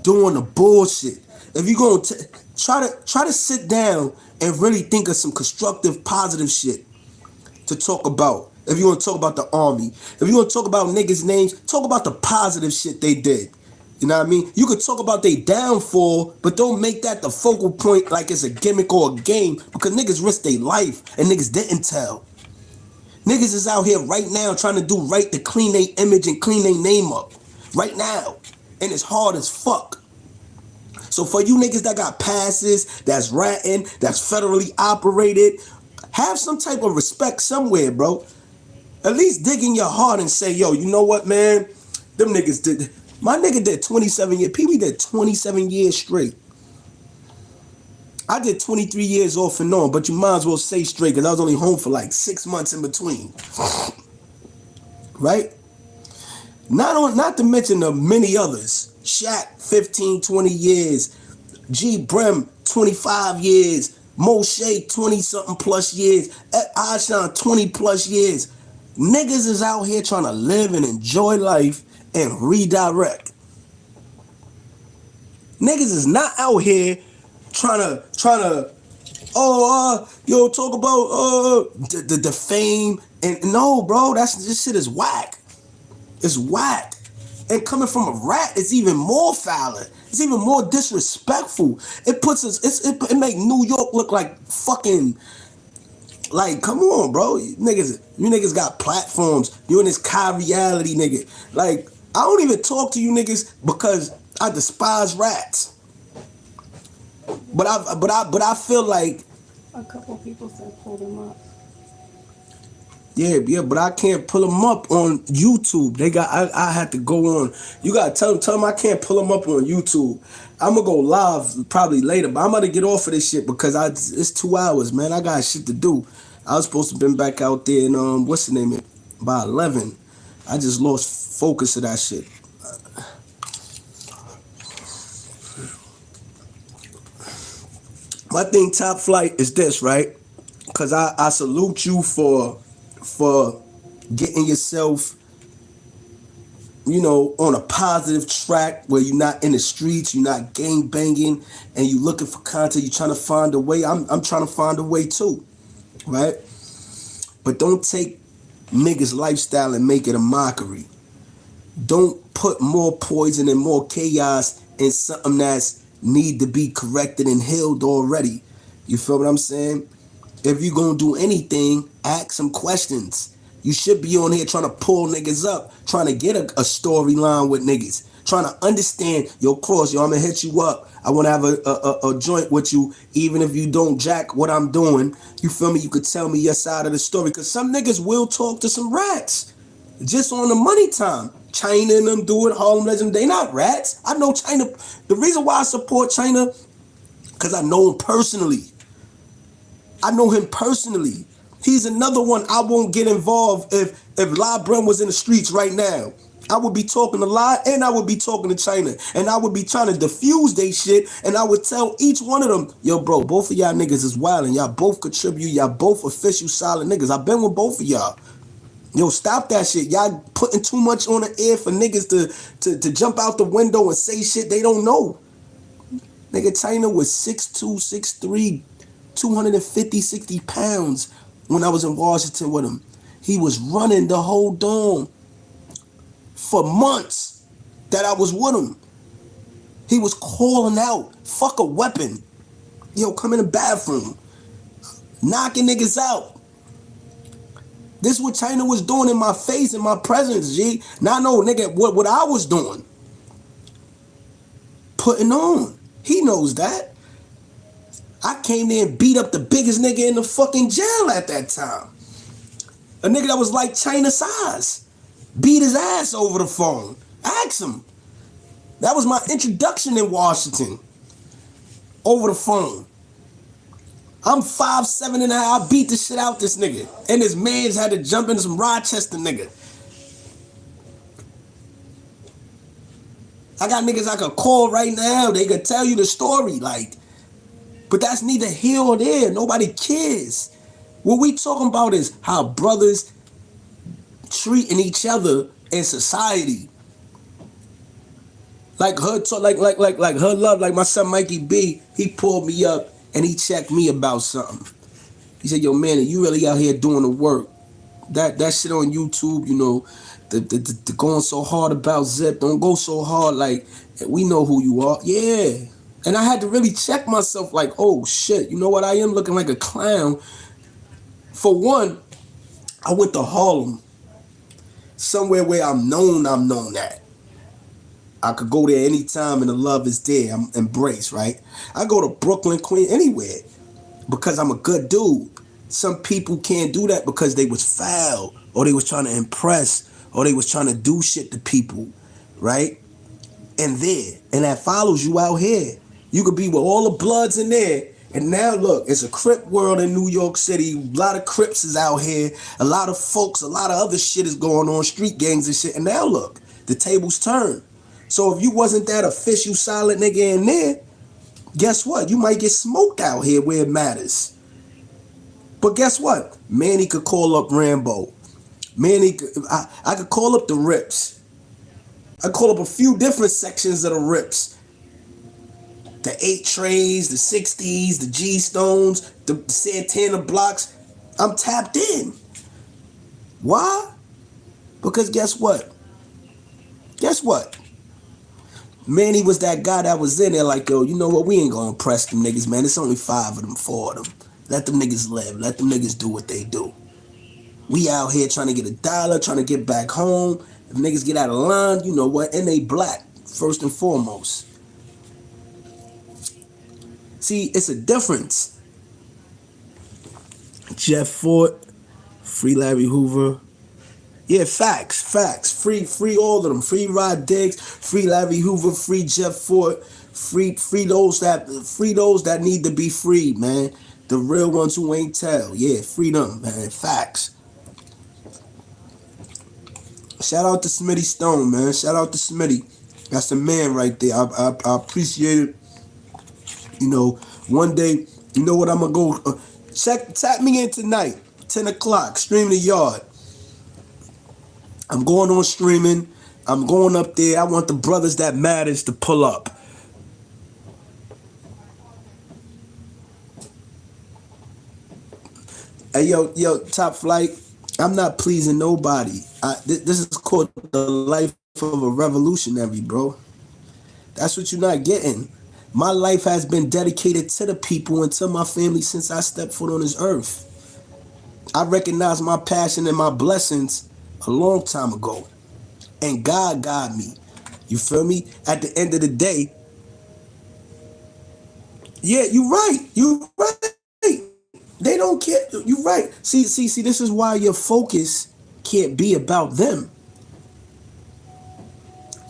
doing the bullshit. If you're going to try to sit down and really think of some constructive, positive shit to talk about. If you want to talk about the army, if you want to talk about niggas' names, talk about the positive shit they did. You know what I mean? You could talk about their downfall, but don't make that the focal point like it's a gimmick or a game, because niggas risked their life and niggas didn't tell. Niggas is out here right now trying to do right to clean their image and clean their name up. Right now. And it's hard as fuck. So for you niggas that got passes, that's ratting, that's federally operated, have some type of respect somewhere, bro. At least dig in your heart and say, yo, you know what, man? Them niggas did. My nigga did 27 years. Pee Wee did 27 years straight. I did 23 years off and on, but you might as well say straight because I was only home for like 6 months in between. Right? Not to mention the many others. Shaq, 15, 20 years. G. Brim, 25 years. Moshe, 20-something plus years. Ashan, 20 plus years. Niggas is out here trying to live and enjoy life and redirect. Niggas is not out here trying to talk about the fame and no, bro, this shit is whack. It's whack. And coming from a rat, it's even more fouler. It's even more disrespectful. It puts us. It make New York look like fucking. Like, come on, bro. You niggas got platforms. You in this Kai reality, nigga. Like, I don't even talk to you niggas because I despise rats. But I feel like, A couple people said pull them up. yeah, but I can't pull them up on YouTube. I had to go on. You gotta tell them I can't pull them up on YouTube. I'm gonna go live probably later, but I'm gonna get off of this shit because it's 2 hours, man. I got shit to do. I was supposed to been back out there and what's the name? By 11. I just lost focus of that shit. My thing, top flight, is this, right? Cause I salute you for getting yourself, on a positive track where you're not in the streets, you're not gang banging, and you looking for content. You're trying to find a way. I'm trying to find a way too, right? But don't take niggas' lifestyle and make it a mockery. Don't put more poison and more chaos in something that's need to be corrected and healed already. You feel what I'm saying? If you gonna do anything, ask some questions. You should be on here trying to pull niggas up, trying to get a storyline with niggas, trying to understand your Cross. Yo, I'm gonna hit you up. I wanna have a joint with you, even if you don't jack what I'm doing. You feel me? You could tell me your side of the story. Cause some niggas will talk to some rats. Just on the money time. China and them do it, Harlem Legend, they not rats. I know China. The reason why I support China, cause I know him personally. He's another one I won't get involved if La Brem was in the streets right now. I would be talking to La and I would be talking to China. And I would be trying to diffuse they shit. And I would tell each one of them, yo, bro, both of y'all niggas is wild and y'all both contribute. Y'all both official solid niggas. I've been with both of y'all. Yo, stop that shit. Y'all putting too much on the air for niggas to jump out the window and say shit they don't know. Nigga, China was 6'2", 6'3", 250, 60 pounds when I was in Washington with him. He was running the whole dome for months that I was with him. He was calling out, fuck a weapon. Yo, come in the bathroom. Knocking niggas out. This is what China was doing in my face, in my presence, G. Now I know, nigga, what I was doing. Putting on. He knows that. I came there and beat up the biggest nigga in the fucking jail at that time. A nigga that was like China size. Beat his ass over the phone. Ask him. That was my introduction in Washington. Over the phone. I'm 5'7" and I beat the shit out this nigga. And his mans had to jump into some Rochester nigga. I got niggas I could call right now. They could tell you the story, like. But that's neither here or there. Nobody cares. What we talking about is how brothers treating each other in society. Like her talk, like her love, like my son Mikey B, he pulled me up and he checked me about something. He said, yo, man, you really out here doing the work. That shit on YouTube, the going so hard about Zip, don't go so hard, like, we know who you are. Yeah. And I had to really check myself, like, oh, shit, you know what? I am looking like a clown. For one, I went to Harlem, somewhere where I'm known at. I could go there anytime and the love is there. I'm embraced, right? I go to Brooklyn, Queens, anywhere because I'm a good dude. Some people can't do that because they was foul or they was trying to impress or they was trying to do shit to people, right? And that follows you out here. You could be with all the bloods in there. And now look, it's a Crip world in New York City. A lot of Crips is out here. A lot of folks, a lot of other shit is going on, street gangs and shit. And now look, the tables turn. So if you wasn't that official solid nigga in there, guess what? You might get smoked out here where it matters. But guess what? Manny could call up Rambo. I could call up the Rips. I call up a few different sections of the Rips. The 8 trays, the 60s, the G-Stones, the Santana blocks. I'm tapped in. Why? Because guess what? Manny was that guy that was in there like, yo, you know what? We ain't gonna impress them niggas, man. It's only 5 of them, 4 of them. Let them niggas live. Let them niggas do what they do. We out here trying to get a dollar, trying to get back home. If niggas get out of line, you know what? And they black, first and foremost. See, it's a difference. Jeff Fort, free Larry Hoover. Yeah, facts. Free all of them. Free Rod Diggs, free Larry Hoover, free Jeff Fort, free those that need to be freed, man. The real ones who ain't tell. Yeah, free them, man. Facts. Shout out to Smitty Stone, man. Shout out to Smitty. That's a man right there. I appreciate it. You know, one day, you know what I'm gonna go tap me in tonight, 10 o'clock, Stream the Yard. I'm going on streaming. I'm going up there. I want the brothers that matters to pull up. Hey, yo, Top Flight. I'm not pleasing nobody. This is called the life of a revolutionary, bro. That's what you're not getting. My life has been dedicated to the people and to my family since I stepped foot on this earth. I recognize my passion and my blessings a long time ago. And God got me. You feel me? At the end of the day, yeah, you're right. You're right. They don't care. You're right. See, this is why your focus can't be about them.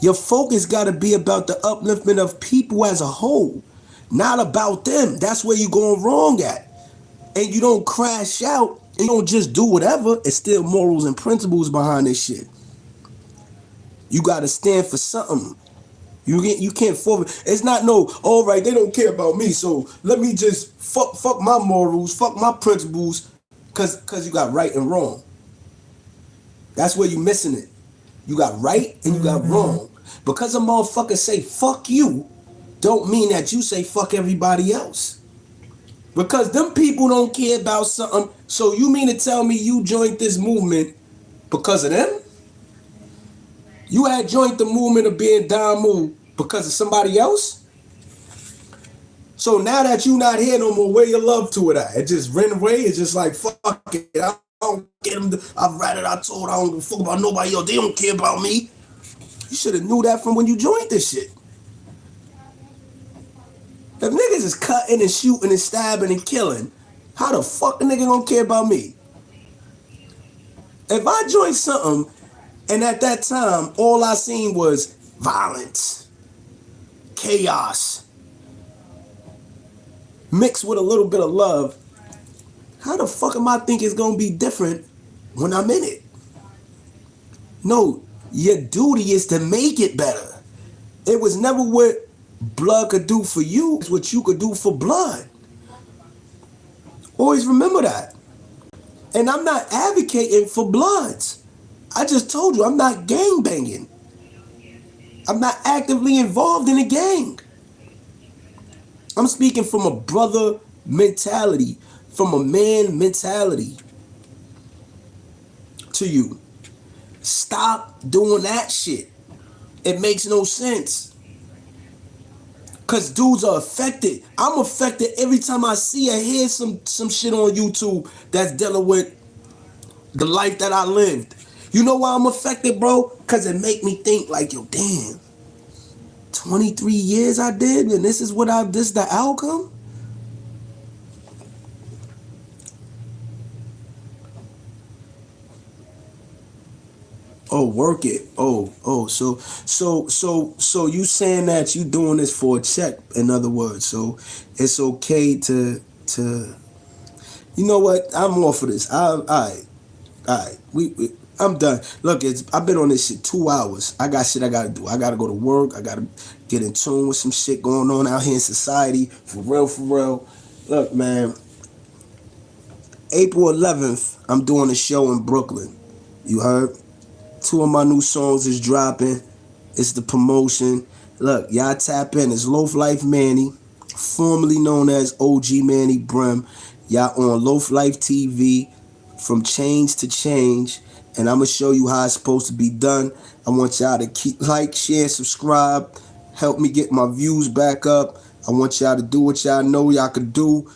Your focus got to be about the upliftment of people as a whole, not about them. That's where you're going wrong at. And you don't crash out and you don't just do whatever. It's still morals and principles behind this shit. You got to stand for something. You can't forfeit. It's not no, all right, they don't care about me, so let me just fuck my morals, fuck my principles, cause you got right and wrong. That's where you missing it. You got right and you got wrong. Because a motherfucker say fuck you, don't mean that you say fuck everybody else. Because them people don't care about something, so you mean to tell me you joined this movement because of them? You had joined the movement of being down move because of somebody else? So now that you not here no more, where your love to it at? It just ran away? It's just like, fuck it. I don't get them. I've read it, I told, I don't give a fuck about nobody else. They don't care about me. You should have knew that from when you joined this shit. If niggas is cutting and shooting and stabbing and killing, how the fuck a nigga gonna care about me? If I joined something and at that time, all I seen was violence, chaos, mixed with a little bit of love, how the fuck am I think it's gonna be different when I'm in it? No, your duty is to make it better. It was never what blood could do for you, it's what you could do for blood. Always remember that. And I'm not advocating for bloods. I just told you, I'm not gang banging. I'm not actively involved in a gang. I'm speaking from a brother mentality, from a man mentality to you. Stop doing that shit. It makes no sense. Cause dudes are affected. I'm affected every time I see or hear some shit on YouTube that's dealing with the life that I lived. You know why I'm affected, bro? Cause it make me think like, yo, damn, 23 years I did, and this is the outcome? Oh, work it. So you saying that you doing this for a check, in other words. So it's okay to you know what? I'm off of this. All right. I'm done. Look, I've been on this shit 2 hours. I got shit I gotta do. I gotta go to work. I gotta get in tune with some shit going on out here in society. For real. Look, man. April 11th, I'm doing a show in Brooklyn. You heard? 2 of my new songs is dropping. It's the promotion. Look, y'all tap in. It's Loaf Life Manny, formerly known as OG Manny Brim. Y'all on Loaf Life TV, from change to change. And I'm going to show you how it's supposed to be done. I want y'all to keep share, subscribe. help me get my views back up. I want y'all to do what y'all know y'all could do,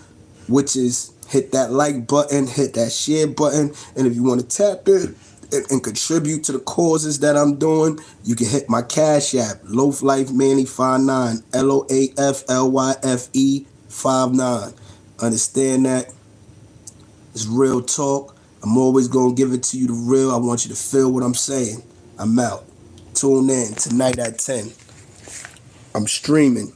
which is hit that like button, hit that share button, and if you want to tap in and contribute to the causes that I'm doing, you can hit my Cash App, Loaf Life Manny 59, LOAFLYFE 59. Understand that? It's real talk. I'm always gonna give it to you the real. I want you to feel what I'm saying. I'm out. Tune in tonight at 10. I'm streaming.